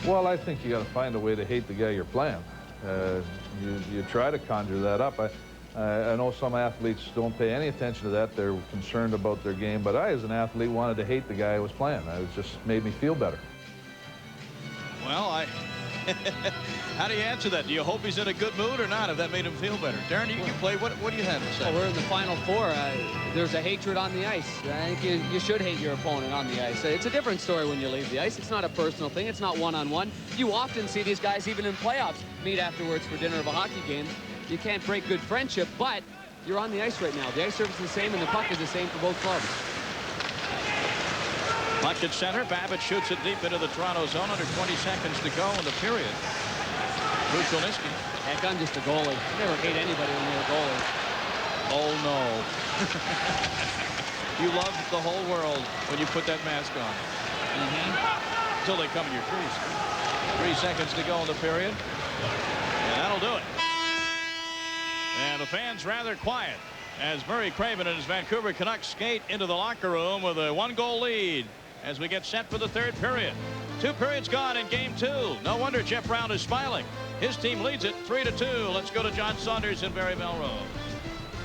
Well, I think you got to find a way to hate the guy you're playing. You try to conjure that up. I know some athletes don't pay any attention to that. They're concerned about their game, but I, as an athlete, wanted to hate the guy I was playing. It just made me feel better. Well, how do you answer that? Do you hope he's in a good mood or not, if that made him feel better? Darren, you play. What do you have to say? Well, we're in the Final Four. There's a hatred on the ice. I think you should hate your opponent on the ice. It's a different story when you leave the ice. It's not a personal thing. It's not one-on-one. You often see these guys, even in playoffs, meet afterwards for dinner of a hockey game. You can't break good friendship, but you're on the ice right now. The ice surface is the same, and the puck is the same for both clubs. Puck at center. Babbitt shoots it deep into the Toronto zone. Under 20 seconds to go in the period. Krushelnyski. Heck, I'm just a goalie. I never hate anybody when you're a goalie. Oh, no. You love the whole world when you put that mask on. Until they come in your crease. 3 seconds to go in the period. And that'll do it. And the fans rather quiet as Murray Craven and his Vancouver Canucks skate into the locker room with a 1-goal lead as we get set for the third period. 2 periods gone in game 2. No wonder Jeff Brown is smiling. His team leads it 3-2. Let's go to John Saunders and Barry Melrose.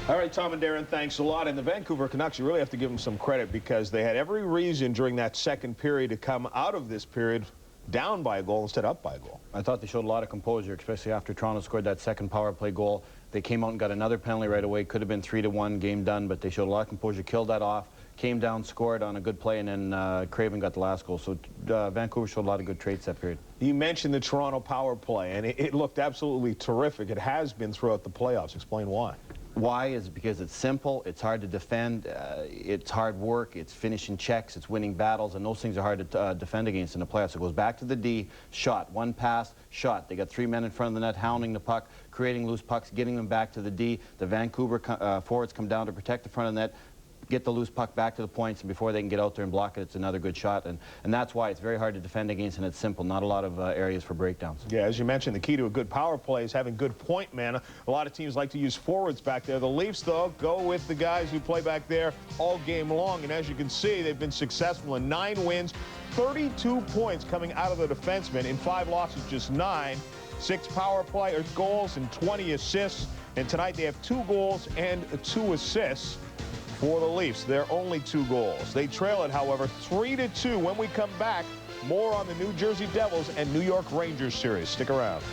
All right, Tom and Darren, thanks a lot. And the Vancouver Canucks, you really have to give them some credit because they had every reason during that second period to come out of this period down by a goal instead of up by a goal. I thought they showed a lot of composure, especially after Toronto scored that second power play goal. They came out and got another penalty right away. Could have been 3-1, game done, but they showed a lot of composure, killed that off, came down, scored on a good play, and then Craven got the last goal. So Vancouver showed a lot of good traits that period. You mentioned the Toronto power play, and it looked absolutely terrific. It has been throughout the playoffs. Explain why. Why is because it's simple, it's hard to defend, it's hard work, it's finishing checks, it's winning battles, and those things are hard to defend against in the playoffs. It goes back to the D, shot, one pass, shot. They got 3 men in front of the net hounding the puck, creating loose pucks, getting them back to the D. The Vancouver forwards come down to protect the front of the net, get the loose puck back to the points, and before they can get out there and block it, it's another good shot. And that's why it's very hard to defend against, and it's simple. Not a lot of areas for breakdowns. Yeah, as you mentioned, the key to a good power play is having good point man. A lot of teams like to use forwards back there. The Leafs, though, go with the guys who play back there all game long. And as you can see, they've been successful in 9 wins, 32 points coming out of the defensemen. In 5 losses, just 9. 6 power play or goals and 20 assists. And tonight they have 2 goals and 2 assists. For the Leafs, they're only 2 goals. They trail it, however, 3-2. When we come back, more on the New Jersey Devils and New York Rangers series. Stick around.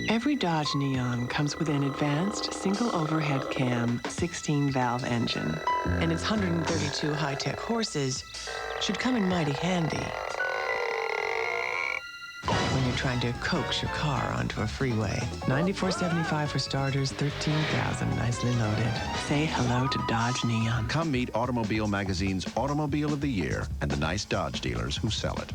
Every Dodge Neon comes with an advanced single overhead cam 16-valve engine, and its 132 high-tech horses should come in mighty handy when you're trying to coax your car onto a freeway. $94.75 for starters, $13,000 nicely loaded. Say hello to Dodge Neon. Come meet Automobile Magazine's Automobile of the Year and the nice Dodge dealers who sell it.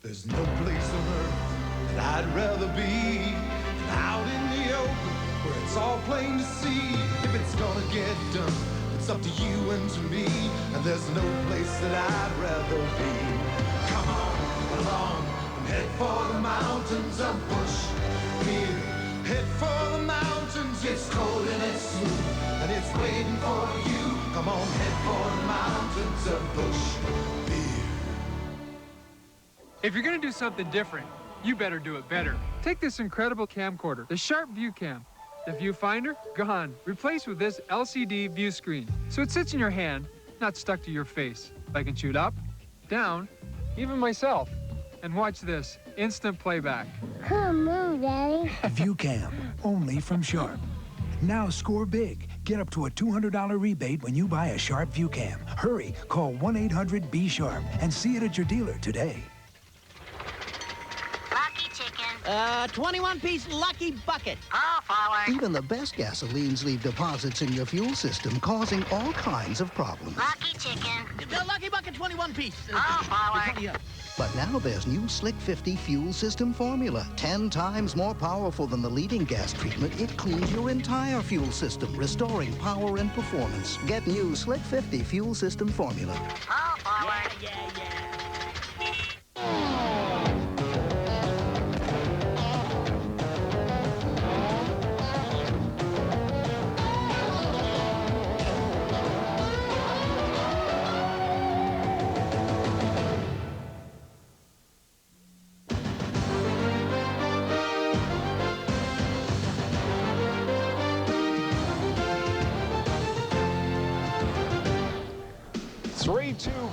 There's no place on earth that I'd rather be than out in the open where it's all plain to see. If it's gonna get done, it's up to you and to me, and there's no place that I'd rather be. Come on along. Head for the mountains of Bush Beer. Head for the mountains. It's cold and it's smooth, and it's waiting for you. Come on, head for the mountains of Bush Beer. If you're gonna do something different, you better do it better. Take this incredible camcorder, the Sharp View Cam. The viewfinder, gone. Replaced with this LCD view screen. So it sits in your hand, not stuck to your face. I can shoot up, down, even myself. And watch this, instant playback. Come on, Daddy. ViewCam, only from Sharp. Now score big. Get up to a $200 rebate when you buy a Sharp ViewCam. Hurry, call 1-800-B-SHARP and see it at your dealer today. Lucky chicken. 21-piece Lucky Bucket. Oh, forward. Even the best gasolines leave deposits in your fuel system, causing all kinds of problems. Lucky chicken. Lucky Bucket 21-piece. Oh, forward. But now there's new Slick 50 fuel system formula. 10 times more powerful than the leading gas treatment, it cleans your entire fuel system, restoring power and performance. Get new Slick 50 fuel system formula. Oh, forward. Yeah.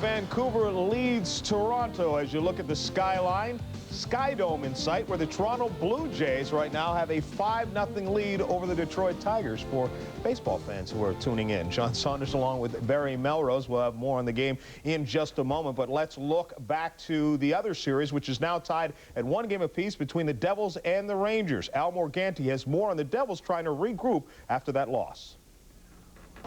Vancouver leads Toronto as you look at the skyline. Sky Dome in sight, where the Toronto Blue Jays right now have a 5-0 lead over the Detroit Tigers for baseball fans who are tuning in. John Saunders along with Barry Melrose. We'll have more on the game in just a moment, but let's look back to the other series, which is now tied at 1 game apiece between the Devils and the Rangers. Al Morganti has more on the Devils trying to regroup after that loss.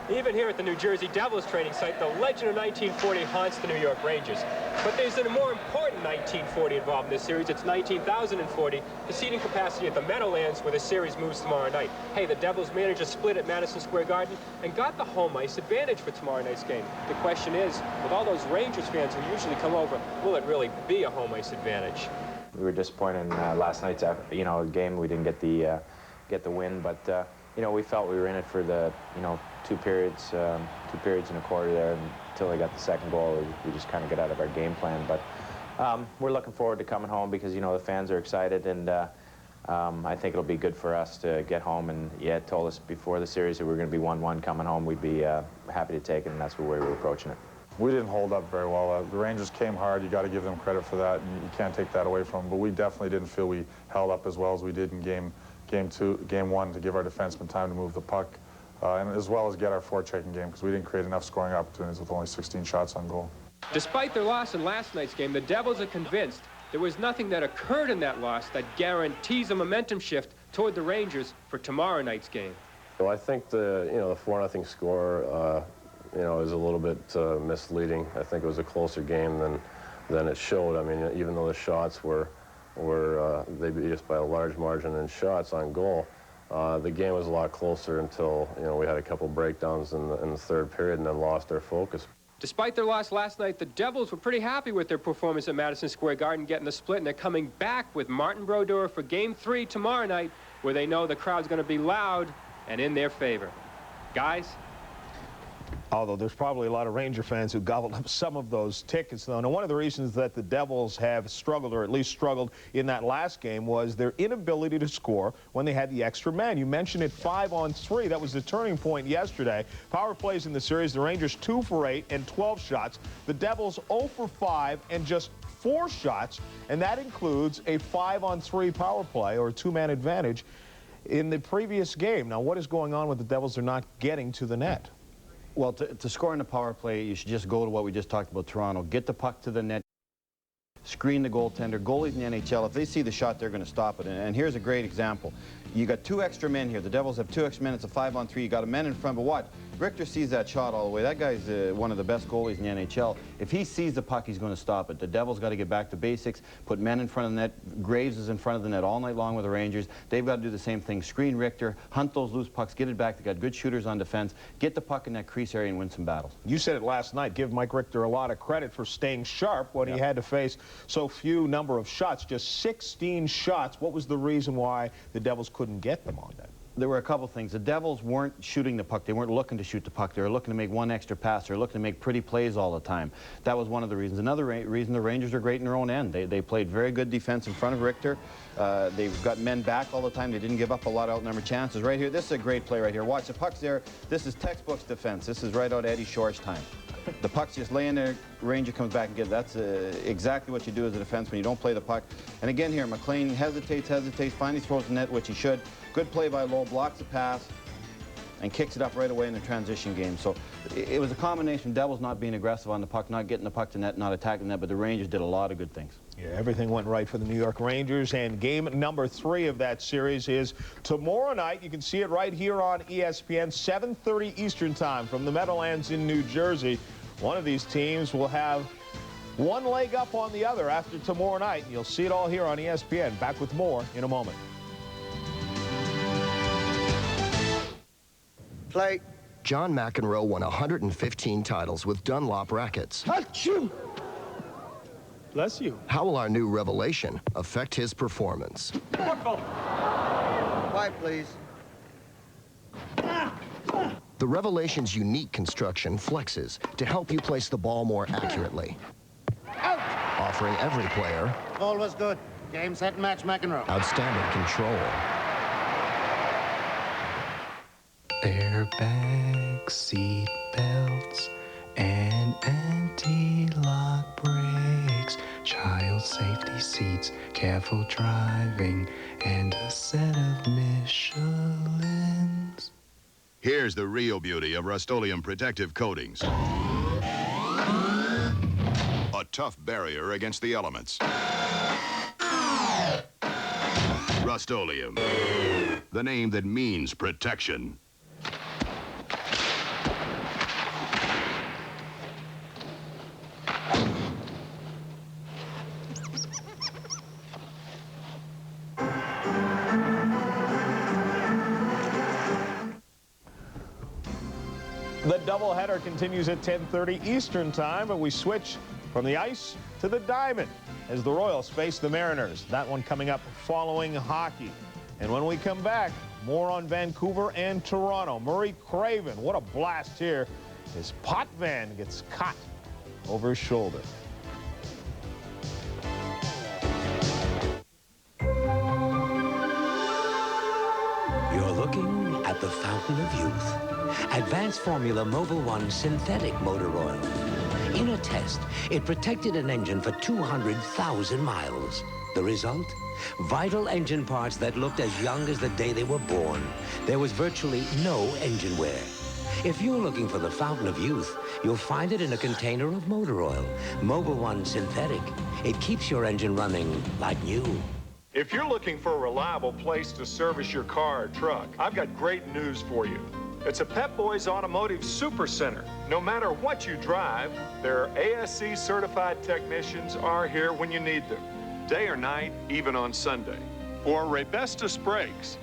Even here at the New Jersey Devils training site, the legend of 1940 haunts the New York Rangers. But there's a more important 1940 involved in this series. It's 19,040, the seating capacity at the Meadowlands, where the series moves tomorrow night. Hey, the Devils managed a split at Madison Square Garden and got the home ice advantage for tomorrow night's game. The question is, with all those Rangers fans who usually come over, will it really be a home ice advantage? We were disappointed in last night's game. We didn't get the win, but we felt we were in it for the 2 periods and a quarter there until they got the second goal. We just kind of got out of our game plan, but we're looking forward to coming home because the fans are excited, and I think it'll be good for us to get home, and yeah, told us before the series that we were going to be 1-1 coming home. We'd be happy to take it, and that's the way we were approaching it. We didn't hold up very well. The Rangers came hard. You got to give them credit for that, and you can't take that away from them. But we definitely didn't feel we held up as well as we did in game one to give our defensemen time to move the puck, and as well as get our forechecking game, because we didn't create enough scoring opportunities with only 16 shots on goal. Despite their loss in last night's game, the Devils are convinced there was nothing that occurred in that loss that guarantees a momentum shift toward the Rangers for tomorrow night's game. Well, I think the 4-0 score is a little bit misleading. I think it was a closer game than it showed. I mean, even though the shots were they beat us by a large margin in shots on goal, the game was a lot closer until we had a couple breakdowns in the third period and then lost our focus. Despite their loss last night, the Devils were pretty happy with their performance at Madison Square Garden, getting the split, and they're coming back with Martin Brodeur for Game 3 tomorrow night, where they know the crowd's going to be loud and in their favor. Guys? Although there's probably a lot of Ranger fans who gobbled up some of those tickets, though. Now, one of the reasons that the Devils have struggled, or at least struggled in that last game, was their inability to score when they had the extra man. You mentioned it, 5-on-3. That was the turning point yesterday. Power plays in the series, the Rangers 2 for 8 and 12 shots. The Devils 0 for 5 and just 4 shots, and that includes a 5-on-3 power play, or a two-man advantage, in the previous game. Now, what is going on with the Devils? They're not getting to the net. Well, to score in a power play, you should just go to what we just talked about, Toronto. Get the puck to the net, screen the goaltender. Goalies in the NHL, if they see the shot, they're going to stop it. And here's a great example. You got 2 extra men here. The Devils have 2 extra men. It's a 5-on-3. You got a man in front, but watch. Richter sees that shot all the way. That guy's one of the best goalies in the NHL. If he sees the puck, he's going to stop it. The Devils got to get back to basics, put men in front of the net. Graves is in front of the net all night long with the Rangers. They've got to do the same thing. Screen Richter, hunt those loose pucks, get it back. They got good shooters on defense. Get the puck in that crease area and win some battles. You said it last night. Give Mike Richter a lot of credit for staying sharp when he had to face so few number of shots, just 16 shots. What was the reason why the Devils couldn't get them on that? There were a couple things. The Devils weren't shooting the puck. They weren't looking to shoot the puck. They were looking to make one extra pass. They were looking to make pretty plays all the time. That was one of the reasons. Another reason, the Rangers are great in their own end. They played very good defense in front of Richter. They've got men back all the time. They didn't give up a lot of outnumbered chances. Right here, this is a great play right here. Watch, the puck's there. This is textbook defense. This is right out Eddie Shore's time. The puck's just laying there. Ranger comes back and gets it. That's exactly what you do as a defenseman. You don't play the puck. And again here, McLean hesitates, finally throws the net, which he should. Good play by Lowe, blocks the pass, and kicks it up right away in the transition game. So it was a combination of Devils not being aggressive on the puck, not getting the puck to net, not attacking net, but the Rangers did a lot of good things. Yeah, everything went right for the New York Rangers, and game number 3 of that series is tomorrow night. You can see it right here on ESPN, 7:30 Eastern Time from the Meadowlands in New Jersey. One of these teams will have one leg up on the other after tomorrow night. You'll see it all here on ESPN. Back with more in a moment. Play. John McEnroe won 115 titles with Dunlop rackets. Achoo! Bless you. How will our new revelation affect his performance? Quiet, please. The Revelation's unique construction flexes to help you place the ball more accurately, offering every player Ball was good. Game, set, match, McEnroe. outstanding control. Airbags, seat belts, and anti-lock brakes, child safety seats, careful driving, and a set of Michelins. Here's the real beauty of Rust-Oleum protective coatings. A tough barrier against the elements. Rust-Oleum, the name that means protection. The doubleheader continues at 10:30 Eastern Time, but we switch from the ice to the diamond as the Royals face the Mariners. That one coming up following hockey. And when we come back, more on Vancouver and Toronto. Murray Craven, what a blast here. His Potvin gets caught over his shoulder. fountain of youth. Advanced Formula Mobil 1 synthetic motor oil. In a test, it protected an engine for 200,000 miles. The result? Vital engine parts that looked as young as the day they were born. There was virtually no engine wear. If you're looking for the fountain of youth, you'll find it in a container of motor oil. Mobil 1 synthetic. It keeps your engine running like new. If you're looking for a reliable place to service your car or truck, I've got great news for you. It's a Pep Boys Automotive Super Center. No matter what you drive, their ASC certified technicians are here when you need them, day or night, even on Sunday. For Raybestos brakes,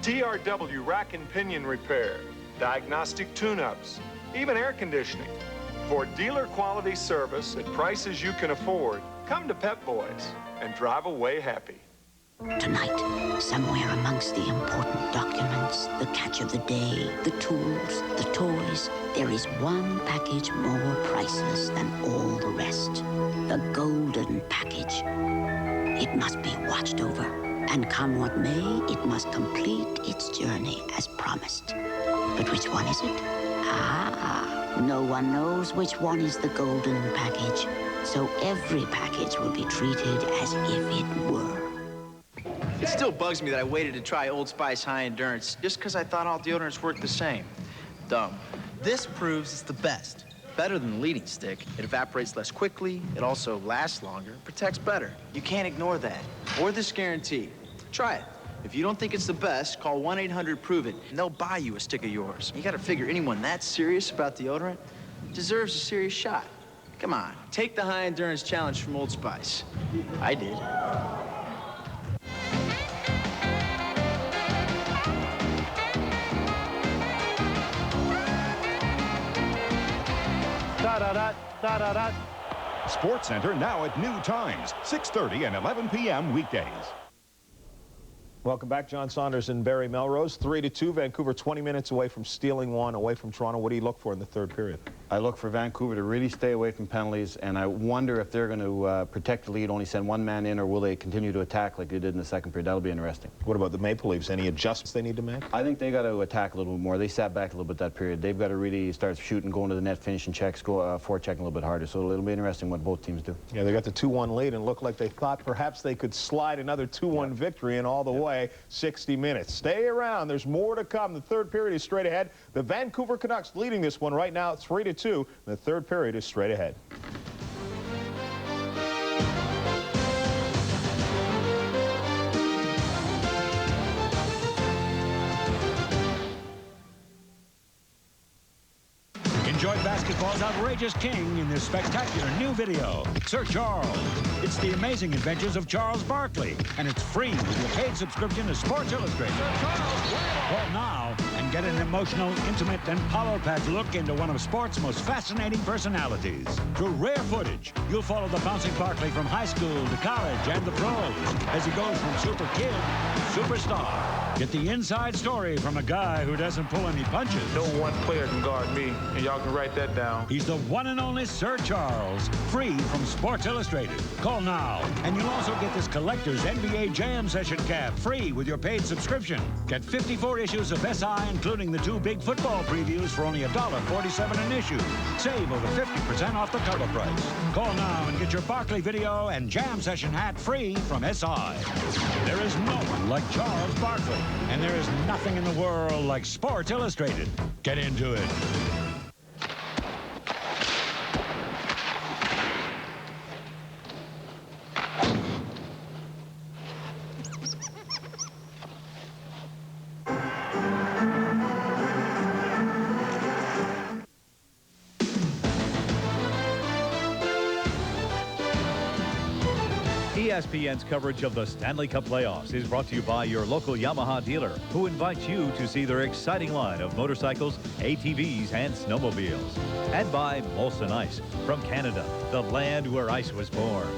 TRW rack and pinion repair, diagnostic tune-ups, even air conditioning. For dealer quality service at prices you can afford, come to Pep Boys and drive away happy. Tonight, somewhere amongst the important documents, the catch of the day, the tools, the toys, there is one package more priceless than all the rest. The golden package. It must be watched over, and come what may, it must complete its journey as promised. But which one is it? No one knows which one is the golden package, so every package will be treated as if it were. It still bugs me that I waited to try Old Spice High Endurance just because I thought all deodorants worked the same. Dumb. This proves it's the best. Better than the leading stick. It evaporates less quickly. It also lasts longer. Protects better. You can't ignore that. Or this guarantee. Try it. If you don't think it's the best, call 1-800-PROVE-IT, and they'll buy you a stick of yours. You gotta figure anyone that serious about deodorant deserves a serious shot. Come on, take the High Endurance Challenge from Old Spice. I did. Da-da-da, Sports Center now at new times, 6:30 and 11 p.m. weekdays. Welcome back, John Saunders and Barry Melrose. 3-2, Vancouver 20 minutes away from stealing one away from Toronto. What do you look for in the third period? I look for Vancouver to really stay away from penalties, and I wonder if they're going to protect the lead, only send one man in, or will they continue to attack like they did in the second period? That'll be interesting. What about the Maple Leafs? Any adjustments they need to make? I think they got to attack a little bit more. They sat back a little bit that period. They've got to really start shooting, going to the net, finishing checks, forechecking a little bit harder. So it'll be interesting what both teams do. Yeah, they got the 2-1 lead and looked like they thought perhaps they could slide another 2-1 victory in all the way 60 minutes. Stay around. There's more to come. The third period is straight ahead. The Vancouver Canucks leading this one right now 3-2. The third period is straight ahead. Enjoy basketball's outrageous king in this spectacular new video, Sir Charles. It's the amazing adventures of Charles Barkley, and it's free with your paid subscription to Sports Illustrated. Call now and get an emotional, intimate, and power-packed look into one of sports' most fascinating personalities. Through rare footage, you'll follow the bouncing Barkley from high school to college and the pros as he goes from super kid to superstar. Get the inside story from a guy who doesn't pull any punches. No one player can guard me, and y'all can write that down. He's the one and only Sir Charles, free from Sports Illustrated. Call now, and you'll also get this collector's NBA Jam Session cap, free with your paid subscription. Get 54 issues of SI, including the 2 big football previews for only $1.47 an issue. Save over 50% off the cover price. Call now and get your Barkley video and Jam Session hat free from SI. There is no one like Charles Barkley, and there is nothing in the world like Sports Illustrated. Get into it. ESPN's coverage of the Stanley Cup playoffs is brought to you by your local Yamaha dealer, who invites you to see their exciting line of motorcycles, ATVs, and snowmobiles. And by Molson Ice, from Canada, the land where ice was born.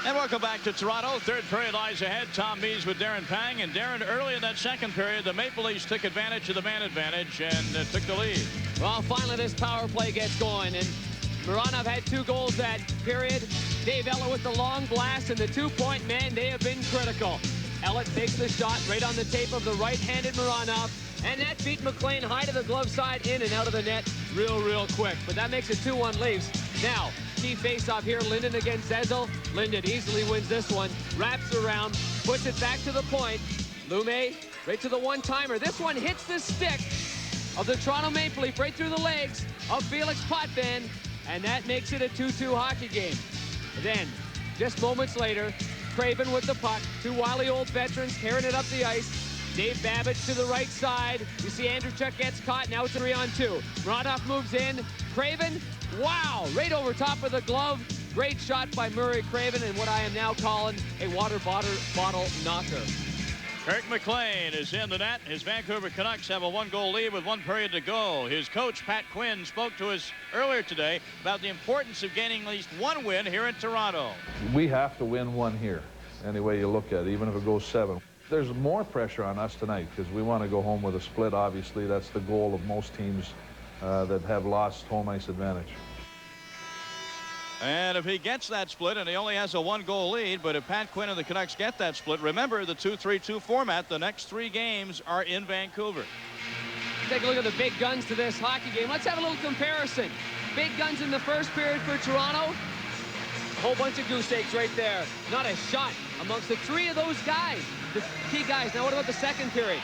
And welcome back to Toronto. Third period lies ahead. Tom Mees with Darren Pang. And Darren, early in that second period, the Maple Leafs took advantage of the man advantage and took the lead. Well, finally this power play gets going, and Mironov had 2 goals that period. Dave Ellett with the long blast and the 2-point man. They have been critical. Ellett takes the shot right on the tape of the right-handed Mironov. And that beat McLean high to the glove side, in and out of the net real quick. But that makes it 2-1 Leafs. Now, key face-off here, Linden against Zezel. Linden easily wins this one. Wraps around, puts it back to the point. Lume right to the one-timer. This one hits the stick of the Toronto Maple Leaf right through the legs of Felix Potvin. And that makes it a 2-2 hockey game. Then, just moments later, Craven with the puck. 2 wily old veterans carrying it up the ice. Dave Babbage to the right side. You see Andreychuk gets caught. Now it's a 3-on-2. Mironov moves in. Craven, wow, right over top of the glove. Great shot by Murray Craven, and what I am now calling a water bottle knocker. Kirk McLean is in the net. His Vancouver Canucks have a 1-goal lead with 1 period to go. His coach, Pat Quinn, spoke to us earlier today about the importance of gaining at least 1 win here in Toronto. We have to win 1 here, any way you look at it, even if it goes 7. There's more pressure on us tonight because we want to go home with a split. Obviously, that's the goal of most teams that have lost home ice advantage. And if he gets that split, and he only has a 1-goal lead, but if Pat Quinn and the Canucks get that split, remember the 2-3-2 format, the next 3 games are in Vancouver. Take a look at the big guns to this hockey game. Let's have a little comparison. Big guns in the first period for Toronto. A whole bunch of goose eggs right there. Not a shot amongst the 3 of those guys, the key guys. Now what about the second period?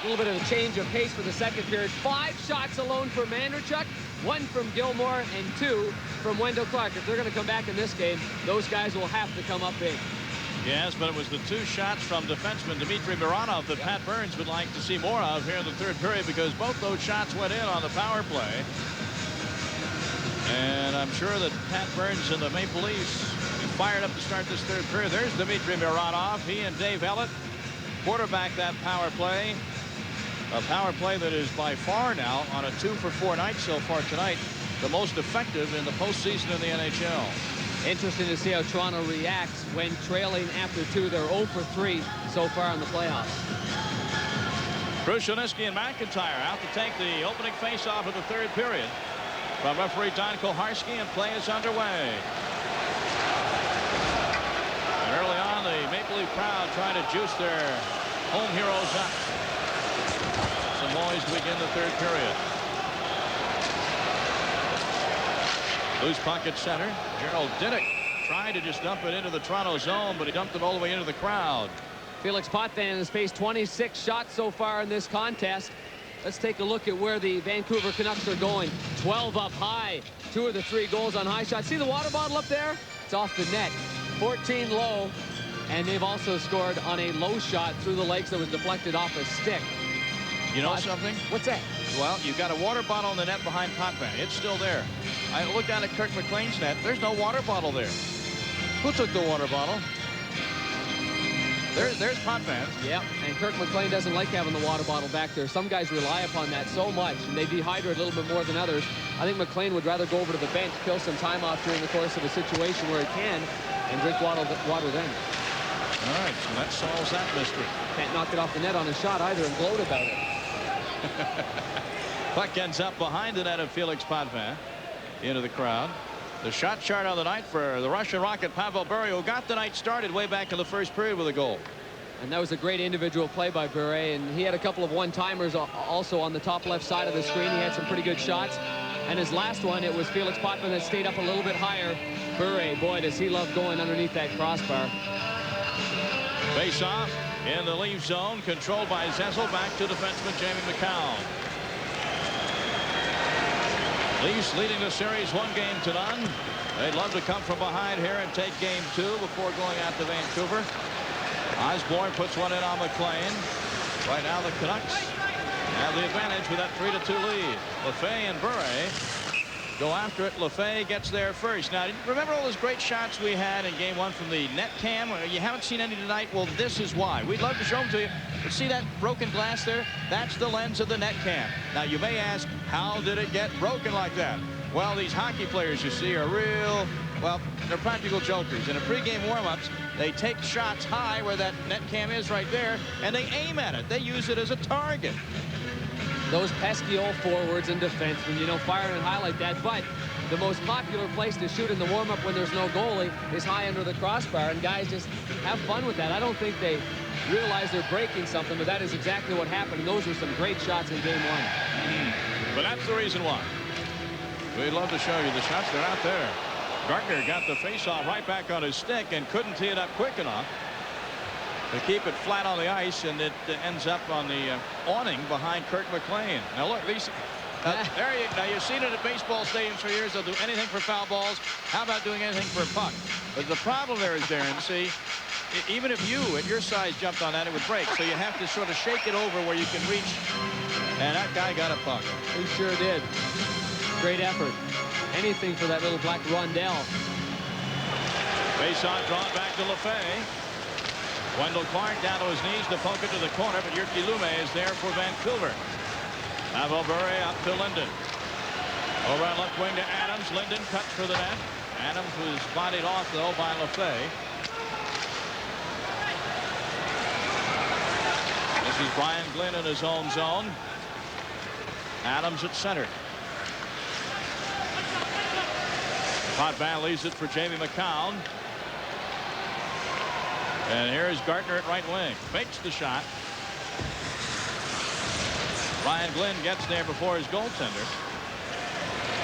A little bit of a change of pace for the second period. 5 shots alone for Andreychuk, 1 from Gilmore, and 2 from Wendell Clark. If they're going to come back in this game, those guys will have to come up big. Yes, but it was the 2 shots from defenseman Dmitry Mironov that Pat Burns would like to see more of here in the third period, because both those shots went in on the power play. And I'm sure that Pat Burns and the Maple Leafs fired up to start this third period. There's Dmitry Mironov. He and Dave Ellett quarterback that power play. A power play that is by far now, on a 2-for-4 night so far tonight, the most effective in the postseason in the NHL. Interesting to see how Toronto reacts when trailing after 2. They're 0-for-3 so far in the playoffs. Krushelnyski and McIntyre out to take the opening faceoff of the third period from referee Don Koharski, and play is underway. And early on, the Maple Leaf crowd trying to juice their home heroes up. Some noise to begin the third period. Loose puck at center. Gerald Dinnick tried to just dump it into the Toronto zone, but he dumped it all the way into the crowd. Felix Potvin has faced 26 shots so far in this contest. Let's take a look at where the Vancouver Canucks are going. 12 up high. 2 of the 3 goals on high shots. See the water bottle up there? It's off the net. 14 low. And they've also scored on a low shot through the legs that was deflected off a stick. You know something? What's that? Well, you've got a water bottle in the net behind Potvin. It's still there. I looked down at Kirk McLean's net. There's no water bottle there. Who took the water bottle? There's Potvin. Yep, and Kirk McLean doesn't like having the water bottle back there. Some guys rely upon that so much, and they dehydrate a little bit more than others. I think McLean would rather go over to the bench, kill some time off during the course of a situation where he can, and drink water then. All right, so that solves that mystery. Can't knock it off the net on a shot either and gloat about it. Puck ends up behind the net of Felix Potvin into the crowd. The shot chart on the night for the Russian Rocket, Pavel Bure, who got the night started way back in the first period with a goal. And that was a great individual play by Bure, and he had a couple of one-timers also on the top left side of the screen. He had some pretty good shots. And his last one, it was Felix Potvin that stayed up a little bit higher. Bure, boy, does he love going underneath that crossbar. Face off in the Leaf zone, controlled by Zezel, back to defenseman Jamie McCown. Leafs leading the series 1-0. They'd love to come from behind here and take game 2 before going out to Vancouver. Osborne puts one in on McLean. Right now the Canucks have the advantage with that 3-2 lead. Lefay and Bure go after it. Lefay gets there first. Now, remember all those great shots we had in game 1 from the net cam? You haven't seen any tonight. Well, this is why. We'd love to show them to you. But see that broken glass there? That's the lens of the net cam. Now, you may ask, how did it get broken like that? Well, these hockey players you see are real, well, they're practical jokers. In a pregame warm-ups, they take shots high where that net cam is right there, and they aim at it. They use it as a target. Those pesky old forwards and defensemen, you know, firing it high like that. But the most popular place to shoot in the warm-up when there's no goalie is high under the crossbar, and guys just have fun with that. I don't think they realize they're breaking something, but that is exactly what happened, and those were some great shots in game one. But that's the reason why. We'd love to show you the shots. They're out there. Gardner got the face-off right back on his stick and couldn't tee it up quick enough to keep it flat on the ice, and it ends up on the awning behind Kirk McLean. Now look, these now you've seen it at baseball stadiums for years. They'll do anything for foul balls. How about doing anything for a puck? But the problem there is, Darren, see, even if you at your size jumped on that, it would break. So you have to sort of shake it over where you can reach, and that guy got a puck. He sure did. Great effort. Anything for that little black rondelle. Face-on drawn back to Lefay. Wendell Clark down to his knees to poke it to the corner, but Jyrki Lume is there for Vancouver. Avalbury up to Linden. Over on left wing to Adams. Linden cuts for the net. Adams was bodied off, though, by Lefay. This is Brian Glynn in his own zone. Adams at center. Potvin leaves it for Jamie McCown. And here's Gardner at right wing. Fakes the shot. Ryan Glynn gets there before his goaltender.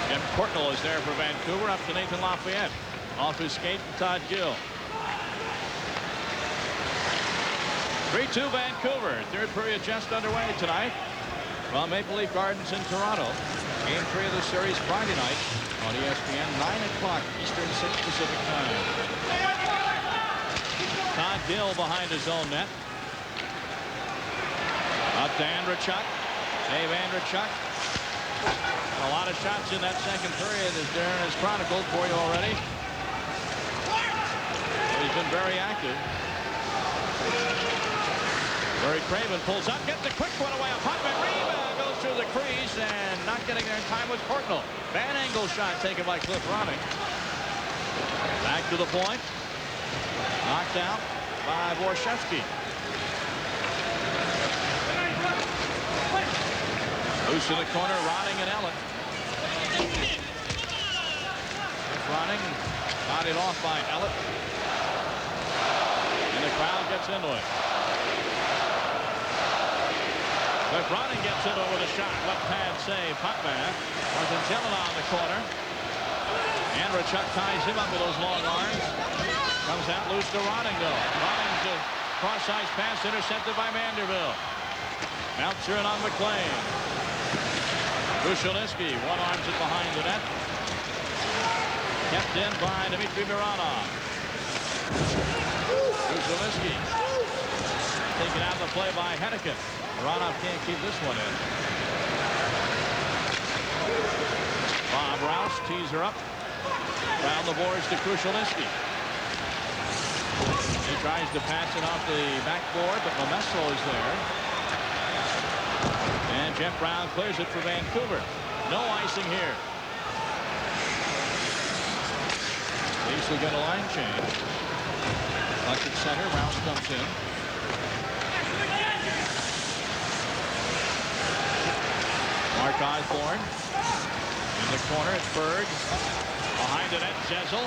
Jim Courtnall is there for Vancouver, up to Nathan Lafayette. Off his skate, Todd Gill. 3-2 Vancouver. Third period just underway tonight from Maple Leaf Gardens in Toronto. Game 3 of the series Friday night on ESPN, 9 o'clock Eastern, 6 Pacific time. Todd Gill behind his own net. Up to Andrechuk. Dave Andrechuk. A lot of shots in that second period, as Darren has chronicled for you already. He's been very active. Murray Craven pulls up, gets a quick one away. A puck, rebound goes through the crease, and not getting there in time was Courtnall. Van Engle shot taken by Cliff Ronning. Back to the point. Knocked out by Borshevsky. Loose in the corner, Ronning and Ellett. Ronning got it off by Ellett. And the crowd gets into it. But Ronning gets into it with a shot. Left pad save. Potvin. Martintella on the corner. Andrechuk ties him up with those long arms. Comes out loose to Ronning, though. Ronning's cross-ice pass intercepted by Vanderbilt. Bouncer in on McLean. Krushelnyski one-arms it behind the net. Kept in by Dmitry Mironov. Krushelnyski taken out of the play by Hennigan. Mironov can't keep this one in. Bob Rouse tees her up. Round the boards to Krushelnyski. He tries to pass it off the backboard, but Momesso is there. And Jeff Brown clears it for Vancouver. No icing here. Leafs will get a line change. Puck at center. Rouse comes in. Mark Osborne in the corner. It's Berg. Behind the net, Zezel.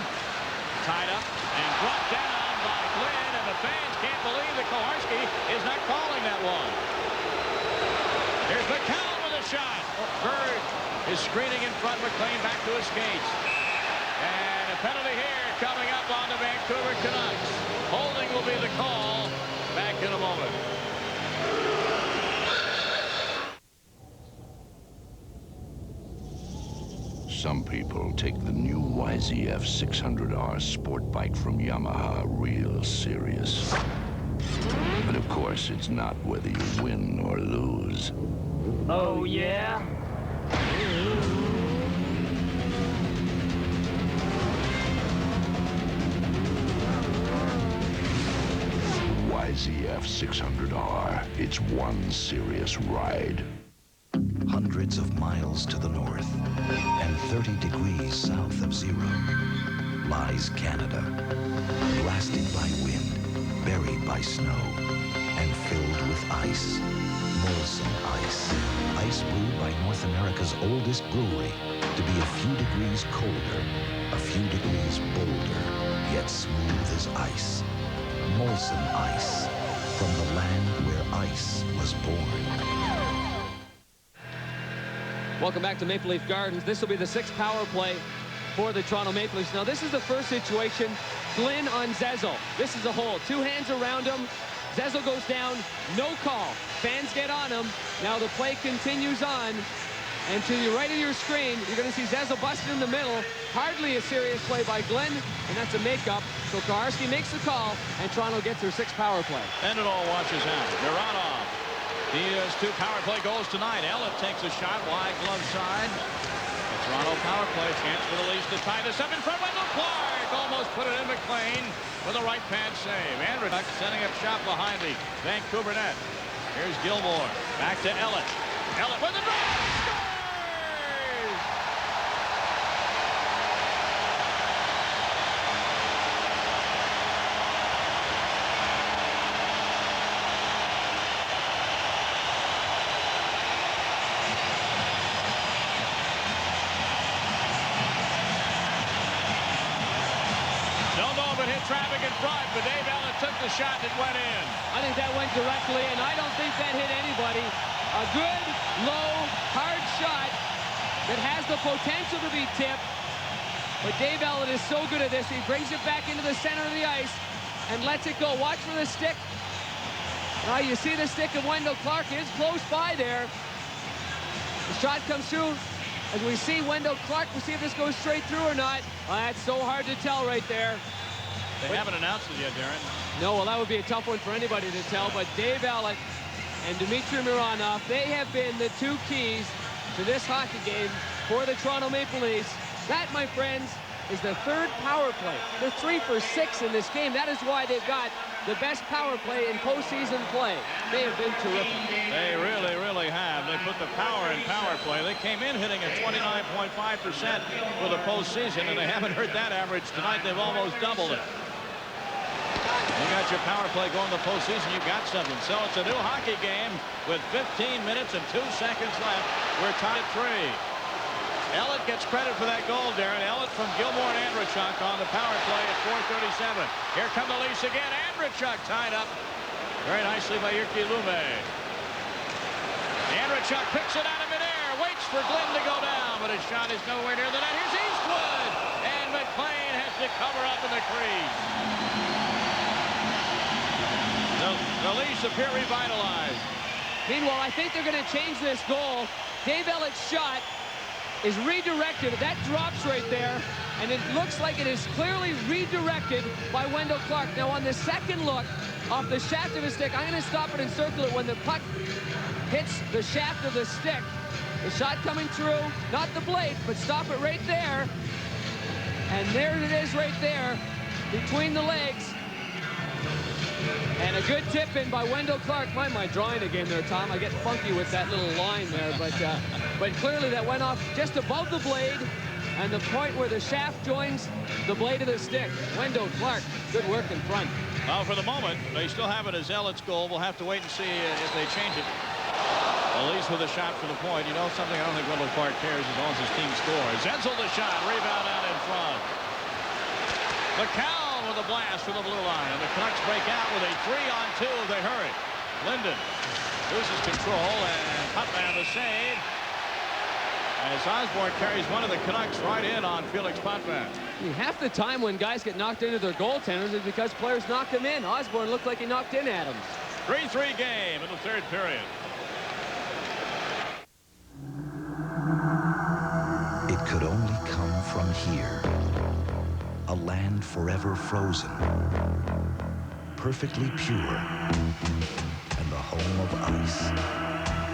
Tied up and brought down by Glynn, and the fans can't believe that Koharski is not calling that one. Here's McCown with a shot. Berg is screening in front. McLean back to his skates. And a penalty here coming up on the Vancouver Canucks. Holding will be the call. Back in a moment. Some people take the new YZF 600R sport bike from Yamaha real serious. But of course, it's not whether you win or lose. Oh, yeah? YZF 600R. It's one serious ride. Hundreds of miles to the north and 30 degrees south of zero lies Canada, blasted by wind, buried by snow, and filled with ice. Molson Ice. Ice brewed by North America's oldest brewery to be a few degrees colder, a few degrees bolder, yet smooth as ice. Molson Ice, from the land where ice was born. Welcome back to Maple Leaf Gardens. This will be the 6th power play for the Toronto Maple Leafs. Now, this is the first situation. Glynn on Zezel. This is a hole. 2 hands around him. Zezel goes down. No call. Fans get on him. Now the play continues on. And to the right of your screen, you're going to see Zezel busted in the middle. Hardly a serious play by Glynn, and that's a makeup. So Koharski makes the call, and Toronto gets their 6th power play. And it all washes out. Mironov. He has 2 power play goals tonight. Ellett takes a shot wide glove side. The Toronto power play chance for the Leafs to tie this up in front. Wendell Clark almost put it in. McLean with a right pad save. Andrich setting up shot behind the Vancouver net. Here's Gilmore. Back to Ellett. Ellett with the drive. Traffic in front, but Dave Ellett took the shot and it went in. I think that went directly, and I don't think that hit anybody. A good, low, hard shot that has the potential to be tipped. But Dave Ellett is so good at this. He brings it back into the center of the ice and lets it go. Watch for the stick. Now you see the stick of Wendell Clark is close by there. The shot comes through. As we see Wendell Clark, we'll see if this goes straight through or not. That's so hard to tell right there. They haven't announced it yet, Darren. No, well, that would be a tough one for anybody to tell. But Dave Ellett and Dmitry Mironov, they have been the 2 keys to this hockey game for the Toronto Maple Leafs. That, my friends, is the 3rd power play. They're 3 for 6 in this game. That is why they've got the best power play in postseason play. They have been terrific. They really, really have. They put the power in power play. They came in hitting at 29.5% for the postseason, and they haven't hurt that average tonight. They've almost doubled it. You got your power play going the postseason, you got something. So it's a new hockey game with 15 minutes and 2 seconds left. We're tied at 3. Ellett gets credit for that goal, Darren. Ellett from Gilmore and Andrichuk on the power play at 4:37. Here come the Leafs again. Andrichuk tied up very nicely by Jyrki Lume. Andrichuk picks it out of midair, waits for Glynn to go down, but his shot is nowhere near the net. Here's Eastwood, and McLean has to cover up in the crease. The Leafs appear revitalized. Meanwhile, I think they're going to change this goal. Dave Ellett's shot is redirected. That drops right there, and it looks like it is clearly redirected by Wendell Clark. Now, on the second look, off the shaft of his stick, I'm going to stop it and circle it when the puck hits the shaft of the stick. The shot coming through, not the blade, but stop it right there. And there it is right there, between the legs. And a good tip in by Wendell Clark. Mind my drawing again there, Tom. I get funky with that little line there, but clearly that went off just above the blade and the point where the shaft joins the blade of the stick. Wendell Clark, good work in front. Well, for the moment, they still have it as Ellett's goal. We'll have to wait and see if they change it. At least with a shot for the point. You know something, I don't think Wendell Clark cares as long as his team scores. Zetzel the shot, rebound out in front. McCown with a blast from the blue line, and the Canucks break out with a 3-on-2 as they hurry. Linden loses control, and Putman the save. As Osborne carries one of the Canucks right in on Felix Potvin. Half the time when guys get knocked into their goaltenders is because players knock them in. Osborne looked like he knocked in Adams. 3-3 game in the third period. It could only come from here. A land forever frozen, perfectly pure, and the home of ice.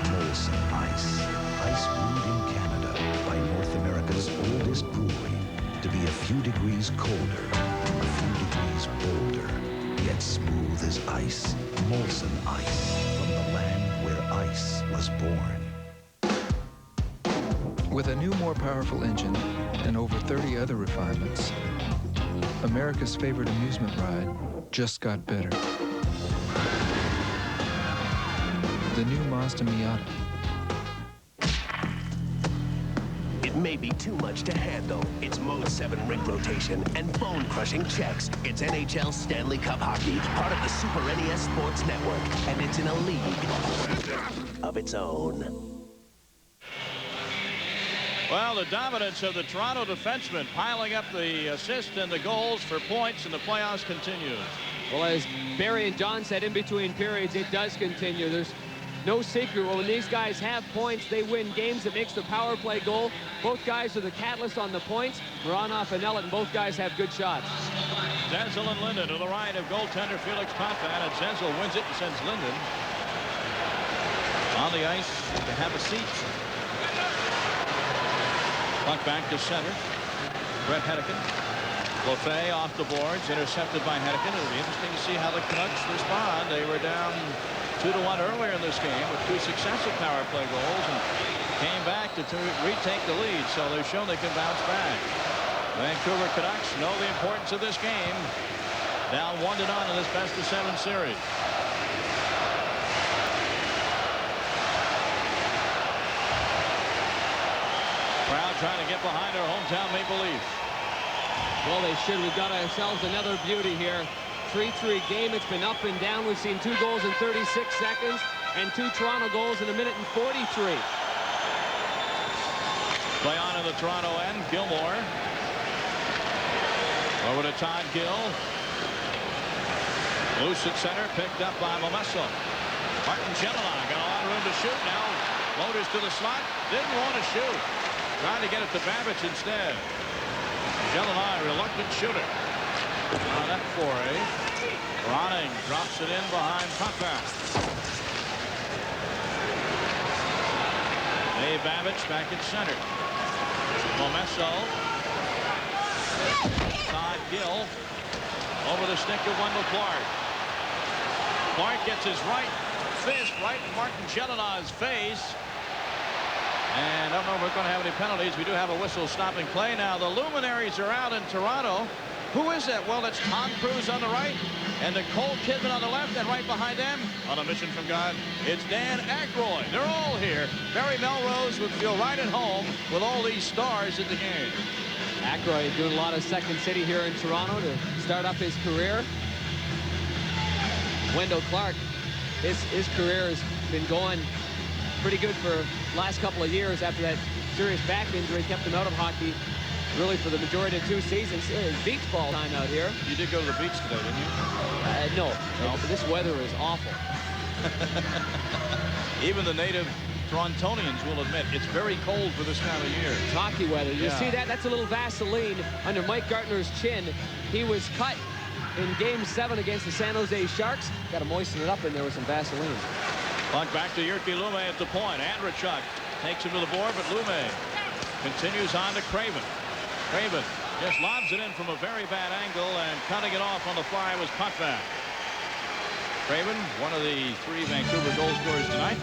Molson Ice. Ice brewed in Canada by North America's oldest brewery to be a few degrees colder, a few degrees bolder, yet smooth as ice. Molson Ice, from the land where ice was born. With a new, more powerful engine and over 30 other refinements, America's favorite amusement ride just got better. The new Mazda Miata. It's may be too much to handle. It's Mode 7 ring rotation and bone-crushing checks. It's NHL Stanley Cup hockey, part of the Super NES Sports Network, and it's in a league of its own. Well, the dominance of the Toronto defensemen piling up the assists and the goals for points in the playoffs continues. Well, as Barry and John said, in between periods, it does continue. There's no secret. When these guys have points, they win games. It makes the power play goal. Both guys are the catalyst on the points. Maranoff and Ellett, and both guys have good shots. Zenzel and Linden to the right of goaltender Felix Potvin, and Zenzel wins it and sends Linden on the ice to have a seat. Puck back to center. Brett Hedican. Lafay off the boards, intercepted by Hedican. It'll be interesting to see how the Canucks respond. They were down 2-1 earlier in this game with 2 successive power play goals and came back to retake the lead, so they've shown they can bounce back. Vancouver Canucks know the importance of this game. Down 1-0 in this best-of-7 series. Crowd trying to get behind their hometown Maple Leafs. Well, they should. We've got ourselves another beauty here. 3-3 game. It's been up and down. We've seen 2 goals in 36 seconds and 2 Toronto goals in 1:43. Play on in the Toronto end. Gilmore. Over to Todd Gill. Loose at center. Picked up by Momesso. Martin Gelinas got a lot of room to shoot now. Loaders to the slot. Didn't want to shoot. Trying to get it to Babbage instead. Gelinas, reluctant shooter. On that foray. Ronning drops it in behind Potvin. Dave Babbage back in center. Momesso. Todd Gill. Over the stick of Wendell Clark. Clark gets his right fist right in Martin Gelinas' face. And I don't know if we're going to have any penalties. We do have a whistle stopping play now. The luminaries are out in Toronto. Who is that? Well, it's Tom Cruise on the right and Nicole Kidman on the left, and right behind them, on a mission from God, it's Dan Aykroyd. They're all here. Barry Melrose would feel right at home with all these stars in the game. Aykroyd doing a lot of second city here in Toronto to start up his career. Wendell Clark, his career has been going pretty good for the last couple of years after that serious back injury kept him out of hockey really for the majority of 2 seasons. Beach ball time out here. You did go to the beach today, didn't you? No. This weather is awful. Even the native Torontonians will admit it's very cold for this time of year. It's hockey weather. You see that? That's a little Vaseline under Mike Gartner's chin. He was cut in Game 7 against the San Jose Sharks. Got to moisten it up in there with some Vaseline. Puck back to Jyrki Lumme at the point. Andrechuk takes him to the board, but Lumme continues on to Craven. Craven just lobs it in from a very bad angle, and cutting it off on the fly was Potvin. Craven, one of the 3 Vancouver goal scorers tonight.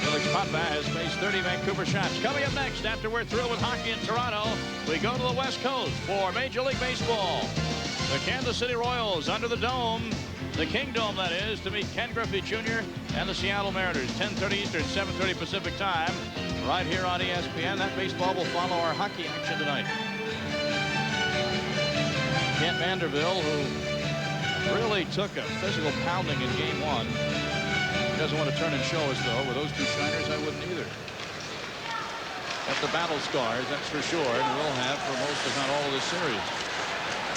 Felix Potvin has faced 30 Vancouver shots. Coming up next, after we're through with hockey in Toronto, we go to the West Coast for Major League Baseball. The Kansas City Royals under the dome, the Kingdome that is, to meet Ken Griffey Jr. and the Seattle Mariners. 10:30 Eastern, 7:30 Pacific time, right here on ESPN. That baseball will follow our hockey action tonight. Kent Vanderbilt, who really took a physical pounding in Game 1. He doesn't want to turn and show us, though. With those 2 shiners, I wouldn't either. Got the battle scars, that's for sure, and will have for most, if not all, of this series.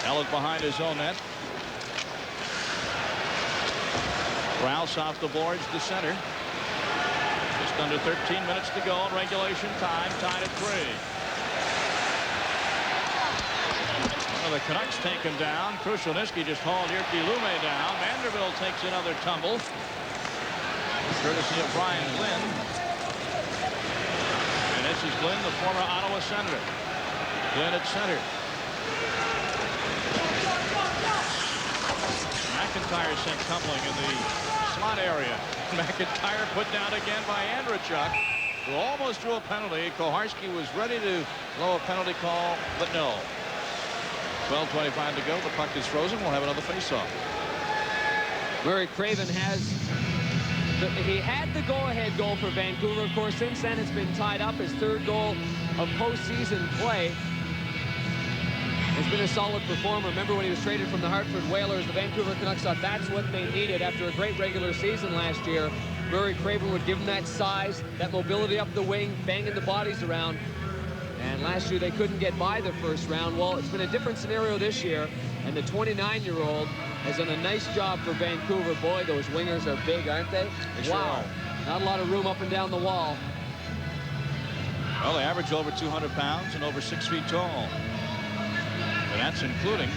Ellett behind his own net. Rouse off the boards to center. Just under 13 minutes to go in regulation time, tied at 3. Well, the Canucks take him down. Krushelnyski just hauled Jyrki Lumme down. Vanderbilt takes another tumble. Courtesy of Brian Glynn. And this is Glynn, the former Ottawa Senator. Glynn at center. McIntyre sent tumbling in the slot area. McIntyre put down again by Andrechuk, who almost drew a penalty. Koharski was ready to blow a penalty call, but no. 12:25 to go. The puck is frozen. We'll have another faceoff. Murray Craven has He had the go-ahead goal for Vancouver. Of course, since then it's been tied up. His third goal of postseason play. Has been a solid performer. Remember when he was traded from the Hartford Whalers, the Vancouver Canucks thought that's what they needed after a great regular season last year. Murray Craven would give him that size, that mobility up the wing, banging the bodies around. And last year they couldn't get by the first round. Well, it's been a different scenario this year, and the 29-year-old has done a nice job for Vancouver. Boy, those wingers are big, aren't they? They sure are. Not a lot of room up and down the wall. Well, they average over 200 pounds and over 6 feet tall. And that's including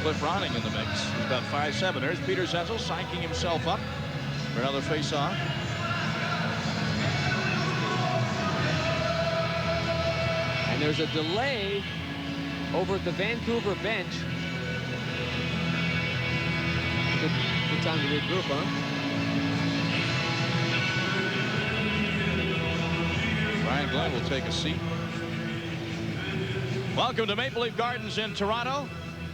Cliff Ronning in the mix. He's about 5'7". There's Peter Zezel psyching himself up for another face-off. And there's a delay over at the Vancouver bench. Good time to regroup, huh? Brian Glenn will take a seat. Welcome to Maple Leaf Gardens in Toronto.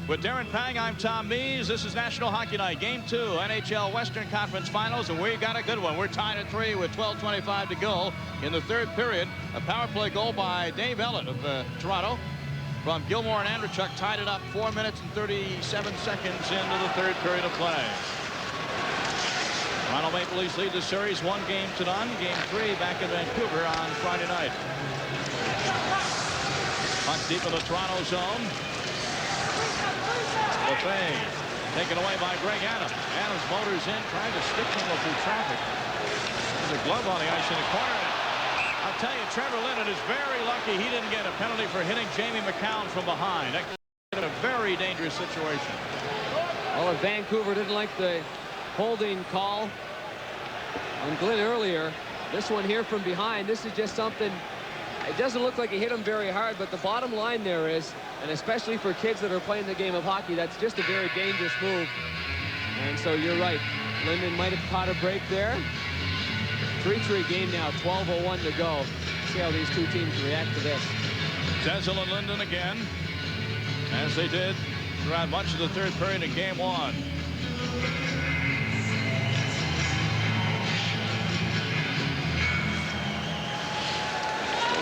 With Darren Pang, I'm Tom Mees. This is National Hockey Night, Game 2, NHL Western Conference Finals, and we got a good one. We're tied at 3 with 12:25 to go in the third period. A power play goal by Dave Ellett of Toronto from Gilmore and Andrechuk tied it up 4 minutes and 37 seconds into the third period of play. Toronto Maple Leafs lead the series 1-0. Game 3 back in Vancouver on Friday night. Puck deep in the Toronto zone. Buffet taken away by Greg Adams. Adams motors in, trying to stick him through traffic. There's a glove on the ice in the corner. I'll tell you, Trevor Linden is very lucky he didn't get a penalty for hitting Jamie McCown from behind. That could have been a very dangerous situation. Well, if Vancouver didn't like the holding call on Glenn earlier, this one here from behind, this is just something. It doesn't look like he hit him very hard, but the bottom line there is, and especially for kids that are playing the game of hockey, that's just a very dangerous move. And so you're right. Linden might have caught a break there. 3-3 game now, 12:01 to go. See how these two teams react to this. Zezel and Linden again, as they did throughout much of the third period in game 1.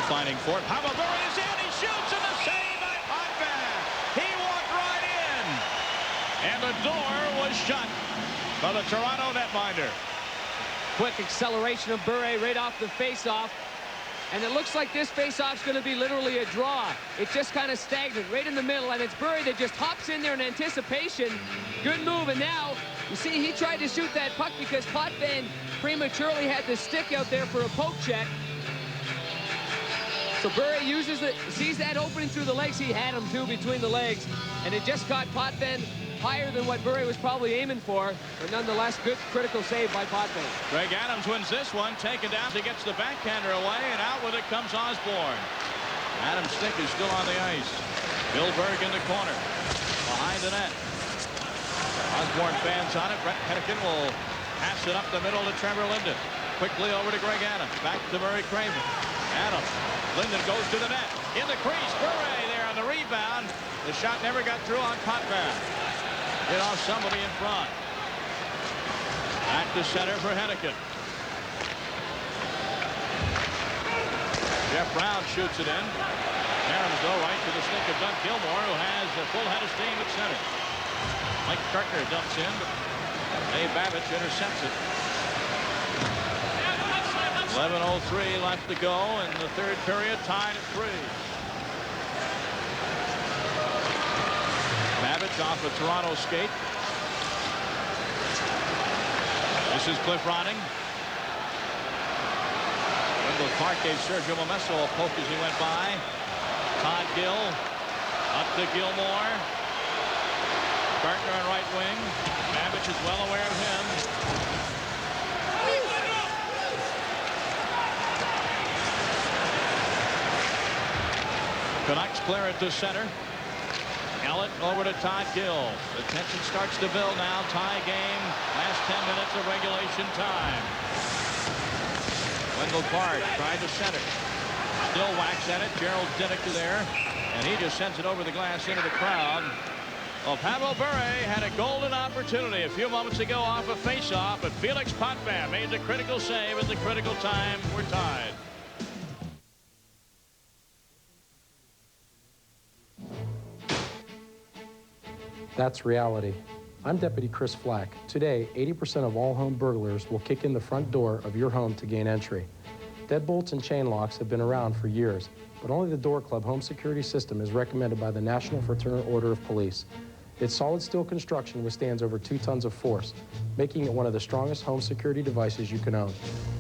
Finding for it. Hamilton is in. He shoots, and the save by Potvin. He walked right in. And the door was shut by the Toronto netminder. Quick acceleration of Bure right off the face-off. And it looks like this face-off's going to be literally a draw. It's just kind of stagnant right in the middle, and it's Bure that just hops in there in anticipation. Good move, and now, you see, he tried to shoot that puck because Potvin prematurely had the stick out there for a poke check. So Bure sees that opening through the legs. He had him too between the legs, and it just caught Potvin higher than what Bure was probably aiming for, but nonetheless, good critical save by Potvin. Greg Adams wins this one, taken down. He gets the backhander away, and out with it comes Osborne. Adams' stick is still on the ice. Bill Berg in the corner, behind the net. Osborne fans on it. Brett Hennigan will pass it up the middle to Trevor Linden. Quickly over to Greg Adams. Back to Murray Craven. Adams. Linden goes to the net. In the crease. Bure there on the rebound. The shot never got through on Potvin. Hit off somebody in front. Back to center for Hennigan. Jeff Brown shoots it in. Adams though right to the stick of Doug Gilmore, who has a full head of steam at center. Mike Kartner dumps in, but Dave Babich intercepts it. 11:03 left to go in the third period, tied at 3. Babich off a Toronto skate. This is Cliff Ronning. Wendell Clark gave Sergio Momesso a poke as he went by. Todd Gill up to Gilmore. Kartner on right wing. Babich is well aware of him. Canucks clear it to center. Ellett over to Todd Gill. The tension starts to build now. Tie game. Last 10 minutes of regulation time. Wendell Clark tried to center. Still whacks at it. Gerald Dinnick there. And he just sends it over the glass into the crowd. Well, Pavel Bure had a golden opportunity a few moments ago off a face-off, but Felix Potvin made the critical save at the critical time. We're tied. That's reality. I'm Deputy Chris Flack. Today, 80% of all home burglars will kick in the front door of your home to gain entry. Deadbolts and chain locks have been around for years, but only the Door Club home security system is recommended by the National Fraternal Order of Police. Its solid steel construction withstands over 2 tons of force, making it one of the strongest home security devices you can own.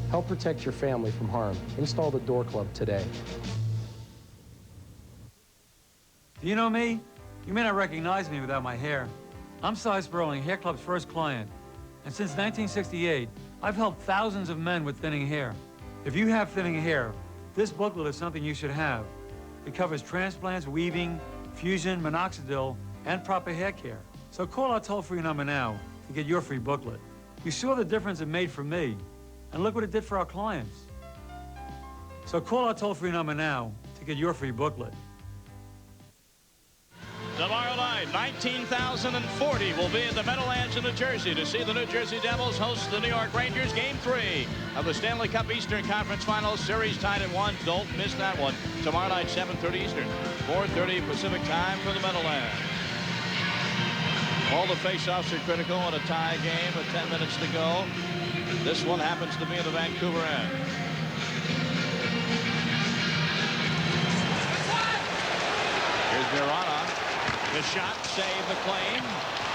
Help protect your family from harm. Install the Door Club today. Do you know me? You may not recognize me without my hair. I'm Cy Sperling, Hair Club's first client. And since 1968, I've helped thousands of men with thinning hair. If you have thinning hair, this booklet is something you should have. It covers transplants, weaving, fusion, minoxidil, and proper hair care. So call our toll-free number now to get your free booklet. You saw the difference it made for me, and look what it did for our clients. So call our toll-free number now to get your free booklet. Tomorrow night, 19,040 will be at the Meadowlands in New Jersey to see the New Jersey Devils host the New York Rangers. Game 3 of the Stanley Cup Eastern Conference Finals. Series tied at 1. Don't miss that one. Tomorrow night, 7:30 Eastern, 4:30 Pacific time for the Meadowlands. All the face-offs are critical in a tie game with 10 minutes to go. This one happens to be in the Vancouver end. Here's Mirana. The shot, save McLean.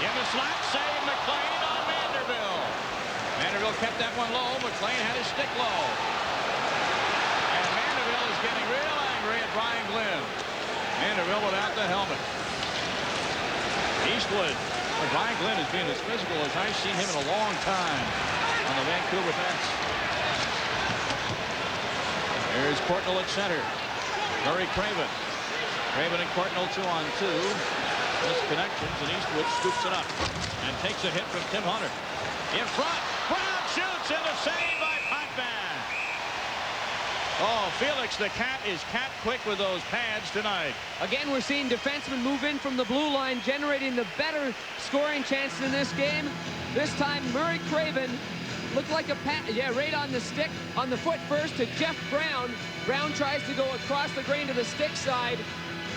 In the slot, save McLean on Vanderbilt. Vanderbilt kept that one low. McLean had his stick low. And Vanderbilt is getting real angry at Brian Glynn. Vanderbilt without the helmet. Eastwood. Well, Brian Glynn has been as physical as I've seen him in a long time on the Vancouver fence. There's Courtnall at center. Murray Craven. Craven and Courtnall 2-on-2. Misconnections, and Eastwood scoops it up and takes a hit from Tim Hunter. In front, Brown shoots, and a save by Potvin. Oh, Felix the Cat is cat quick with those pads tonight. Again, we're seeing defensemen move in from the blue line, generating the better scoring chances in this game. This time, Murray Craven looked like a right on the stick, on the foot first to Jeff Brown. Brown tries to go across the grain to the stick side,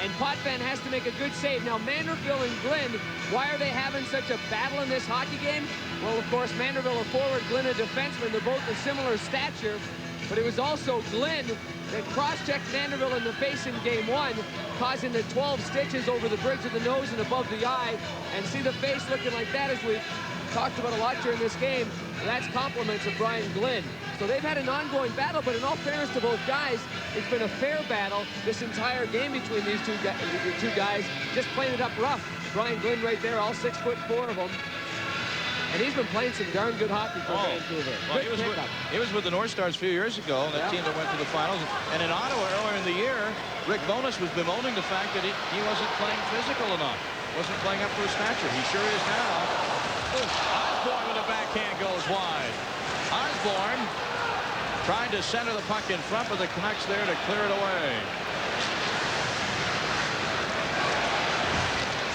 and Potvin has to make a good save. Now, Manderville and Glynn, why are they having such a battle in this hockey game? Well, of course, Manderville a forward, Glynn a defenseman. They're both of similar stature, but it was also Glynn that cross-checked Manderville in the face in game 1, causing the 12 stitches over the bridge of the nose and above the eye. And see the face looking like that, as we've talked about a lot during this game. That's compliments of Brian Glynn. So they've had an ongoing battle, but in all fairness to both guys, it's been a fair battle this entire game between these two guys, just playing it up rough. Brian Glynn right there, all 6'4" of them. And he's been playing some darn good hockey for Vancouver. Well, he was with the North Stars a few years ago, that team that went to the finals. And in Ottawa earlier in the year, Rick Bowness was bemoaning the fact that he wasn't playing physical enough. Wasn't playing up for his stature. He sure is now. Osborne with a backhand goes wide. Osborne trying to center the puck in front, but the Canucks there to clear it away.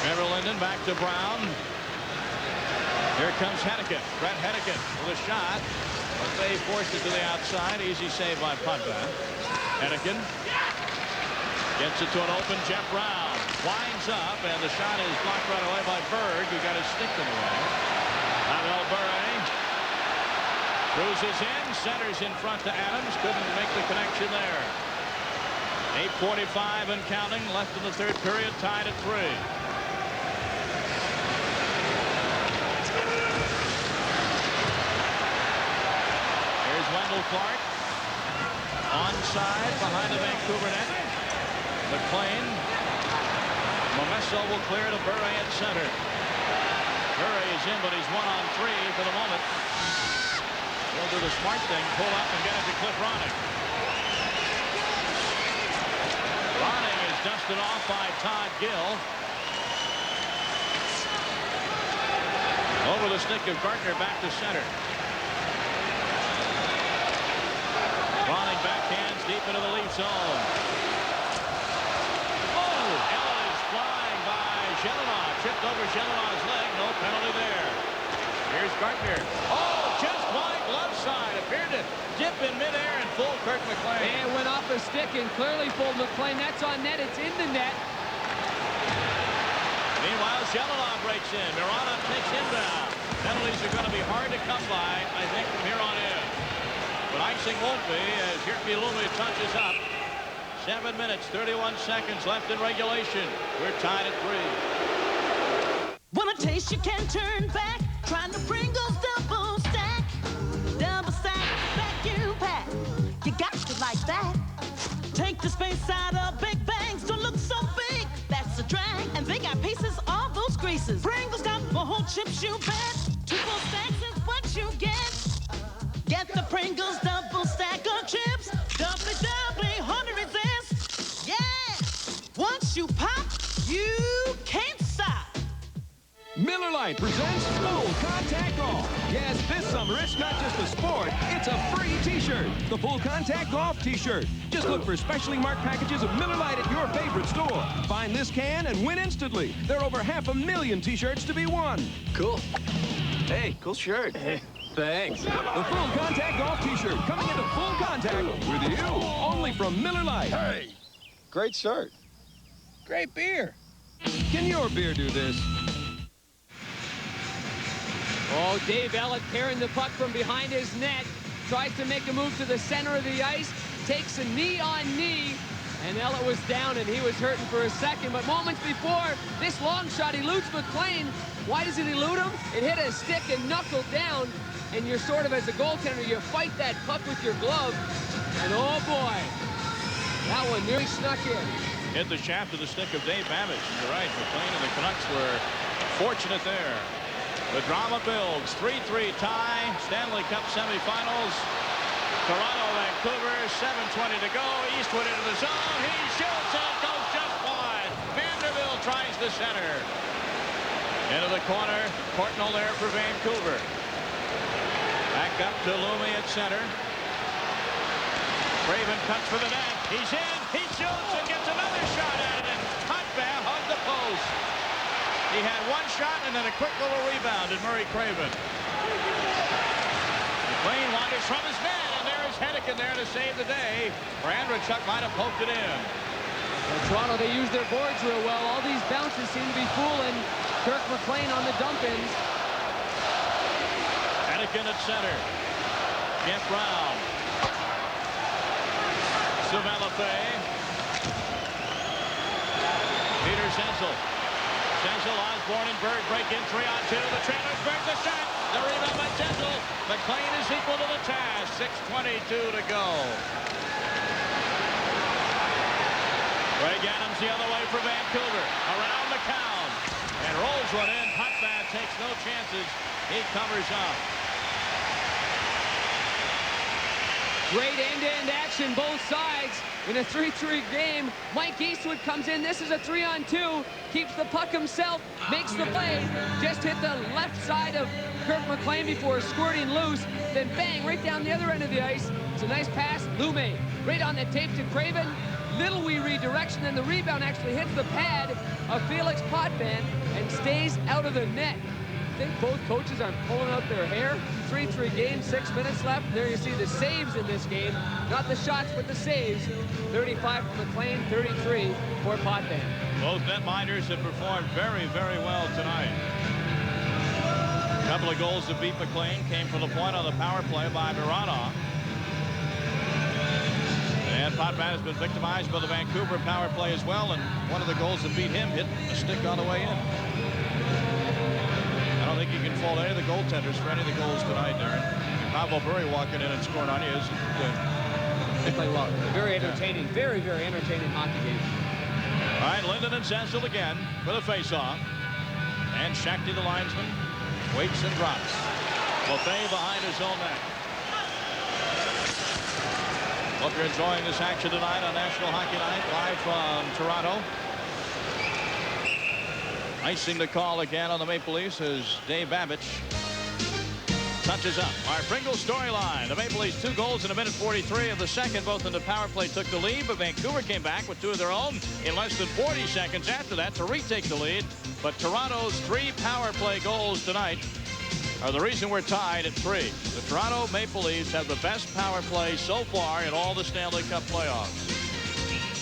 Trevor Linden back to Brown. Here comes Hennigan. Brett Hennigan with a shot. But they forced it to the outside. Easy save by Potvin. Hennigan gets it to an open Jeff Brown. Winds up, and the shot is blocked right away by Berg, who got his stick in the way. Pavel Bure cruises in, centers in front to Adams. Couldn't make the connection there. 8:45 and counting left in the third period, tied at 3. Here's Wendell Clark. Onside behind the Vancouver net. McLean. Momesso will clear to Bure at center. Bure is in, but he's 1-on-3 for the moment. He'll do the smart thing, pull up and get it to Cliff Ronning. Ronning is dusted off by Todd Gill. Over the stick of Gartner, back to center. Ronning backhands deep into the Leaf zone. Ella is flying by Jelena. Tripped Tipped over Shelanov's leg. No penalty there. Here's Gartner. Oh, just wide left side. Appeared to dip in midair and fool Kirk McLean. It went off a stick and clearly fooled McLean. That's on net. It's in the net. Meanwhile, Shelanov breaks in. Mironov takes him down. Penalties are going to be hard to come by, I think, from here on in. But icing won't be as Jyrki Lumi touches up. 7 minutes, 31 seconds left in regulation. We're tied at 3. Wanna taste, you can't turn back. Trying the Pringles double stack. Double stack, vacuum pack. You got to like that. Take the space out of Big Bangs. Don't look so big. That's a drag. And they got pieces of those greases. Pringles got the whole chips, you bet. 2 full stacks is what you get. Get the Pringles double stack of chips. Doubly, 100 resist. Yeah. Once you pop, you can't stop. Miller Lite presents Full Contact Golf. Yes, this summer it's not just a sport, it's a free t-shirt. The Full Contact Golf t-shirt. Just look for specially marked packages of Miller Lite at your favorite store. Find this can and win instantly. There are over 500,000 t-shirts to be won. Cool. Hey, cool shirt. Thanks. The Full Contact Golf t-shirt coming into full contact with you. Only from Miller Lite. Hey, great shirt. Great beer. Can your beer do this? Oh, Dave Ellett carrying the puck from behind his net. Tries to make a move to the center of the ice. Takes a knee-on-knee. And Ellett was down and he was hurting for a second. But moments before, this long shot eludes McLean. Why does it elude him? It hit a stick and knuckled down. And you're sort of, as a goaltender, you fight that puck with your glove. And oh boy, that one nearly snuck in. Hit the shaft of the stick of Dave Babbage. You're right, McLean and the Canucks were fortunate there. The drama builds. 3-3 tie. Stanley Cup semifinals. Toronto, Vancouver, 7:20 to go. Eastwood into the zone. He shoots and goes just wide. Vanderbilt tries the center. Into the corner. Portnoy there for Vancouver. Back up to Lumi at center. Craven cuts for the net. He's in. He shoots and gets another shot at it. And Hotbam hugged the post. He had one shot and then a quick little rebound in Murray Craven. McLean wanders from his net, and there's Hennigan there to save the day. Andrechuk might have poked it in. Well, Toronto, they use their boards real well. All these bounces seem to be fooling Kirk McLean on the dump-ins. Hennigan at center. Jeff Brown. Savalafay. Peter Sensel. Sensel, Osborne, and Berg break in 3-on-2. The trailers Berg the shot. The rebound by Sensel. McLean is equal to the task. 6:22 to go. Greg Adams the other way for Vancouver. Around the count. And rolls one in. Hotband takes no chances. He covers up. Great end-to-end action, both sides. In a 3-3 game, Mike Eastwood comes in. This is a 3-on-2. Keeps the puck himself, makes the play. Just hit the left side of Kirk McLean before squirting loose. Then bang, right down the other end of the ice. It's a nice pass. Lume, right on the tape to Craven. Little wee redirection, and the rebound actually hits the pad of Felix Potvin and stays out of the net. I think both coaches are pulling out their hair. 3-3 game, 6 minutes left. There you see the saves in this game. Not the shots, but the saves. 35 for McLean, 33 for Potvin. Both netminders have performed very, very well tonight. A couple of goals that beat McLean came from the point on the power play by Mironov. And Potvin has been victimized by the Vancouver power play as well. And one of the goals that beat him hit a stick on the way in. I don't think you can fault any of the goaltenders for any of the goals tonight, Darren. Pavel Bure walking in and scoring on you is good. They play well. Very entertaining, very, very entertaining hockey game. All right, Linden and Sensel again for the face-off. And Shakti, the linesman, waits and drops. Lafay behind his own net. Hope you're enjoying this action tonight on National Hockey Night, live from Toronto. Icing the call again on the Maple Leafs is Dave Babbage. touches up. Our Pringles storyline. The Maple Leafs 2 goals in a minute 43 of the second. Both in the power play took the lead, but Vancouver came back with 2 of their own in less than 40 seconds after that to retake the lead. But Toronto's 3 power play goals tonight are the reason we're tied at 3. The Toronto Maple Leafs have the best power play so far in all the Stanley Cup playoffs.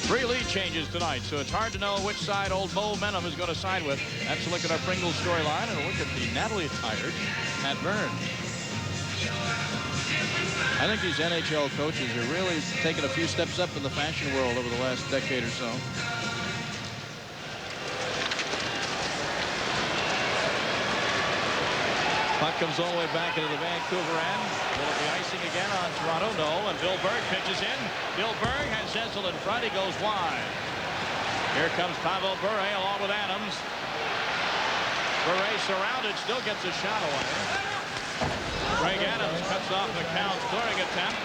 3 lead changes tonight, so it's hard to know which side old momentum is going to side with. That's a look at our Pringles storyline and a look at the Natalie attired Matt Byrne. I think these NHL coaches are really taking a few steps up in the fashion world over the last decade or so. Puck comes all the way back into the Vancouver end. Will it be icing again on Toronto? No. And Bill Berg pitches in. Bill Berg has Zensel in front. He goes wide. Here comes Pavel Bure along with Adams. Bure surrounded. Still gets a shot away. Greg Adams cuts off McCown's clearing attempt.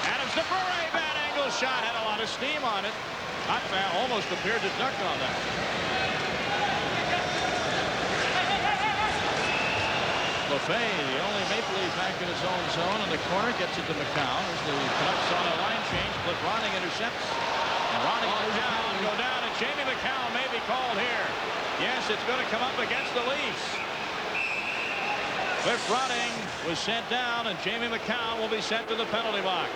Adams to Bure. Bad angle shot. Had a lot of steam on it. Hotman almost appeared to duck on that. Lefay, the only Maple Leaf back in his own zone in the corner, gets it to McCown. As the Canucks on a line change, Cliff Ronning intercepts. And Ronning and McCown go down, and Jamie McCown may be called here. Yes, it's going to come up against the Leafs. Cliff Ronning was sent down, and Jamie McCown will be sent to the penalty box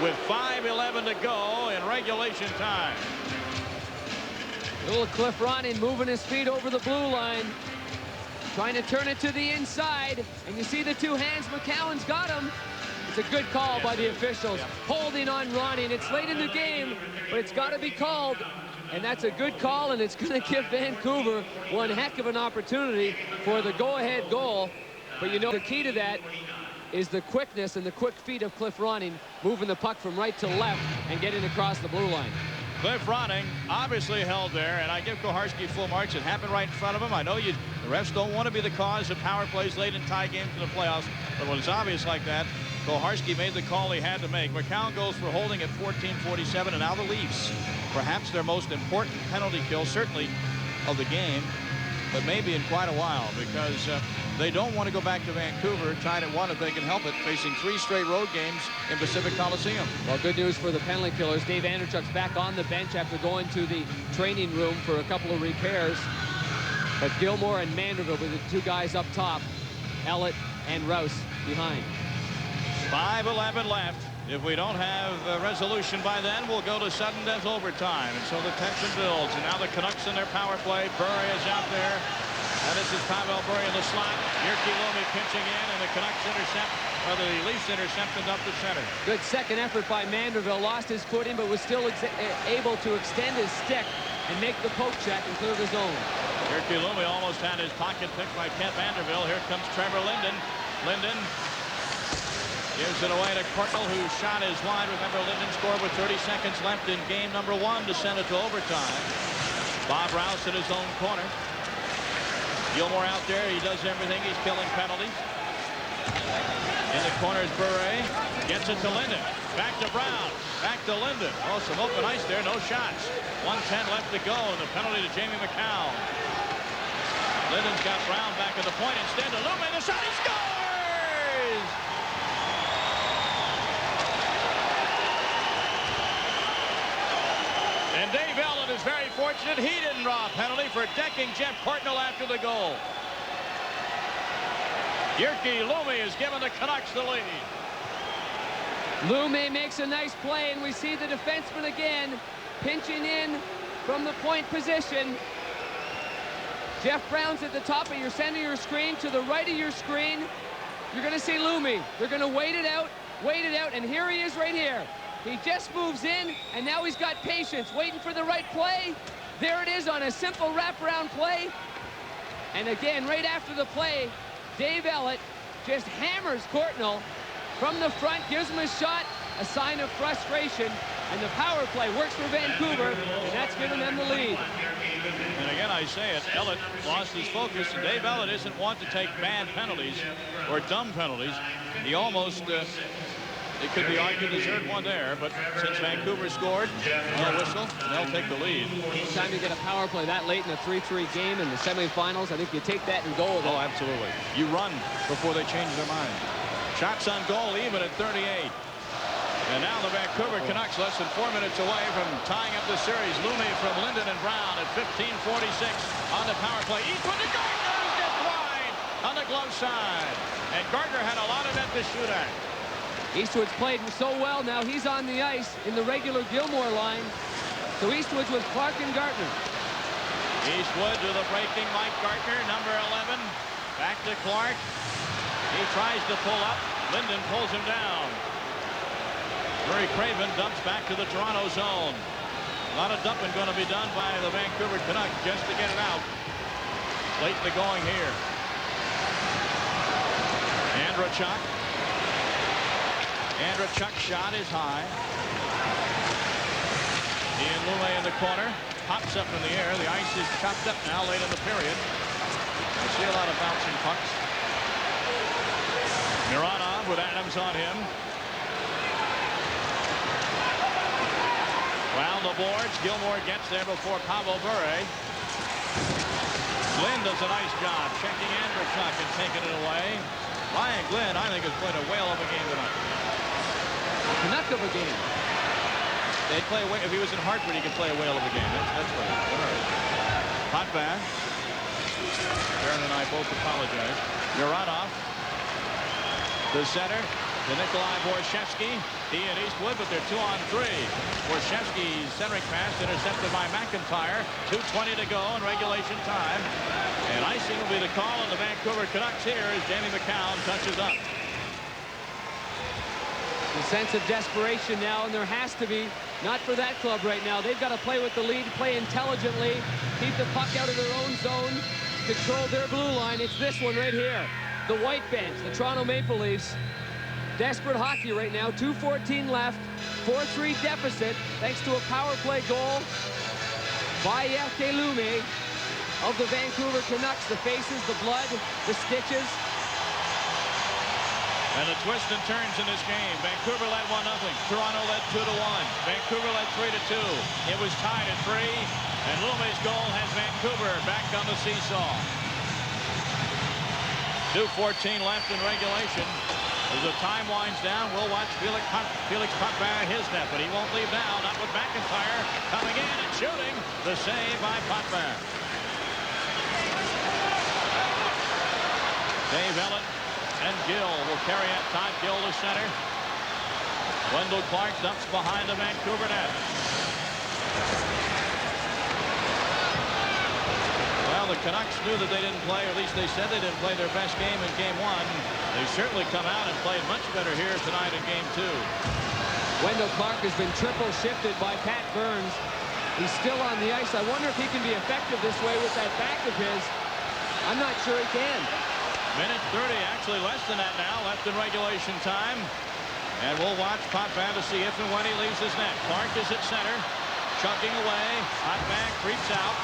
with 5:11 to go in regulation time. Little Cliff Ronning moving his feet over the blue line. Trying to turn it to the inside, and you see the 2 hands. McCown's got him. It's a good call by the officials. Holding on Ronnie, and it's late in the game, but it's got to be called. And that's a good call, and it's going to give Vancouver one heck of an opportunity for the go-ahead goal. But you know the key to that is the quickness and the quick feet of Cliff Ronning, moving the puck from right to left and getting across the blue line. Cliff Ronning obviously held there, and I give Koharski full marks. It happened right in front of him. I know the refs don't want to be the cause of power plays late in tie games in the playoffs, but when it's obvious like that, Koharski made the call he had to make. McCown goes for holding at 14:47, and now the Leafs, perhaps their most important penalty kill, certainly of the game, but maybe in quite a while, because they don't want to go back to Vancouver tied at 1 if they can help it, facing 3 straight road games in Pacific Coliseum. Well, good news for the penalty killers. Dave Andrechuk's back on the bench after going to the training room for a couple of repairs. But Gilmore and Manderville were the 2 guys up top. Ellett and Rouse behind. 5:11 left. If we don't have a resolution by then, we'll go to sudden death overtime. And so the tension builds. And now the Canucks in their power play. Bure is out there. And this is Pavel Bure in the slot. Jyrki Lumme pinching in, and the Canucks intercept, or the Leafs intercepted up the center. Good second effort by Manderville. Lost his footing, but was still able to extend his stick and make the poke check and clear the zone. Jyrki Lumme almost had his pocket picked by Kent Manderville. Here comes Trevor Linden. Linden gives it away to Cortnell, whose shot is wide. Remember, Linden scored with 30 seconds left in game number 1 to send it to overtime. Bob Rouse in his own corner. Gilmore out there. He does everything. He's killing penalties. In the corner is Bure. Gets it to Linden. Back to Brown. Back to Linden. Oh, some open ice there. No shots. 1:10 left to go. And the penalty to Jamie McCown. Linden's got Brown back at the point. Instead to Lumme. The shot. He scores! And Dave Ellett is very fortunate. He didn't draw a penalty for decking Jeff Cortnell after the goal. Jyrki Lumme has given the Canucks the lead. Lumme makes a nice play, and we see the defenseman again pinching in from the point position. Jeff Brown's at the top of your center of your screen. To the right of your screen, you're going to see Lumme. They're going to wait it out, and here he is right here. He just moves in, and now he's got patience, waiting for the right play. There it is on a simple wraparound play. And again, right after the play, Dave Ellett just hammers Cortnell from the front, gives him a shot, a sign of frustration, and the power play works for Vancouver, and that's giving them the lead. And again, I say it, Ellett lost his focus, and Dave Ellett isn't one to take bad penalties or dumb penalties. He almost It could be argued there's third one there, but since Vancouver scored, no whistle, and they'll take the lead. Anytime you get a power play that late in a 3-3 game in the semifinals, I think you take that and go with it. Oh, absolutely. You run before they change their mind. Shots on goal even at 38. And now the Vancouver Canucks less than 4 minutes away from tying up the series. Lume from Linden and Brown at 15:46 on the power play. Eastwood to Gardner, gets wide on the glove side. And Gardner had a lot of net to shoot at. Eastwood's played so well now. He's on the ice in the regular Gilmore line. So Eastwood's with Clark and Gardner. Eastwood to the breaking Mike Gardner, number 11. Back to Clark. He tries to pull up. Linden pulls him down. Murray Craven dumps back to the Toronto zone. A lot of dumping going to be done by the Vancouver Canucks just to get it out. Late in the going here. Andrechuk. Andrechuk's shot is high. Ian Lume in the corner. Pops up in the air. The ice is chopped up now late in the period. I see a lot of bouncing pucks. Mironov with Adams on him. Round the boards. Gilmore gets there before Pavel Bure. Glenn does a nice job checking Andrechuk and taking it away. Ryan Glenn, I think, has played a whale of a game tonight. Canuck of a game. They'd play if he was in Hartford, he could play a whale of a game. That's what it is. Potvin. Aaron and I both apologize. Mironov. The center to Nikolai Borshevsky. He and Eastwood, but they're 2-on-3. Borshevsky's centering pass intercepted by McIntyre. 2:20 to go in regulation time. And icing will be the call on the Vancouver Canucks here as Jamie McCown touches up. A sense of desperation now, and there has to be. Not for that club right now. They've got to play with the lead, play intelligently, keep the puck out of their own zone, control their blue line. It's this one right here. The white bench, the Toronto Maple Leafs. Desperate hockey right now. 2:14 left. 4-3 deficit thanks to a power play goal by F.K. Lume of the Vancouver Canucks. The faces, the blood, the stitches. And the twists and turns in this game. Vancouver led 1-0. Toronto led 2-1. Vancouver led 3-2. It was tied at 3. And Lume's goal has Vancouver back on the seesaw. 2:14 left in regulation. As the time winds down, we'll watch Felix Potvin his net, but he won't leave now. Not with McIntyre coming in and shooting. The save by Potvin. Dave Ellett and Gill will carry it. Todd Gill to center. Wendell Clark dumps behind the Vancouver net. Well, the Canucks knew that they didn't play, or at least they said they didn't play their best game in Game 1. They certainly come out and played much better here tonight in Game 2. Wendell Clark has been triple shifted by Pat Burns. He's still on the ice. I wonder if he can be effective this way with that back of his. I'm not sure he can. Minute 30, actually less than that now, left in regulation time. And we'll watch Potvin to see if and when he leaves his net. Clark is at center, chugging away. Potvin creeps out.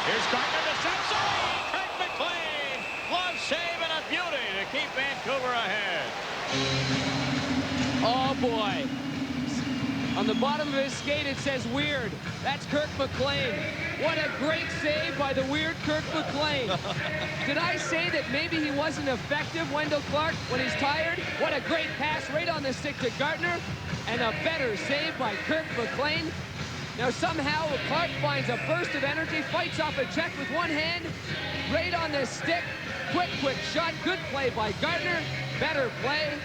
Here's Gardner to shot save. Kirk McLean, glove save and a beauty to keep Vancouver ahead. Oh boy. On the bottom of his skate it says weird. That's Kirk McLean. What a great save by the weird Kirk McLean. Did I say that maybe he wasn't effective, Wendell Clark, when he's tired? What a great pass right on the stick to Gardner. And a better save by Kirk McLean. Now somehow Clark finds a burst of energy, fights off a check with one hand, right on the stick. Quick shot, good play by Gardner. Better play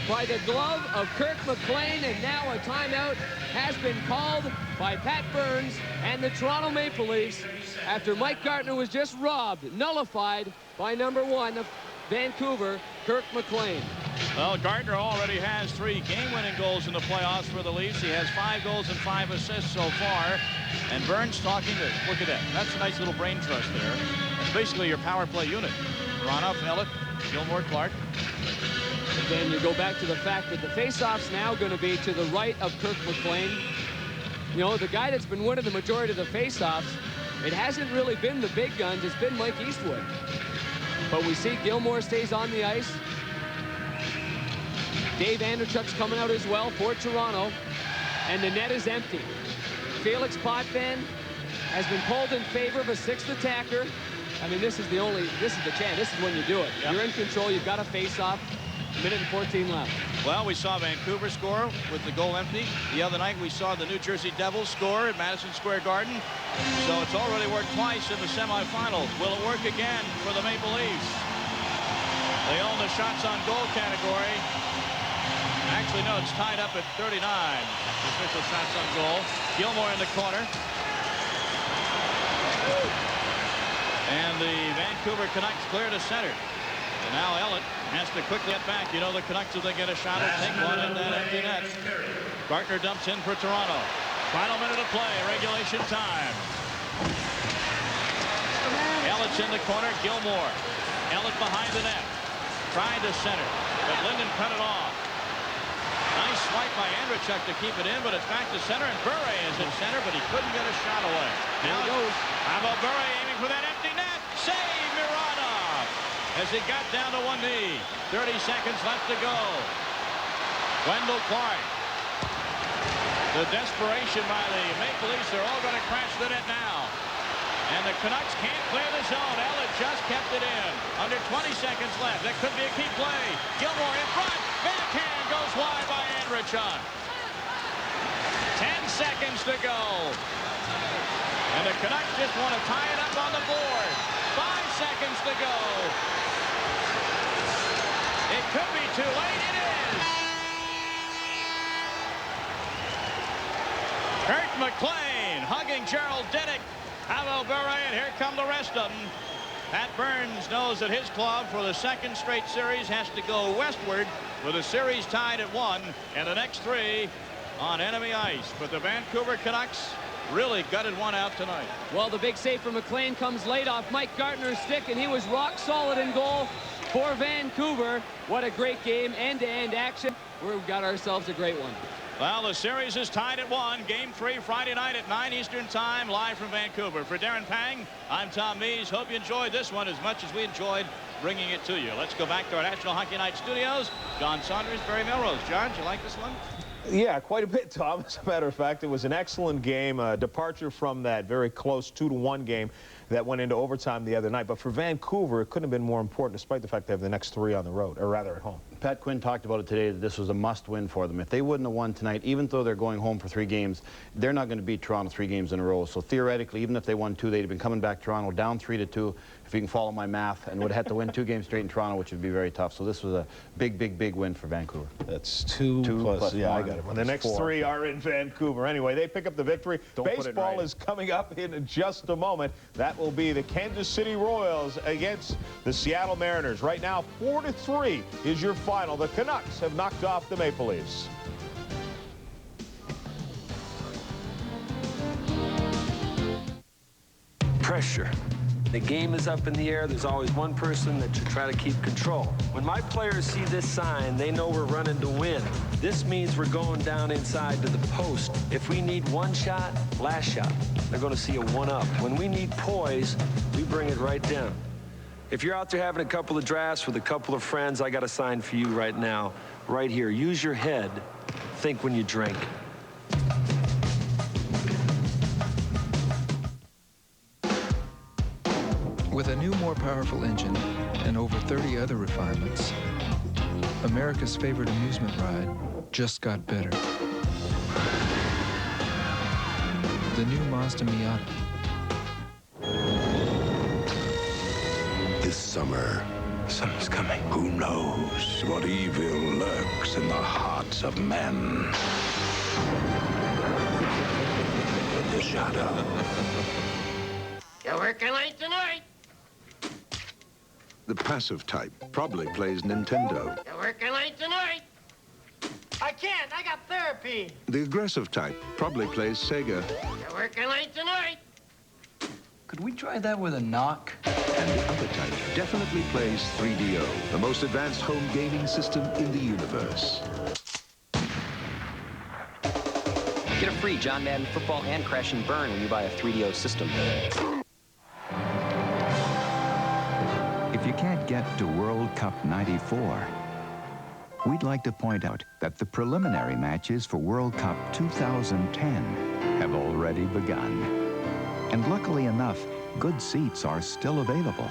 by the glove of Kirk McLean, and now a timeout has been called by Pat Burns and the Toronto Maple Leafs after Mike Gardner was just robbed, nullified by number 1 of Vancouver, Kirk McLean. Well, Gardner already has 3 game-winning goals in the playoffs for the Leafs. He has 5 goals and 5 assists so far. And Burns talking to, look at that. That's a nice little brain trust there. It's basically your power play unit. Toronto, Ellett, Gilmore, Clark. Again, you go back to the fact that the faceoff's now going to be to the right of Kirk McLean. You know, the guy that's been winning the majority of the faceoffs, it hasn't really been the big guns. It's been Mike Eastwood. But we see Gilmore stays on the ice. Dave Andrechuk's coming out as well for Toronto. And the net is empty. Felix Potvin has been pulled in favor of a sixth attacker. I mean, this is the chance. This is when you do it. Yep. You're in control. You've got a face-off. Minute and 14 left. Well, we saw Vancouver score with the goal empty. The other night, we saw the New Jersey Devils score at Madison Square Garden. So it's already worked twice in the semifinals. Will it work again for the Maple Leafs? They own the shots on goal category. Actually, no, it's tied up at 39. Official shots on goal. Gilmore in the corner. And the Vancouver Canucks clear to center. And now Ellett has to quickly get back. You know the Canucks, if they get a shot, will take one in that empty net. Gartner dumps in for Toronto. Final minute of play, regulation time. Ellett's in the corner, Gilmore. Ellett behind the net. Tried to center, but Linden cut it off. Nice swipe by Andrechuk to keep it in, but it's back to center, and Bure is in center, but he couldn't get a shot away. Now it goes. How about Bure aiming for that empty net? Save Mironov as he got down to one knee. 30 seconds left to go. Wendell Clark. The desperation by the Maple Leafs. They're all going to crash the net now. And the Canucks can't clear the zone. Ellett just kept it in. Under 20 seconds left. That could be a key play. Gilmore in front. Backhand goes wide by Andrechuk. 10 seconds to go. And the Canucks just want to tie it up on the board. 5 seconds to go. It could be too late. It is. Kurt McLean hugging Gerald Dinnick. Pavel Bure, and here come the rest of them. Pat Burns knows that his club for the second straight series has to go westward with the series tied at 1 and the next 3 on enemy ice. But the Vancouver Canucks really gutted one out tonight. Well, the big save for McLean comes late off Mike Gartner's stick, and he was rock solid in goal for Vancouver. What a great game, end-to-end action. We've got ourselves a great one. Well, the series is tied at 1. Game 3 Friday night at 9 Eastern Time, live from Vancouver. For Darren Pang, I'm Tom Mees. Hope you enjoyed this one as much as we enjoyed bringing it to you. Let's go back to our National Hockey Night studios. John Saunders, Barry Melrose. John, did you like this one? Yeah, quite a bit, Tom. As a matter of fact, it was an excellent game, a departure from that very close 2-1 game that went into overtime the other night. But for Vancouver, it couldn't have been more important, despite the fact they have the next 3 on the road, or rather at home. Pat Quinn talked about it today, that this was a must-win for them. If they wouldn't have won tonight, even though they're going home for 3 games, they're not going to beat Toronto 3 games in a row. So theoretically, even if they won 2, they'd have been coming back to Toronto down 3-2, if you can follow my math, and would have had to win 2 games straight in Toronto, which would be very tough. So this was a big, big, big win for Vancouver. That's 2 plus yeah, I got it. The next 3 are in Vancouver. Anyway, they pick up the victory. Baseball is coming up in just a moment. That will be the Kansas City Royals against the Seattle Mariners. Right now, 4-3 is your final. The Canucks have knocked off the Maple Leafs. Pressure. The game is up in the air. There's always one person that should try to keep control. When my players see this sign, they know we're running to win. This means we're going down inside to the post. If we need one shot, last shot. They're going to see a one-up. When we need poise, we bring it right down. If you're out there having a couple of drafts with a couple of friends, I got a sign for you right now. Right here. Use your head. Think when you drink. With a new, more powerful engine and over 30 other refinements, America's favorite amusement ride just got better. The new Mazda Miata. This summer, summer's coming. Who knows what evil lurks in the hearts of men? In the shadow. You're working late tonight. The passive type probably plays Nintendo. You're working late tonight. I can't. I got therapy. The aggressive type probably plays Sega. You're working late tonight. Could we try that with a knock? And the other type definitely plays 3DO, the most advanced home gaming system in the universe. Get a free John Madden Football and Crash and Burn when you buy a 3DO system. If you can't get to World Cup '94, we'd like to point out that the preliminary matches for World Cup 2010 have already begun. And luckily enough, good seats are still available.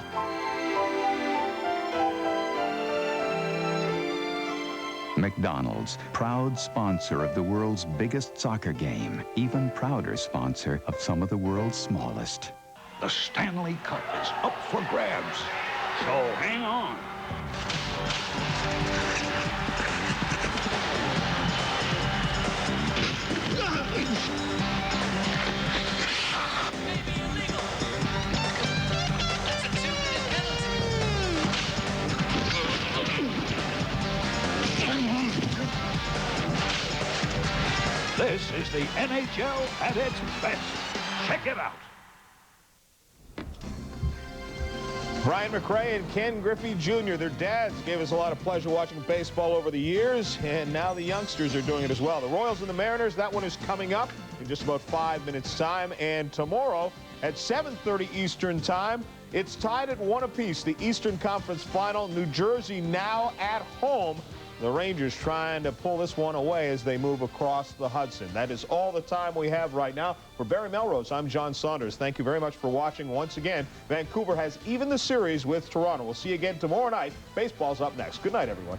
McDonald's, proud sponsor of the world's biggest soccer game, even prouder sponsor of some of the world's smallest. The Stanley Cup is up for grabs, so hang on. This is the NHL at its best. Check it out. Brian McRae and Ken Griffey Jr., their dads gave us a lot of pleasure watching baseball over the years, and now the youngsters are doing it as well. The Royals and the Mariners, that one is coming up in just about 5 minutes' time, and tomorrow at 7:30 Eastern Time, it's tied at 1 apiece. The Eastern Conference Final, New Jersey now at home. The Rangers trying to pull this one away as they move across the Hudson. That is all the time we have right now. For Barry Melrose, I'm John Saunders. Thank you very much for watching once again. Vancouver has even the series with Toronto. We'll see you again tomorrow night. Baseball's up next. Good night, everyone.